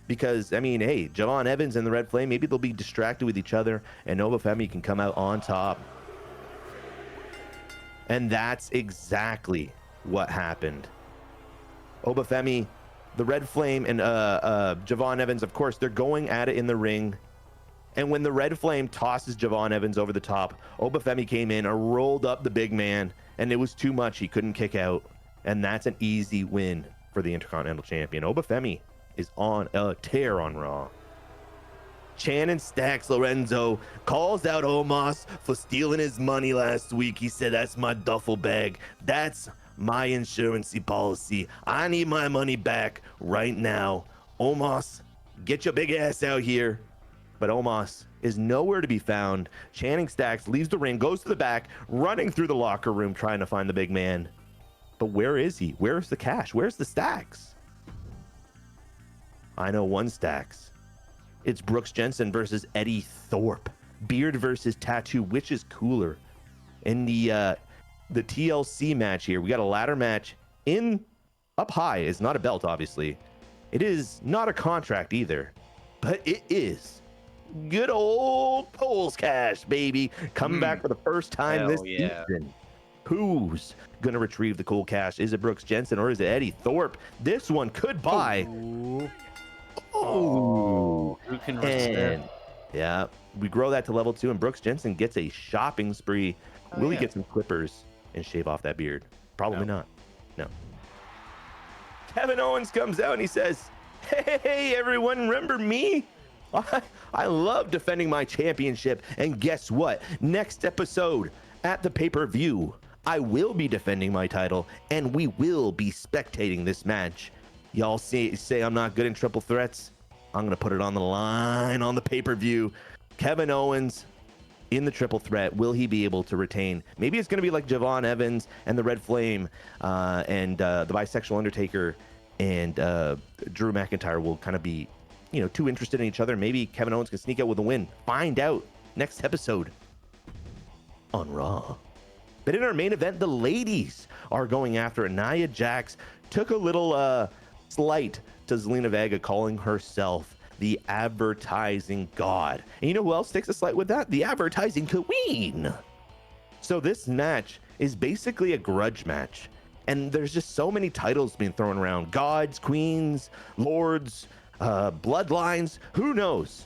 Speaker 2: Because, I mean, hey, Javon Evans and the Red Flame, maybe they'll be distracted with each other, and Obafemi can come out on top. And that's exactly what happened. Obafemi, the Red Flame, and Javon Evans, of course, they're going at it in the ring. And when the Red Flame tosses Javon Evans over the top, Obafemi came in and rolled up the big man, and it was too much. He couldn't kick out. And that's an easy win for the Intercontinental Champion. Obafemi is on a tear on Raw. Shannon Stacks Lorenzo calls out Omos for stealing his money last week. He said, that's my duffel bag. That's my insurance policy. I need my money back right now. Omos, get your big ass out here. But Omos is nowhere to be found. Channing Stacks leaves the ring, goes to the back, running through the locker room, trying to find the big man. But where is he? Where's the cash? Where's the Stacks? I know one Stacks. It's Brooks Jensen versus Eddie Thorpe. Beard versus Tattoo. Which is cooler? In the TLC match here, we got a ladder match in up high. It's not a belt, obviously. It is not a contract either, but it is good old Poles cash, baby. Coming back for the first time this season. Who's gonna retrieve the cool cash? Is it Brooks Jensen or is it Eddie Thorpe? This one could buy.
Speaker 3: Oh, who can resist?
Speaker 2: Yeah, we grow that to level 2, and Brooks Jensen gets a shopping spree. Will he get some clippers and shave off that beard? Probably not. No. Kevin Owens comes out and he says, hey, everyone, remember me? I love defending my championship. And guess what? Next episode at the pay-per-view, I will be defending my title, and we will be spectating this match. Y'all say I'm not good in triple threats? I'm going to put it on the line on the pay-per-view. Kevin Owens in the triple threat. Will he be able to retain? Maybe it's going to be like Javon Evans and the Red Flame and the bisexual Undertaker and Drew McIntyre will kind of be, too interested in each other. Maybe Kevin Owens can sneak out with a win. Find out next episode on Raw. But in our main event, the ladies are going after it. Nia Jax took a little slight to Zelina Vega, calling herself the advertising god. And you know who else takes a slight with that? The advertising queen. So this match is basically a grudge match. And there's just so many titles being thrown around. Gods, queens, lords, bloodlines, who knows?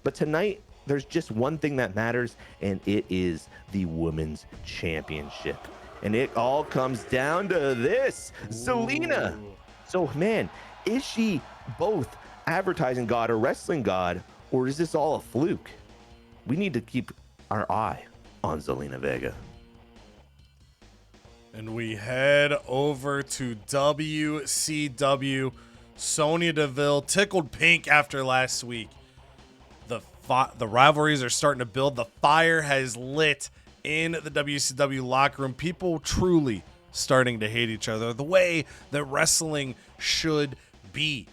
Speaker 2: But tonight, there's just one thing that matters, and it is the Women's Championship. And it all comes down to this. Zelina. So, man, is she both advertising god or wrestling god, or is this all a fluke? We need to keep our eye on Zelina Vega.
Speaker 1: And we head over to WCW. Sonya Deville tickled pink after last week. The rivalries are starting to build. The fire has lit in the WCW locker room. People truly starting to hate each other the way that wrestling should be.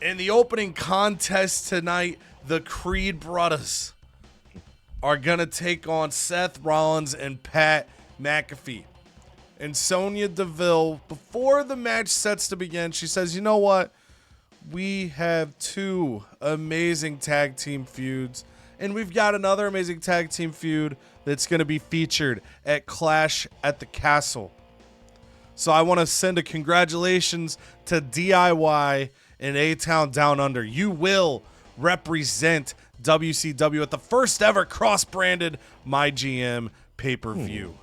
Speaker 1: In the opening contest tonight, the Creed brothers are going to take on Seth Rollins and Pat McAfee. And Sonya Deville, before the match sets to begin, she says, you know what? We have two amazing tag team feuds, And we've got another amazing tag team feud that's going to be featured at Clash at the Castle. So I want to send a congratulations to DIY and A-Town Down Under. You will represent WCW at the first ever cross-branded MyGM pay-per-view.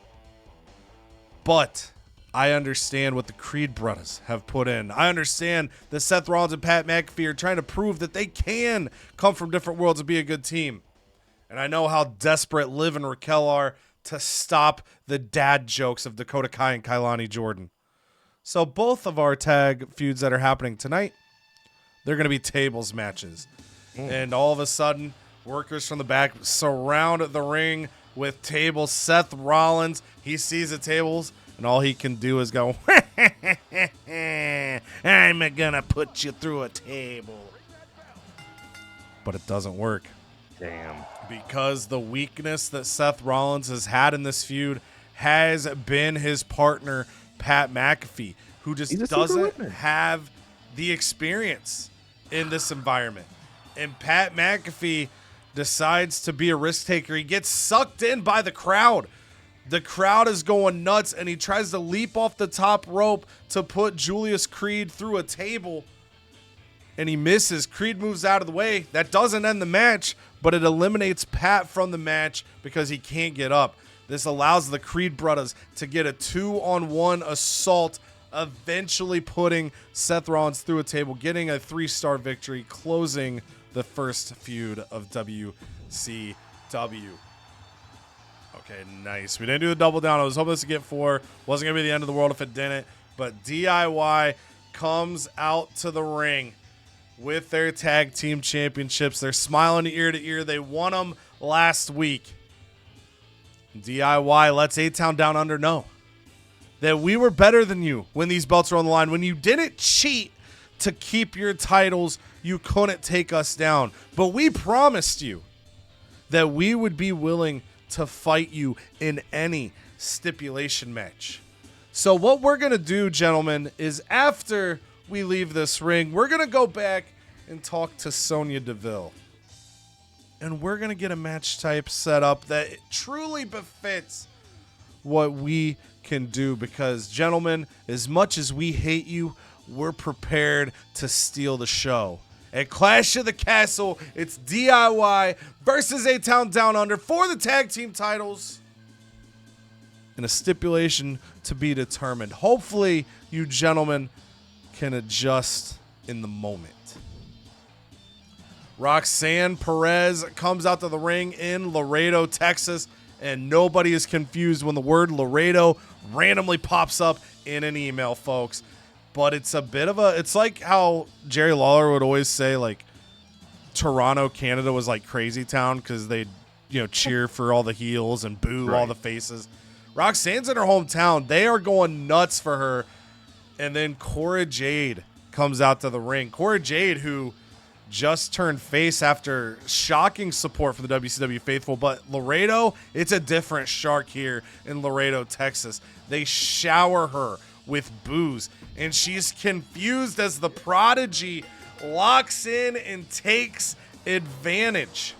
Speaker 1: But I understand what the Creed brothers have put in. I understand that Seth Rollins and Pat McAfee are trying to prove that they can come from different worlds and be a good team. And I know how desperate Liv and Raquel are to stop the dad jokes of Dakota Kai and Kailani Jordan. So both of our tag feuds that are happening tonight, they're going to be tables matches. And all of a sudden, workers from the back surround the ring with tables. Seth Rollins, he sees the tables, and all he can do is go, I'm going to put you through a table. But it doesn't work.
Speaker 2: Damn.
Speaker 1: Because the weakness that Seth Rollins has had in this feud has been his partner, Pat McAfee, who just doesn't have the experience in this environment. And Pat McAfee decides to be a risk taker. He gets sucked in by the crowd. The crowd is going nuts, and he tries to leap off the top rope to put Julius Creed through a table. And he misses. Creed moves out of the way. That doesn't end the match, but it eliminates Pat from the match because he can't get up. This allows the Creed brothers to get a 2-on-1 assault, eventually putting Seth Rollins through a table, getting a 3-star victory, closing the first feud of WCW. Okay, nice. We didn't do the double down. I was hoping this would get 4. Wasn't going to be the end of the world if it didn't. But DIY comes out to the ring with their tag team championships. They're smiling ear to ear. They won them last week. DIY lets A-Town Down Under know that we were better than you when these belts were on the line. When you didn't cheat to keep your titles, you couldn't take us down. But we promised you that we would be willing to fight you in any stipulation match. So what we're going to do, gentlemen, is after we leave this ring, we're going to go back and talk to Sonya Deville. And we're going to get a match type set up that truly befits what we can do. Because, gentlemen, as much as we hate you, we're prepared to steal the show. At Clash of the Castle, it's DIY versus A-Town Down Under for the tag team titles. And a stipulation to be determined. Hopefully, you gentlemen can adjust in the moment. Roxanne Perez comes out to the ring in Laredo, Texas, and nobody is confused when the word Laredo randomly pops up in an email, folks. But it's a bit of a, it's like how Jerry Lawler would always say, like, Toronto, Canada was like crazy town because they'd, cheer for all the heels and boo all the faces. Roxanne's in her hometown. They are going nuts for her. And then Cora Jade comes out to the ring. Cora Jade, who just turned face after shocking support for the WCW faithful. But Laredo, it's a different shark here in Laredo, Texas. They shower her with booze, and she's confused as the Prodigy locks in and takes advantage.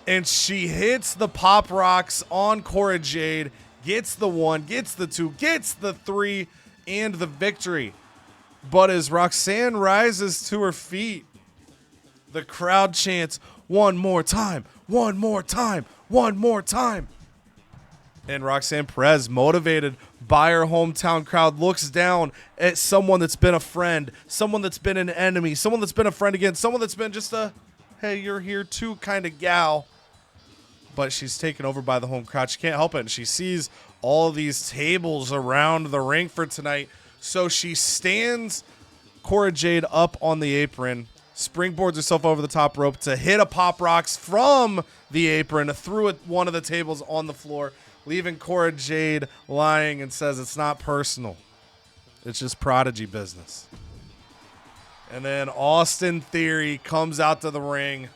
Speaker 1: And she hits the pop rocks on Cora Jade, gets the 1, gets the 2, gets the 3, and the victory. But as Roxanne rises to her feet, the crowd chants, "One more time, one more time, one more time." And Roxanne Perez, motivated by her hometown crowd, looks down at someone that's been a friend, someone that's been an enemy, someone that's been a friend again, someone that's been just a, hey, you're here too kind of gal. But she's taken over by the home crowd. She can't help it. And she sees all these tables around the ring for tonight. So she stands Cora Jade up on the apron, springboards herself over the top rope to hit a pop rocks from the apron through one of the tables on the floor, leaving Cora Jade lying, and says it's not personal. It's just Prodigy business. And then Austin Theory comes out to the ring.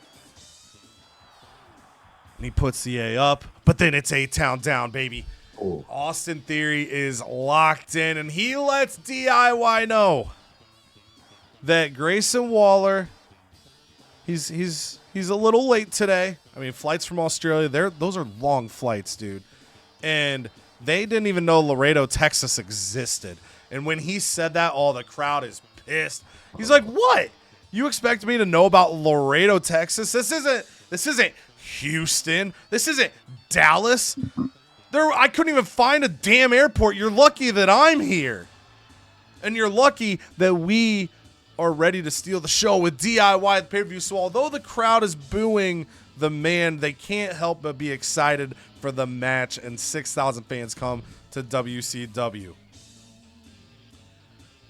Speaker 1: And he puts the A up, but then it's A-Town down, baby. Ooh. Austin Theory is locked in, and he lets DIY know that Grayson Waller He's a little late today. I mean, flights from Australia, those are long flights, dude. And they didn't even know Laredo, Texas existed. And when he said that, the crowd is pissed. He's like, "What? You expect me to know about Laredo, Texas? This isn't Houston. This isn't Dallas. I couldn't even find a damn airport. You're lucky that I'm here. And you're lucky that we are ready to steal the show with DIY the pay-per-view." So although the crowd is booing the man, they can't help but be excited for the match, and 6,000 fans come to WCW.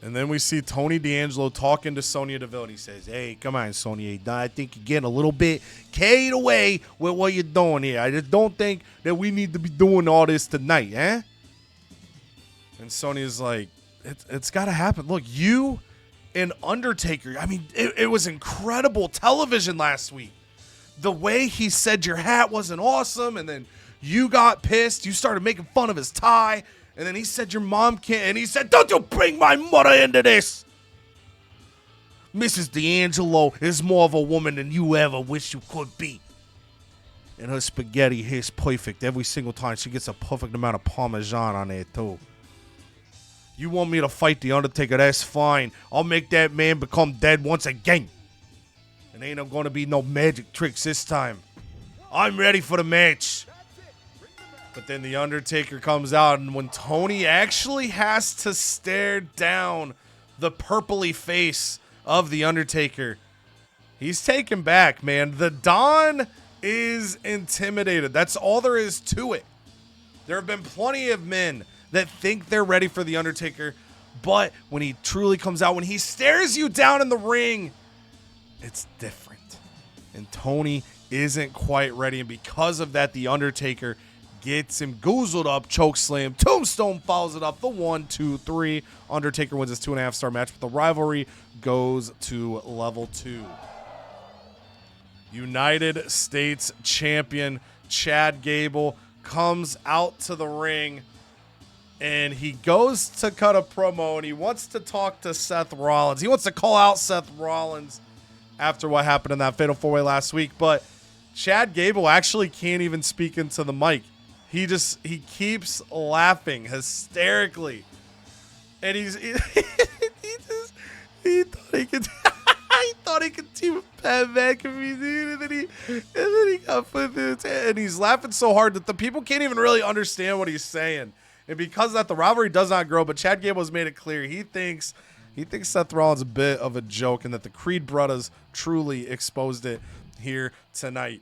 Speaker 1: And then we see Tony D'Angelo talking to Sonya Deville, and he says, "Hey, come on, Sonya. I think you're getting a little bit carried away with what you're doing here. I just don't think that we need to be doing all this tonight, eh?" And Sonya's like, it's got to happen. Look, you and Undertaker, I mean, it was incredible television last week. The way he said your hat wasn't awesome, and then you got pissed. You started making fun of his tie. And then he said your mom can't, and he said, "Don't you bring my mother into this. Mrs. D'Angelo is more of a woman than you ever wish you could be. And her spaghetti is perfect every single time. She gets a perfect amount of Parmesan on there, too. You want me to fight The Undertaker? That's fine. I'll make that man become dead once again. And ain't going to be no magic tricks this time. I'm ready for the match." But then The Undertaker comes out, and when Tony actually has to stare down the purpley face of The Undertaker, he's taken back, man. The Don is intimidated. That's all there is to it. There have been plenty of men that think they're ready for The Undertaker, but when he truly comes out, when he stares you down in the ring, it's different. And Tony isn't quite ready, and because of that, The Undertaker gets him goozled up, choke slam, tombstone follows it up, the 1, 2, 3. Undertaker wins his 2.5-star match, but the rivalry goes to level 2. United States champion Chad Gable comes out to the ring, and he goes to cut a promo, and he wants to talk to Seth Rollins. He wants to call out Seth Rollins after what happened in that Fatal 4-Way last week, but Chad Gable actually can't even speak into the mic. He keeps laughing hysterically, and he thought he could team with Pat McAfee, dude, and then he got put through his head, and he's laughing so hard that the people can't even really understand what he's saying. And because of that, the rivalry does not grow. But Chad Gable has made it clear he thinks Seth Rollins is a bit of a joke, and that the Creed brothers truly exposed it here tonight.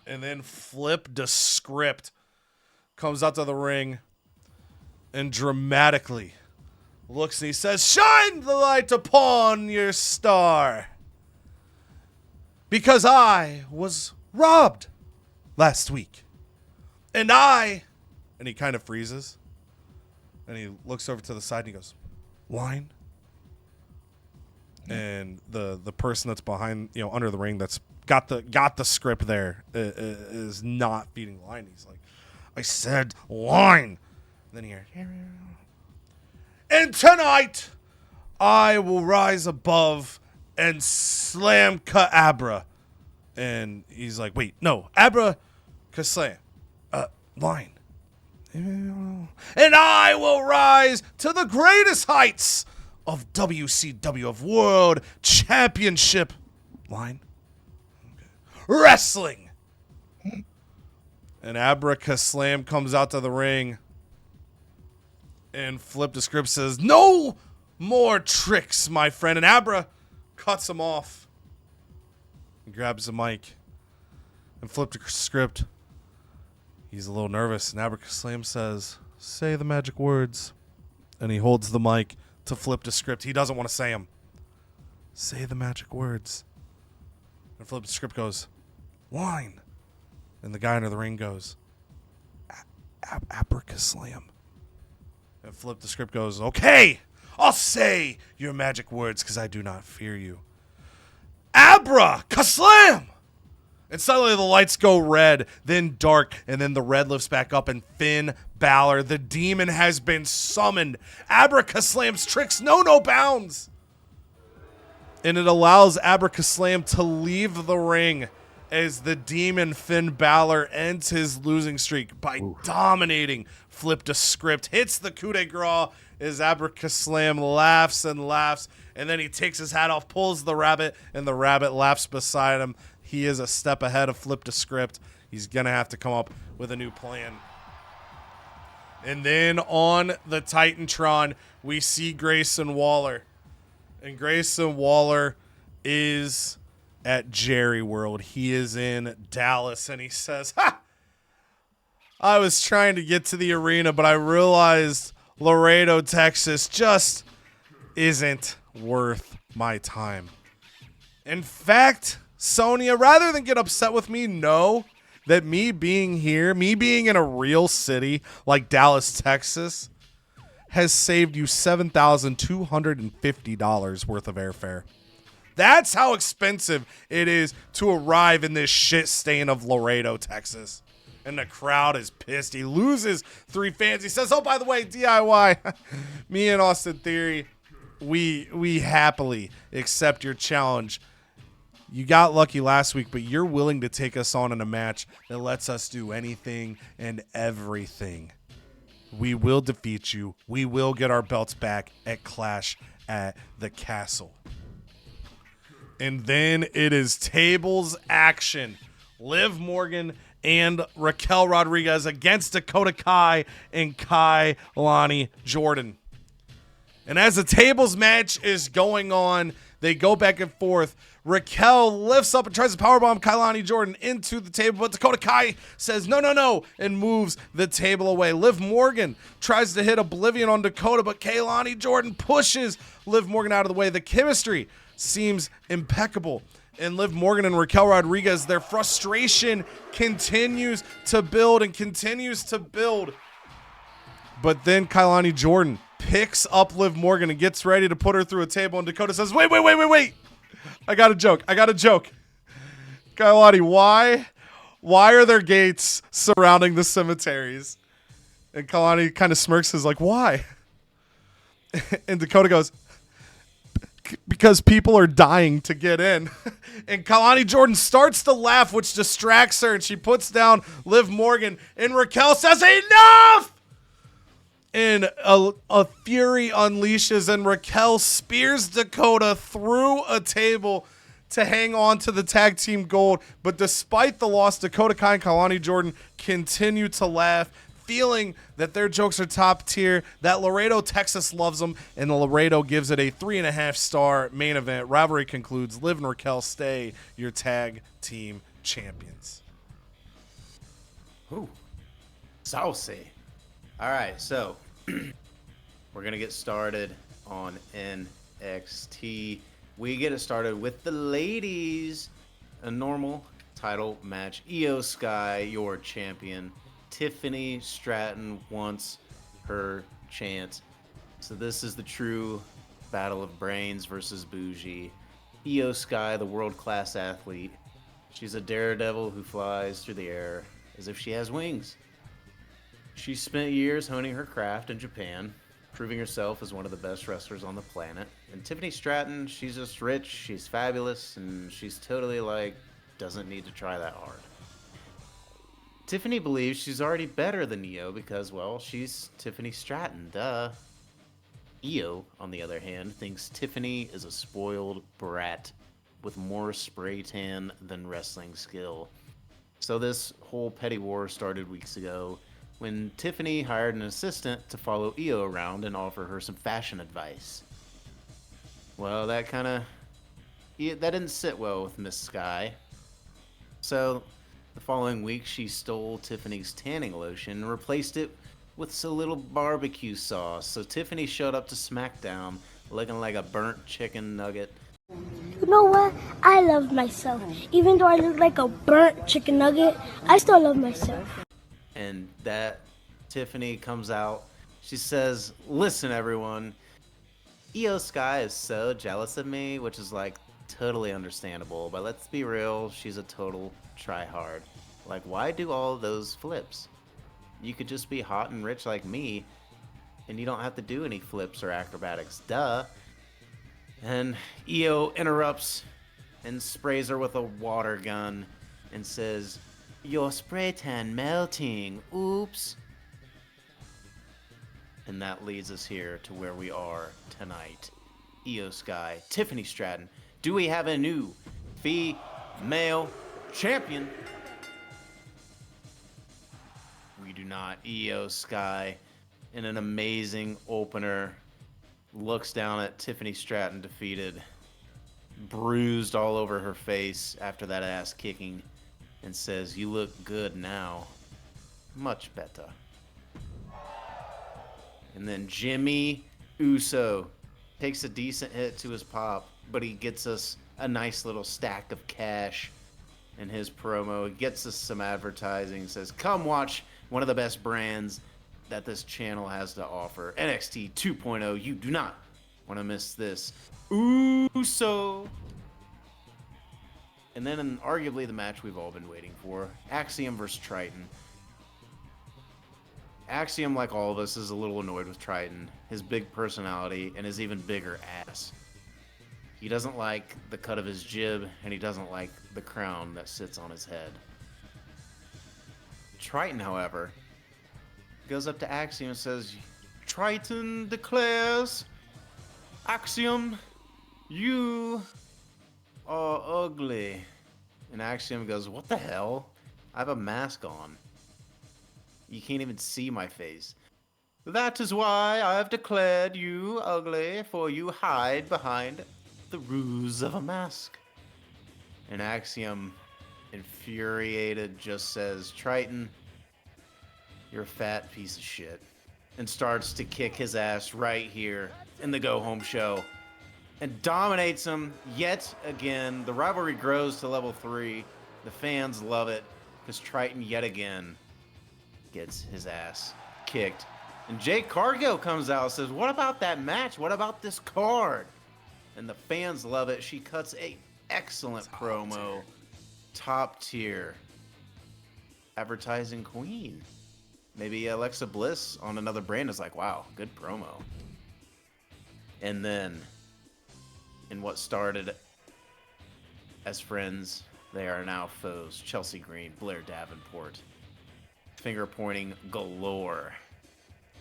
Speaker 1: And then Flip the Script comes out to the ring and dramatically looks, and he says, "Shine the light upon your star, because I was robbed last week. And he kind of freezes, and he looks over to the side, and he goes, "Line?" And the person that's behind, under the ring, that's got the script there, is not feeding the line. He's like, "I said line." And then he hears, "And tonight I will rise above and slam Abra." And he's like, "Wait, no, Abra Kaslam, line. And I will rise to the greatest heights of WCW, of World Championship line. Wrestling." And Abracaslam comes out to the ring, and Flip the Script says, "No more tricks, my friend." And Abra cuts him off and grabs the mic. And Flip the Script, he's a little nervous, and Abracaslam says, "Say the magic words." And he holds the mic to Flip the Script. He doesn't want to say them. "Say the magic words." And Flip the Script goes, "Line." And the guy under the ring goes, "Abracaslam." And Flip the Script goes, "Okay, I'll say your magic words, because I do not fear you. Abracaslam!" And suddenly the lights go red, then dark, and then the red lifts back up, and Finn Balor, the demon, has been summoned. Abracaslam's tricks know no bounds. And it allows Abracaslam to leave the ring as the Demon Finn Balor ends his losing streak by dominating. Flip to script, hits the coup de grace as Abracaslam laughs and laughs, and then he takes his hat off, pulls the rabbit, and the rabbit laughs beside him. He is a step ahead of Flip to script. He's going to have to come up with a new plan. And then on the Titantron, we see Grayson Waller. And Grayson Waller is at Jerry World. He is in Dallas, and he says, "Ha! I was trying to get to the arena, but I realized Laredo, Texas just isn't worth my time. In fact, Sonia, rather than get upset with me, know that me being here, me being in a real city like Dallas, Texas, has saved you $7,250 worth of airfare. That's how expensive it is to arrive in this shit stain of Laredo, Texas." And the crowd is pissed. He loses 3 fans. He says, "Oh, by the way, DIY, me and Austin Theory, we happily accept your challenge. You got lucky last week, but you're willing to take us on in a match that lets us do anything and everything. We will defeat you. We will get our belts back at Clash at the Castle." And then it is tables action. Liv Morgan and Raquel Rodriguez against Dakota Kai and Kai Lonnie Jordan. And as the tables match is going on, they go back and forth. Raquel lifts up and tries to powerbomb Kailani Jordan into the table, but Dakota Kai says no, no, no, and moves the table away. Liv Morgan tries to hit Oblivion on Dakota, but Kailani Jordan pushes Liv Morgan out of the way. The chemistry seems impeccable. And Liv Morgan and Raquel Rodriguez, their frustration continues to build and continues to build. But then Kailani Jordan picks up Liv Morgan and gets ready to put her through a table, and Dakota says, wait. I got a joke. Kailani, why are there gates surrounding the cemeteries? And Kailani kind of smirks, is like, why? And Dakota goes, because people are dying to get in. And Kailani Jordan starts to laugh, which distracts her, and she puts down Liv Morgan, and Raquel says, enough! And a fury unleashes, and Raquel spears Dakota through a table to hang on to the tag team gold. But despite the loss, Dakota Kai and Kailani Jordan continue to laugh, feeling that their jokes are top tier, that Laredo, Texas loves them, and Laredo gives it a 3.5-star main event. Rivalry concludes. Liv and Raquel stay your tag team champions.
Speaker 3: Ooh, saucy. All right, so we're going to get started on NXT. We get it started with the ladies. A normal title match. Io Sky, your champion. Tiffany Stratton wants her chance. So this is the true battle of brains versus bougie. Io Sky, the world-class athlete. She's a daredevil who flies through the air as if she has wings. She spent years honing her craft in Japan, proving herself as one of the best wrestlers on the planet. And Tiffany Stratton, she's just rich, she's fabulous, and she's totally doesn't need to try that hard. Tiffany believes she's already better than Io because, well, she's Tiffany Stratton, duh. Io, on the other hand, thinks Tiffany is a spoiled brat with more spray tan than wrestling skill. So this whole petty war started weeks ago when Tiffany hired an assistant to follow Io around and offer her some fashion advice. Well, that didn't sit well with Miss Sky. So the following week, she stole Tiffany's tanning lotion and replaced it with a little barbecue sauce. So Tiffany showed up to SmackDown looking like a burnt chicken nugget.
Speaker 5: You know what? I love myself. Even though I look like a burnt chicken nugget, I still love myself.
Speaker 3: And that Tiffany comes out. She says, listen, everyone. Io Sky is so jealous of me, which is totally understandable. But let's be real, she's a total try-hard. Why do all those flips? You could just be hot and rich like me, and you don't have to do any flips or acrobatics. Duh. And Io interrupts and sprays her with a water gun and says, "Your spray tan melting. Oops." And that leads us here to where we are tonight. Io Sky, Tiffany Stratton. Do we have a new female champion? We do not. Io Sky, in an amazing opener, looks down at Tiffany Stratton defeated, bruised all over her face after that ass kicking, and says, "You look good now. Much better." And then Jimmy Uso takes a decent hit to his pop, but he gets us a nice little stack of cash in his promo. He gets us some advertising, says, "Come watch one of the best brands that this channel has to offer. NXT 2.0, you do not want to miss this." Uso. And then in arguably the match we've all been waiting for, Axiom versus Triton. Axiom, like all of us, is a little annoyed with Triton, his big personality, and his even bigger ass. He doesn't like the cut of his jib, and he doesn't like the crown that sits on his head. Triton, however, goes up to Axiom and says, "Triton declares, Axiom, you are ugly." And Axiom goes, "What the hell? I have a mask on. You can't even see my face." "That is why I have declared you ugly, for you hide behind the ruse of a mask." And Axiom, infuriated, just says, "Triton, you're a fat piece of shit," and starts to kick his ass right here in the Go Home show and dominates him yet again. The rivalry grows to level 3. The fans love it because Triton yet again gets his ass kicked. And Jake Cargill comes out and says, "What about that match? What about this card?" And the fans love it. She cuts a excellent promo. Top tier. Advertising queen. Maybe Alexa Bliss on another brand is like, wow, good promo. And then, in what started as friends, they are now foes. Chelsea Green, Blair Davenport. Finger pointing galore.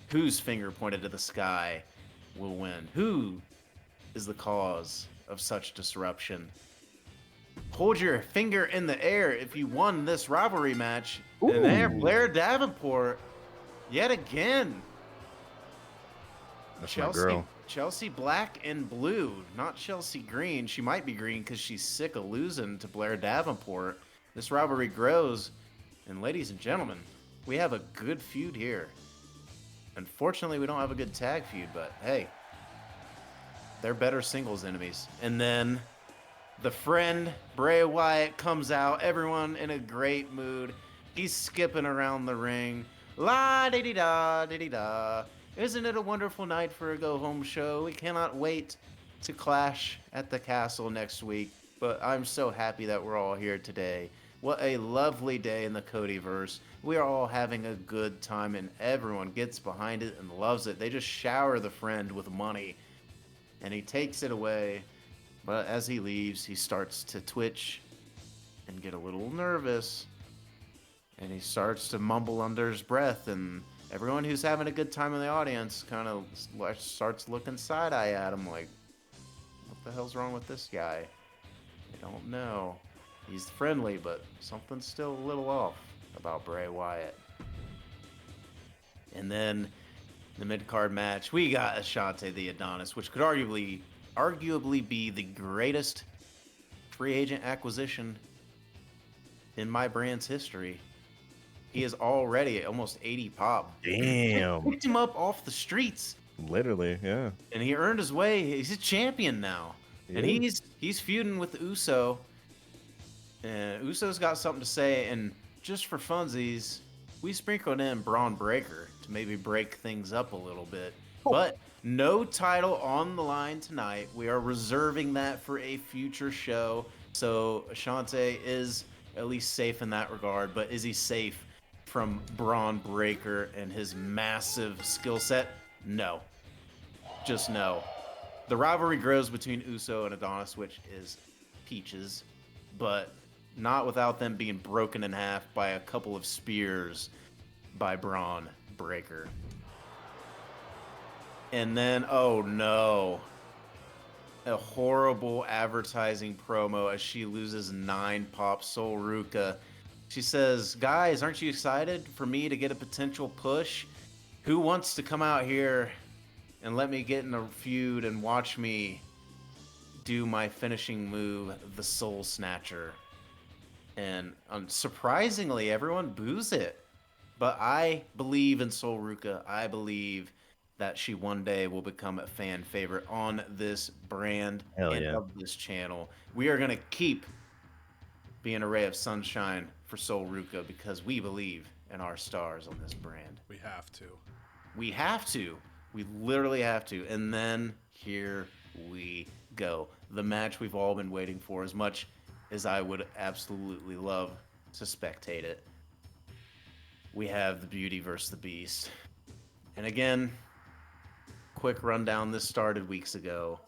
Speaker 3: Whose finger pointed to the sky will win? Who is the cause of such disruption? Hold your finger in the air if you won this rivalry match.
Speaker 2: Ooh.
Speaker 3: And there, Blair Davenport, yet again.
Speaker 2: That's my girl.
Speaker 3: Chelsea black and blue, not Chelsea green. She might be green because she's sick of losing to Blair Davenport. This rivalry grows. And ladies and gentlemen, we have a good feud here. Unfortunately, we don't have a good tag feud, but hey, they're better singles enemies. And then the friend, Bray Wyatt, comes out. Everyone in a great mood. He's skipping around the ring. La-di-di-da, di-di-da. Isn't it a wonderful night for a go-home show? We cannot wait to clash at the castle next week. But I'm so happy that we're all here today. What a lovely day in the CodyVerse. We are all having a good time, and everyone gets behind it and loves it. They just shower the friend with money, and he takes it away. But as he leaves, he starts to twitch and get a little nervous, and he starts to mumble under his breath, and everyone who's having a good time in the audience kind of starts looking side-eye at him like, what the hell's wrong with this guy? I don't know. He's friendly, but something's still a little off about Bray Wyatt. And then the mid-card match, we got Ashante the Adonis, which could arguably be the greatest free agent acquisition in my brand's history. He is already almost 80 pop.
Speaker 2: Damn.
Speaker 3: Picked him up off the streets.
Speaker 2: Literally, yeah.
Speaker 3: And he earned his way. He's a champion now. And he's feuding with Uso. And Uso's got something to say, and just for funsies, we sprinkled in Braun Breaker to maybe break things up a little bit.
Speaker 2: Oh.
Speaker 3: But no title on the line tonight. We are reserving that for a future show. So Ashante is at least safe in that regard, but is he safe from Braun Breaker and his massive skill set? No. Just no. The rivalry grows between Uso and Adonis, which is peaches, but not without them being broken in half by a couple of spears by Braun Breaker. And then, oh no, a horrible advertising promo as she loses 9 pop. Sol Ruca. She says, guys, aren't you excited for me to get a potential push? Who wants to come out here and let me get in a feud and watch me do my finishing move, the Soul Snatcher? And surprisingly, everyone boos it. But I believe in Sol Ruca. I believe that she one day will become a fan favorite on this brand and of this channel. We are going to keep being a ray of sunshine for Sol Ruca because we believe in our stars on this brand.
Speaker 1: We have to.
Speaker 3: We have to. We literally have to. And then here we go. The match we've all been waiting for, as much as I would absolutely love to spectate it. We have the Beauty versus the Beast. And again, quick rundown. This started weeks ago.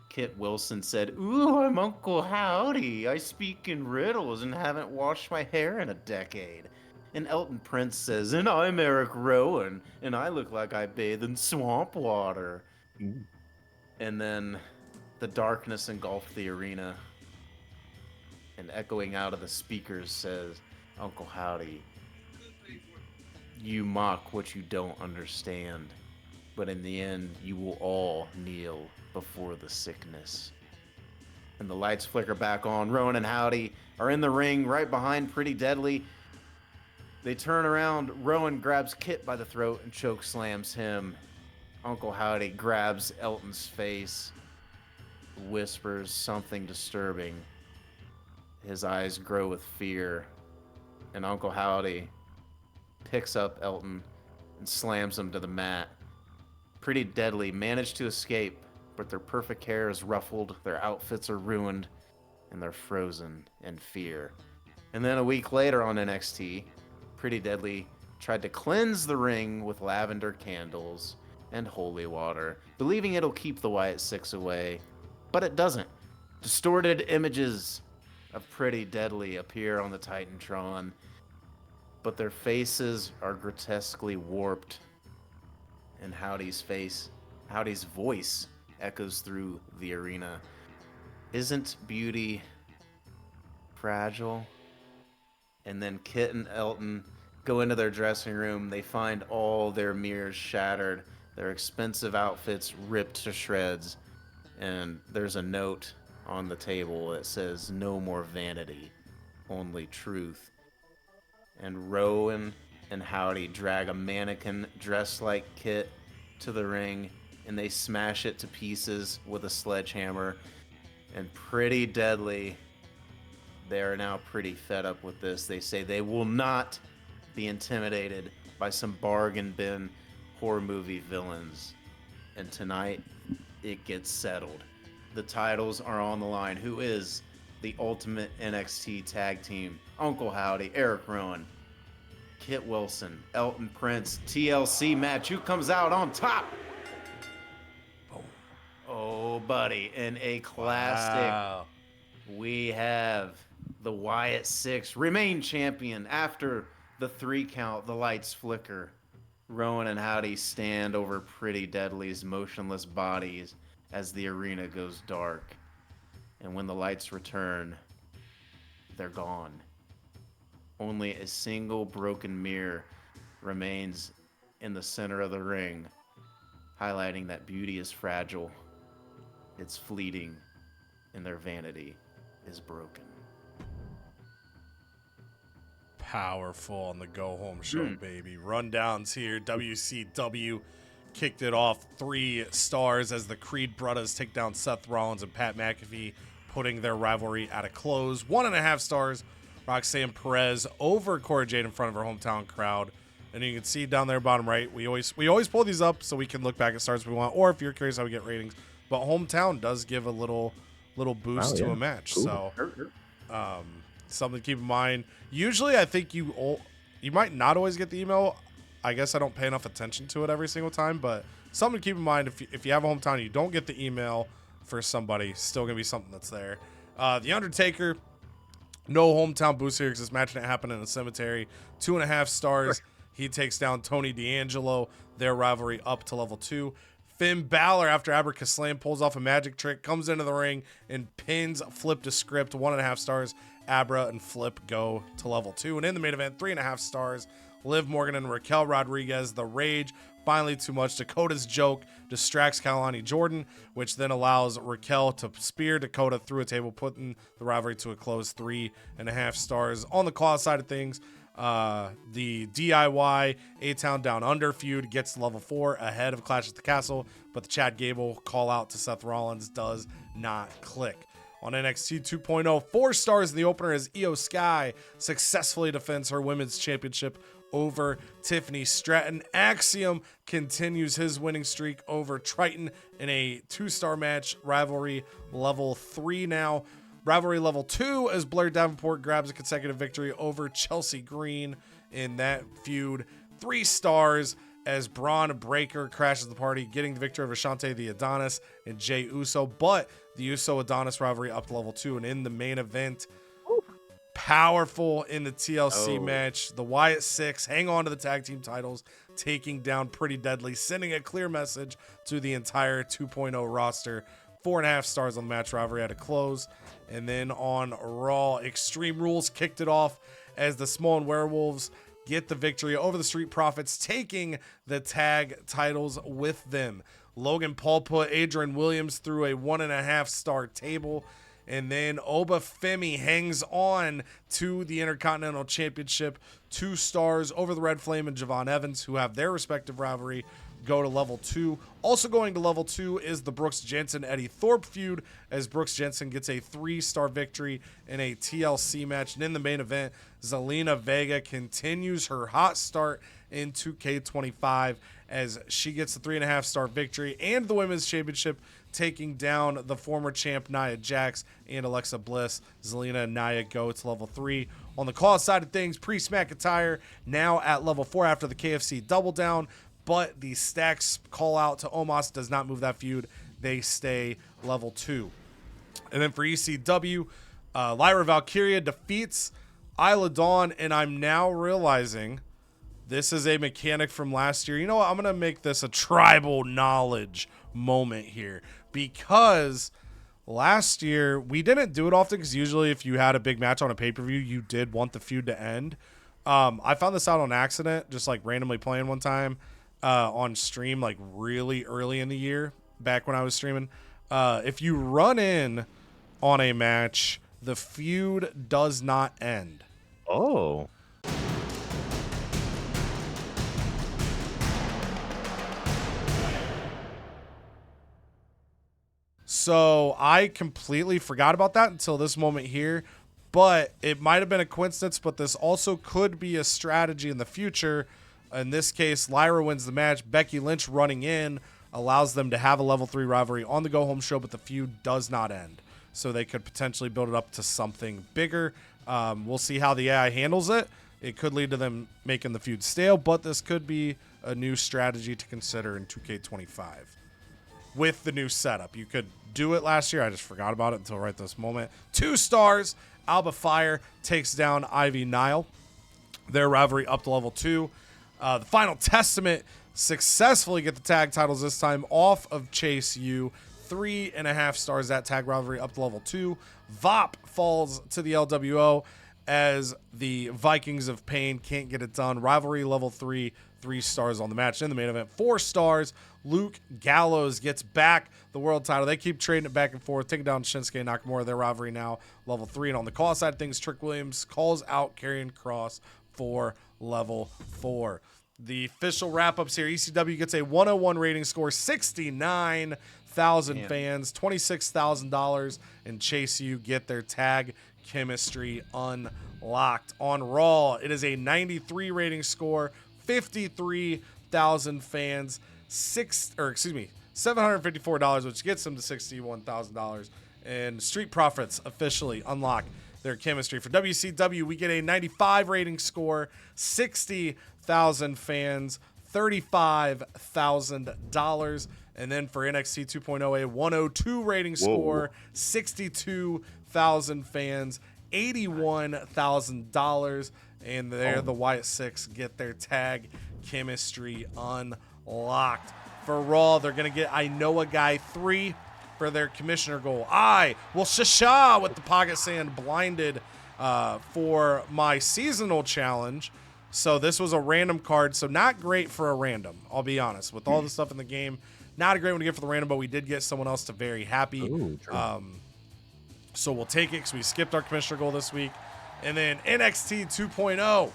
Speaker 3: Kit Wilson said, "Ooh, I'm Uncle Howdy. I speak in riddles and haven't washed my hair in a decade." And Elton Prince says, "And I'm Eric Rowan, and I look like I bathe in swamp water." And then the darkness engulfed the arena. And echoing out of the speakers says, "Uncle Howdy, you mock what you don't understand, but in the end, you will all kneel before the sickness." And the lights flicker back on. Rowan and Howdy are in the ring right behind Pretty Deadly. They turn around. Rowan grabs Kit by the throat and choke slams him. Uncle Howdy grabs Elton's face, whispers something disturbing. His eyes grow with fear. And Uncle Howdy picks up Elton and slams him to the mat. Pretty Deadly managed to escape, but their perfect hair is ruffled, their outfits are ruined, and they're frozen in fear. And then a week later on NXT, Pretty Deadly tried to cleanse the ring with lavender candles and holy water, believing it'll keep the Wyatt Six away, but it doesn't. Distorted images of Pretty Deadly appear on the Titantron, but their faces are grotesquely warped, and Howdy's voice echoes through the arena. Isn't beauty fragile? And then Kit and Elton go into their dressing room. They find all their mirrors shattered, their expensive outfits ripped to shreds, and there's a note on the table that says, "No more vanity, only truth." And Rowan and Howdy drag a mannequin dressed like Kit to the ring, and they smash it to pieces with a sledgehammer. And Pretty Deadly, they are now pretty fed up with this. They say they will not be intimidated by some bargain bin horror movie villains. And tonight, it gets settled. The titles are on the line. Who is the ultimate NXT tag team? Uncle Howdy, Eric Rowan, Kit Wilson, Elton Prince, TLC match. Who comes out on top? Oh, buddy, in a classic, we have the Wyatt Six remain champion after the 3 count. The lights flicker. Rowan and Howdy stand over Pretty Deadly's motionless bodies as the arena goes dark. And when the lights return, they're gone. Only a single broken mirror remains in the center of the ring, highlighting that beauty is fragile, it's fleeting, and their vanity is broken.
Speaker 1: Powerful on the Go Home Show, baby. Rundowns here. WCW kicked it off 3 stars as the Creed Brothers take down Seth Rollins and Pat McAfee, putting their rivalry at a close. 1.5 stars. Roxanne Perez over Cora Jade in front of her hometown crowd. And you can see down there bottom right, we always pull these up so we can look back at stars if we want, or if you're curious how we get ratings. But hometown does give a little boost to a match. Cool. So something to keep in mind. Usually I think you might not always get the email. I guess I don't pay enough attention to it every single time, but something to keep in mind. If you have a hometown and you don't get the email for somebody, still going to be something that's there. The Undertaker, no hometown boost here because this match didn't happen in a cemetery. 2.5 stars. He takes down Tony D'Angelo. Their rivalry up to level 2. Finn Balor, after Abracadabra Slam pulls off a magic trick, comes into the ring and pins Flip to Script. 1.5 stars. Abra and Flip go to level 2. And in the main event, 3.5 stars. Liv Morgan and Raquel Rodriguez, The Rage. Finally, too much. Dakota's joke distracts Kalani Jordan, which then allows Raquel to spear Dakota through a table, putting the rivalry to a close. 3.5 stars. On the call side of things, the DIY A-Town Down Under feud gets to level 4 ahead of Clash at the Castle, but the Chad Gable call out to Seth Rollins does not click. On NXT 2.0, 4 stars in the opener as Io Sky successfully defends her women's championship over Tiffany Stratton. Axiom continues his winning streak over Triton in a 2-star match. Rivalry level 3 now. Rivalry level 2 as Blair Davenport grabs a consecutive victory over Chelsea Green in that feud. 3 stars as Braun Breaker crashes the party, getting the victory over Shante the Adonis and Jey Uso. But the Uso Adonis rivalry up to level 2. And in the main event, powerful in the TLC match, the Wyatt Six hang on to the tag team titles, taking down Pretty Deadly, sending a clear message to the entire 2.0 roster. 4.5 stars on the match. Rivalry at a close. And then on Raw, Extreme Rules kicked it off as the Small Werewolves get the victory over the Street Profits, taking the tag titles with them. Logan Paul put Adrian Williams through a 1.5 star table. And then Oba Femi hangs on to the Intercontinental Championship. 2 stars over the Red Flame and Javon Evans, who have their respective rivalry, go to level 2. Also going to level 2 is the Brooks Jensen Eddie Thorpe feud, as Brooks Jensen gets a 3-star victory in a TLC match. And in the main event, Zelina Vega continues her hot start in 2K25 as she gets the 3.5 star victory and the Women's Championship, taking down the former champ Nia Jax and Alexa Bliss. Zelina and Nia go to level 3. On the call side of things, Priest McIntyre now at level 4 after the KFC double down, but the Stacks call out to Omos does not move that feud. They stay level 2. And then for ECW, Lyra Valkyria defeats Isla Dawn, and I'm now realizing this is a mechanic from last year. You know what? I'm going to make this a tribal knowledge moment here, because last year we didn't do it often, because usually if you had a big match on a pay-per-view, you did want the feud to end. I found this out on accident, just like randomly playing one time on stream, like really early in the year, back when I was streaming. If you run in on a match, the feud does not end.
Speaker 2: Oh.
Speaker 1: So I completely forgot about that until this moment here, but it might have been a coincidence, but this also could be a strategy in the future. In this case, Lyra wins the match. Becky Lynch running in allows them to have a level 3 rivalry on the go-home show, but the feud does not end. So they could potentially build it up to something bigger. We'll see how the AI handles it. It could lead to them making the feud stale, but this could be a new strategy to consider in 2K25 with the new setup. You could do it last year. I just forgot about it until right this moment. 2 stars. Alba Fire takes down Ivy Nile. Their rivalry up to level 2. The Final Testament successfully get the tag titles this time off of Chase U. 3.5 stars. That tag rivalry up to level 2. VOP falls to the LWO as the Vikings of Pain can't get it done. Rivalry level 3. 3 stars on the match. In the main event, 4 stars. Luke Gallows gets back the world title. They keep trading it back and forth, taking down Shinsuke Nakamura. Their rivalry now level 3. And on the call side of things, Trick Williams calls out Karrion Kross for level 4. The official wrap-ups here. ECW gets a 101 rating score, 69,000 fans, $26,000, and Chase U get their tag chemistry unlocked. On Raw, it is a 93 rating score, 53,000 fans, $754, which gets them to $61,000. And Street Profits officially unlock their chemistry. For WCW, we get a 95 rating score, 60,000 fans, $35,000. And then for NXT 2.0, a 102 rating score, 62,000 fans, $81,000. And there the Wyatt Six get their tag chemistry unlocked. For Raw, they're going to get I Know a Guy 3 for their commissioner goal. I will shasha with the pocket sand blinded for my seasonal challenge. So this was a random card, so not great for a random, I'll be honest. With all the stuff in the game, not a great one to get for the random, but we did get someone else to very happy.
Speaker 2: Ooh,
Speaker 1: So we'll take it because we skipped our commissioner goal this week. And then NXT 2.0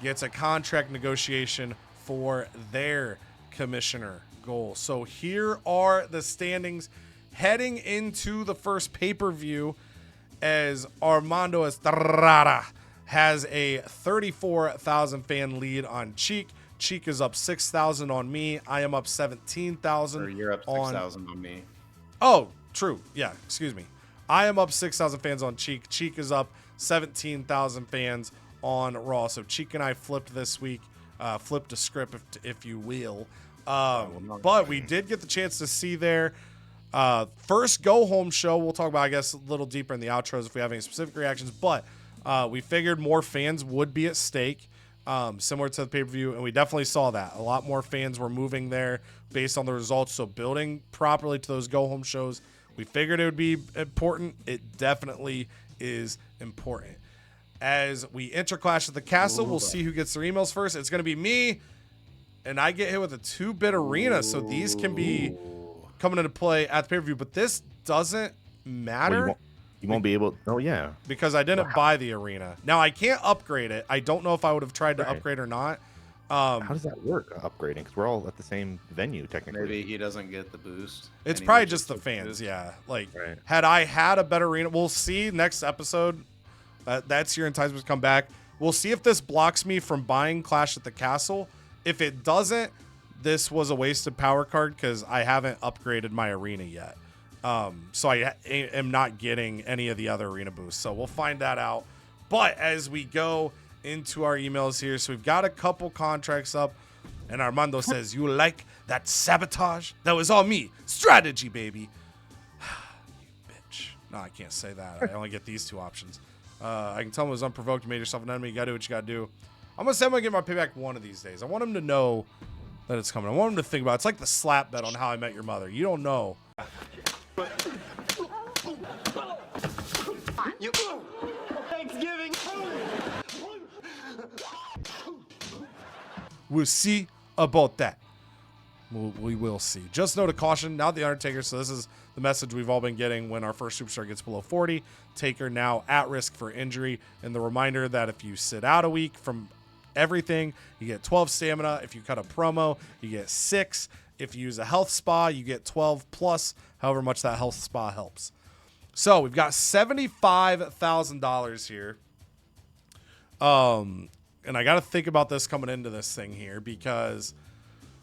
Speaker 1: gets a contract negotiation for their commissioner goal. So here are the standings heading into the first pay-per-view, as Armando Estrrrrrrada has a 34,000 fan lead on Cheek. Cheek is up 6,000 on me. I am up 17,000.
Speaker 3: Or you're up 6,000 on me.
Speaker 1: Oh, true. Yeah, excuse me. I am up 6,000 fans on Cheek. Cheek is up 17,000 fans on Raw. So Cheek and I flipped this week, flipped a script, if you will. But we did get the chance to see their first go-home show. We'll talk about, I guess, a little deeper in the outros if we have any specific reactions. But we figured more fans would be at stake, similar to the pay-per-view, and we definitely saw that. A lot more fans were moving there based on the results. So building properly to those go-home shows, we figured it would be important. It definitely is important. As we enter Clash at the Castle, we'll see who gets their emails first. It's going to be me, and I get hit with a 2-bit arena, so these can be coming into play at the pay-per-view, but this doesn't matter.
Speaker 2: Well, you won't be able. Oh yeah,
Speaker 1: because I didn't buy the arena. Now I can't upgrade it. I don't know if I would have tried to upgrade or not.
Speaker 2: How does that work? Upgrading, because we're all at the same venue technically.
Speaker 3: Maybe he doesn't get the boost.
Speaker 1: It's probably just the fans. Yeah, like had I had a better arena, we'll see next episode. That's your enticement to come back. We'll see if this blocks me from buying Clash at the Castle. If it doesn't, this was a wasted power card because I haven't upgraded my arena yet. So I am not getting any of the other arena boosts. So we'll find that out. But as we go into our emails here, so we've got a couple contracts up, and Armando says, "You like that sabotage? That was all me. Strategy, baby." You bitch. No, I can't say that. I only get these two options. I can tell him it was unprovoked. You made yourself an enemy. You got to do what you got to do. I'm going to say I'm going to get my payback one of these days. I want him to know that it's coming. I want him to think about it. It's like the slap bet on How I Met Your Mother. You don't know.
Speaker 6: Thanksgiving.
Speaker 1: We'll see about that. We will see. Just note a caution. Now the Undertaker. So this is the message we've all been getting when our first superstar gets below 40. Taker now at risk for injury. And the reminder that if you sit out a week from everything, you get 12 stamina. If you cut a promo, you get 6. If you use a health spa, you get 12 plus however much that health spa helps. So we've got $75,000 here. And I got to think about this coming into this thing here, because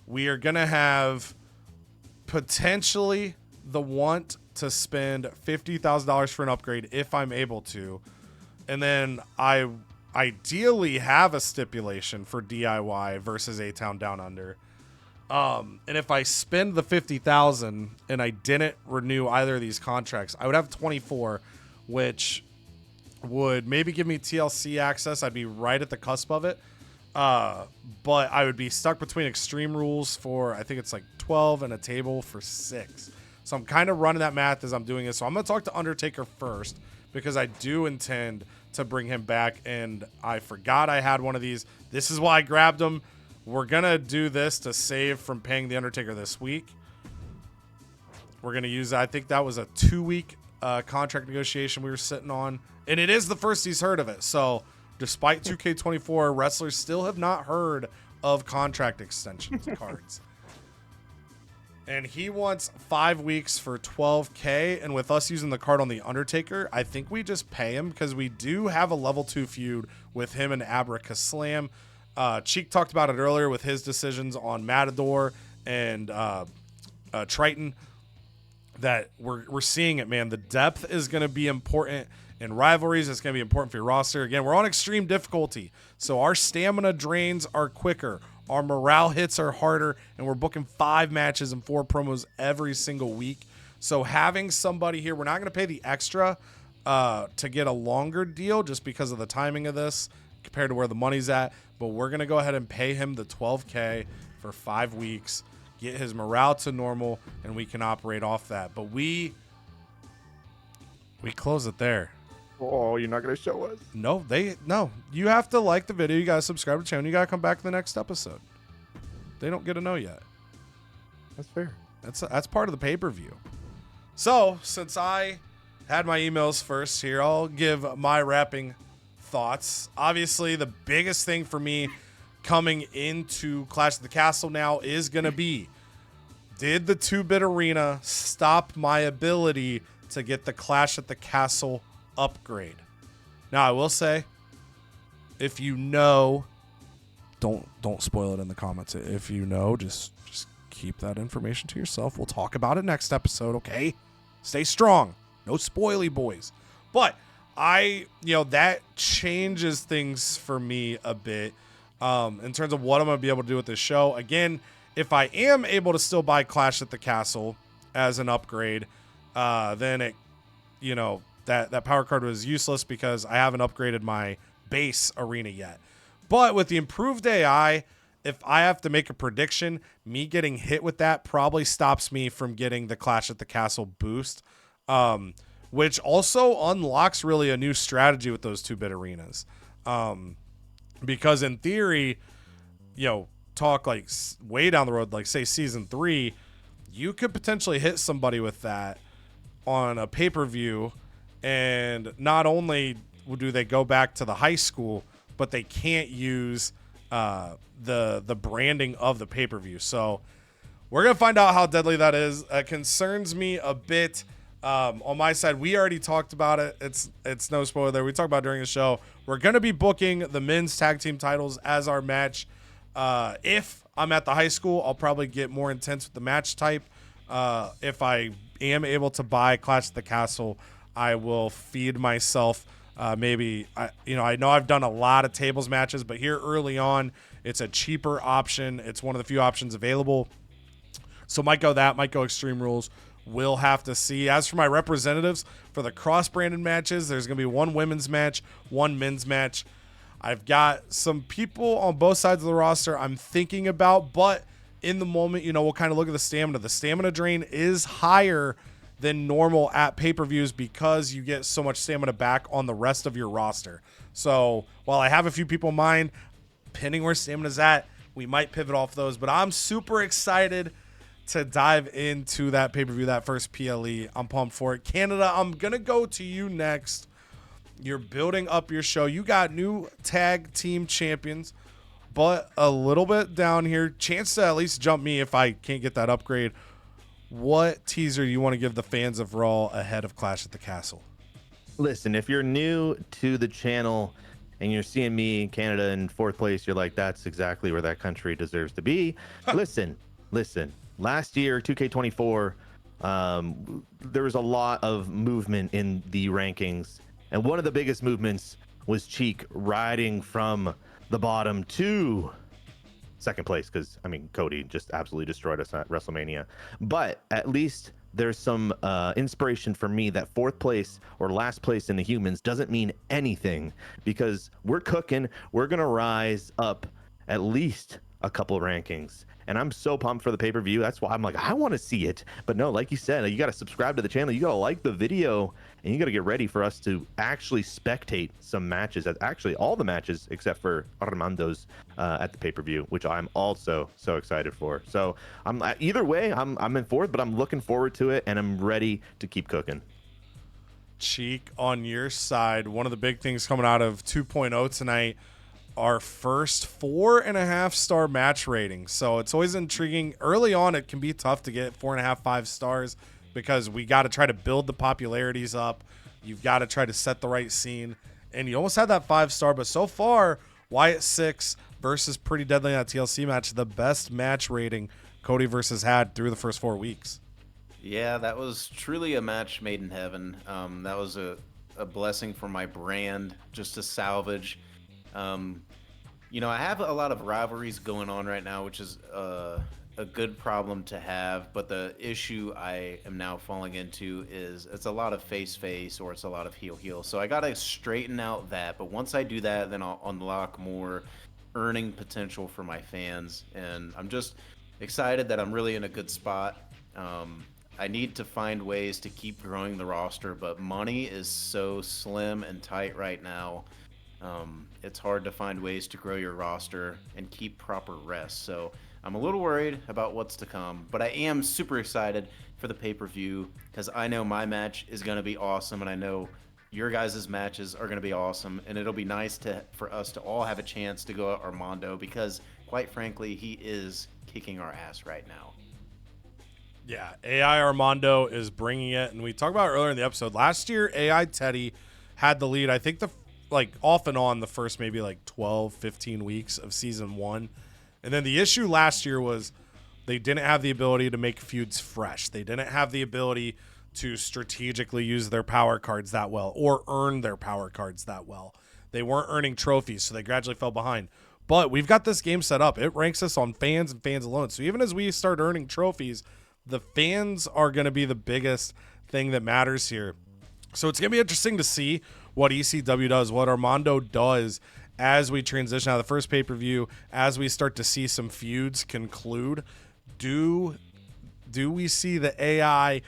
Speaker 1: we are going to have potentially the want to spend $50,000 for an upgrade if I'm able to. And then I ideally have a stipulation for DIY versus A-Town Down Under. And if I spend the $50,000 and I didn't renew either of these contracts, I would have 24, which would maybe give me TLC access. I'd be right at the cusp of it. But I would be stuck between Extreme Rules for, I think it's like 12 and a table for 6. So I'm kind of running that math as I'm doing this. So I'm going to talk to Undertaker first, because I do intend to bring him back. And I forgot I had one of these. This is why I grabbed him. We're going to do this to save from paying the Undertaker this week. We're going to use, I think that was a 2-week contract negotiation we were sitting on. And it is the first he's heard of it. So despite 2K24, wrestlers still have not heard of contract extension cards. And he wants 5 weeks for $12K. And with us using the card on the Undertaker, I think we just pay him, because we do have a level 2 feud with him and Abracaslam. Cheek talked about it earlier with his decisions on Matador and Triton, that we're seeing it, man. The depth is going to be important in rivalries. It's going to be important for your roster. Again, we're on extreme difficulty, so our stamina drains are quicker. Our morale hits are harder, and we're booking 5 matches and 4 promos every single week. So having somebody here, we're not going to pay the extra to get a longer deal just because of the timing of this compared to where the money's at. But we're going to go ahead and pay him the $12K for 5 weeks, get his morale to normal, and we can operate off that. But we close it there.
Speaker 2: Oh, you're not going to show us?
Speaker 1: No. You have to like the video. You got to subscribe to the channel. You got to come back to the next episode. They don't get to know yet.
Speaker 2: That's fair.
Speaker 1: That's part of the pay-per-view. So, since I had my emails first here, I'll give my wrapping thoughts. Obviously, the biggest thing for me coming into Clash of the Castle now is going to be, did the 2-bit arena stop my ability to get the Clash at the Castle upgrade? Now, I will say, if you know, don't spoil it in the comments. If you know, just keep that information to yourself. We'll talk about it next episode, okay? Stay strong. No spoily, boys. But that changes things for me a bit in terms of what I'm going to be able to do with this show. Again, if I am able to still buy Clash at the Castle as an upgrade, then it, that power card was useless because I haven't upgraded my base arena yet. But with the improved AI, if I have to make a prediction, me getting hit with that probably stops me from getting the Clash at the Castle boost, which also unlocks really a new strategy with those 2-bit arenas. Because in theory, talk like way down the road, like say season 3, you could potentially hit somebody with that on a pay-per-view, and not only do they go back to the high school, but they can't use the branding of the pay-per-view. So we're gonna find out how deadly that is. It concerns me a bit. On my side, we already talked about it. It's no spoiler there. We talked about it during the show. We're gonna be booking the men's tag team titles as our match. If I'm at the high school, I'll probably get more intense with the match type. If I am able to buy Clash at the Castle, I will feed myself. I know I've done a lot of tables matches, but here early on, it's a cheaper option. It's one of the few options available. So might go Extreme Rules. We'll have to see. As for my representatives for the cross-branded matches, there's going to be 1 women's match, 1 men's match. I've got some people on both sides of the roster I'm thinking about, but in the moment, we'll kind of look at the stamina. The stamina drain is higher than normal at pay-per-views because you get so much stamina back on the rest of your roster. So while I have a few people in mind, depending where stamina's at, we might pivot off those. But I'm super excited to dive into that pay-per-view, that first PLE. I'm pumped for it. Canada, I'm going to go to you next. You're building up your show. You got new tag team champions, but a little bit down here. Chance to at least jump me if I can't get that upgrade. What teaser you want to give the fans of Raw ahead of Clash at the Castle?
Speaker 2: Listen, if you're new to the channel and you're seeing me in Canada in 4th place, you're like, that's exactly where that country deserves to be. Listen. Last year, 2K24, there was a lot of movement in the rankings. And one of the biggest movements was Cheek riding from the bottom to 2nd place because, Cody just absolutely destroyed us at WrestleMania. But at least there's some inspiration for me that 4th place or last place in the humans doesn't mean anything because we're cooking. We're going to rise up at least a couple rankings. And I'm so pumped for the pay-per-view. That's why I'm like, I want to see it. But no, like you said, you got to subscribe to the channel. You got to like the video. And you got to get ready for us to actually spectate some matches. Actually, all the matches except for Armando's at the pay-per-view, which I'm also so excited for. So either way, I'm in 4th, but I'm looking forward to it. And I'm ready to keep cooking.
Speaker 1: Cheek, on your side, one of the big things coming out of 2.0 tonight, our first 4.5-star match rating. So it's always intriguing. Early on, it can be tough to get 4.5, 5 stars because we got to try to build the popularities up. You've got to try to set the right scene. And you almost had that 5-star, but so far, Wyatt 6 versus Pretty Deadly in that TLC match, the best match rating CodyVerse has had through the first 4 weeks.
Speaker 3: Yeah, that was truly a match made in heaven. That was a blessing for my brand just to salvage. You know, I have a lot of rivalries going on right now, which is a good problem to have. But the issue I am now falling into is it's a lot of face-face or it's a lot of heel-heel. So I got to straighten out that. But once I do that, then I'll unlock more earning potential for my fans. And I'm just excited that I'm really in a good spot. I need to find ways to keep growing the roster, but money is so slim and tight right now. It's hard to find ways to grow your roster and keep proper rest. So I'm a little worried about what's to come, but I am super excited for the pay-per-view because I know my match is going to be awesome, and I know your guys' matches are going to be awesome, and it'll be nice for us to all have a chance to go at Armando because, quite frankly, he is kicking our ass right now.
Speaker 1: Yeah, AI Armando is bringing it, and we talked about it earlier in the episode. Last year, AI Teddy had the lead. I think off and on the first maybe 12, 15 weeks of season 1. And then the issue last year was they didn't have the ability to make feuds fresh. They didn't have the ability to strategically use their power cards that well or earn their power cards that well. They weren't earning trophies, so they gradually fell behind. But we've got this game set up. It ranks us on fans and fans alone. So even as we start earning trophies, the fans are going to be the biggest thing that matters here. So it's going to be interesting to see what ECW does, what Armando does as we transition out of the first pay-per-view, as we start to see some feuds conclude. Do we see the AI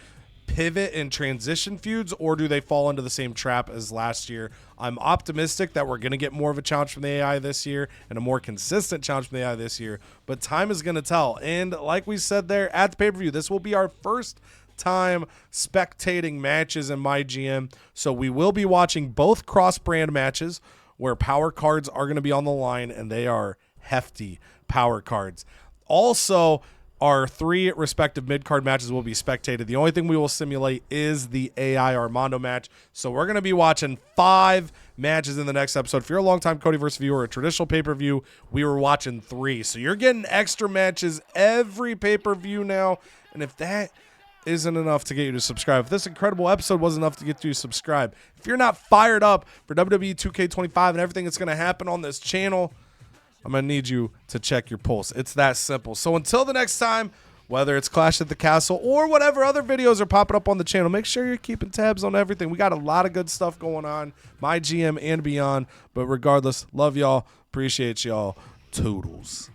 Speaker 1: pivot and transition feuds, or do they fall into the same trap as last year? I'm optimistic that we're going to get more of a challenge from the AI this year and a more consistent challenge from the AI this year, but time is going to tell. And like we said there at the pay-per-view, this will be our first time spectating matches in MyGM, so we will be watching both cross-brand matches where power cards are going to be on the line, and they are hefty power cards. Also, our 3 respective mid-card matches will be spectated. The only thing we will simulate is the AI Armando match. So we're going to be watching 5 matches in the next episode. If you're a longtime CodyVerse viewer or a traditional pay-per-view, we were watching 3. So you're getting extra matches every pay-per-view now. And if that isn't enough to get you to subscribe, if this incredible episode wasn't enough to get you to subscribe, if you're not fired up for WWE 2K25 and everything that's going to happen on this channel, I'm going to need you to check your pulse. It's that simple. So until the next time, whether it's Clash at the Castle or whatever other videos are popping up on the channel, make sure you're keeping tabs on everything. We got a lot of good stuff going on, MyGM and beyond. But regardless, love y'all. Appreciate y'all. Toodles.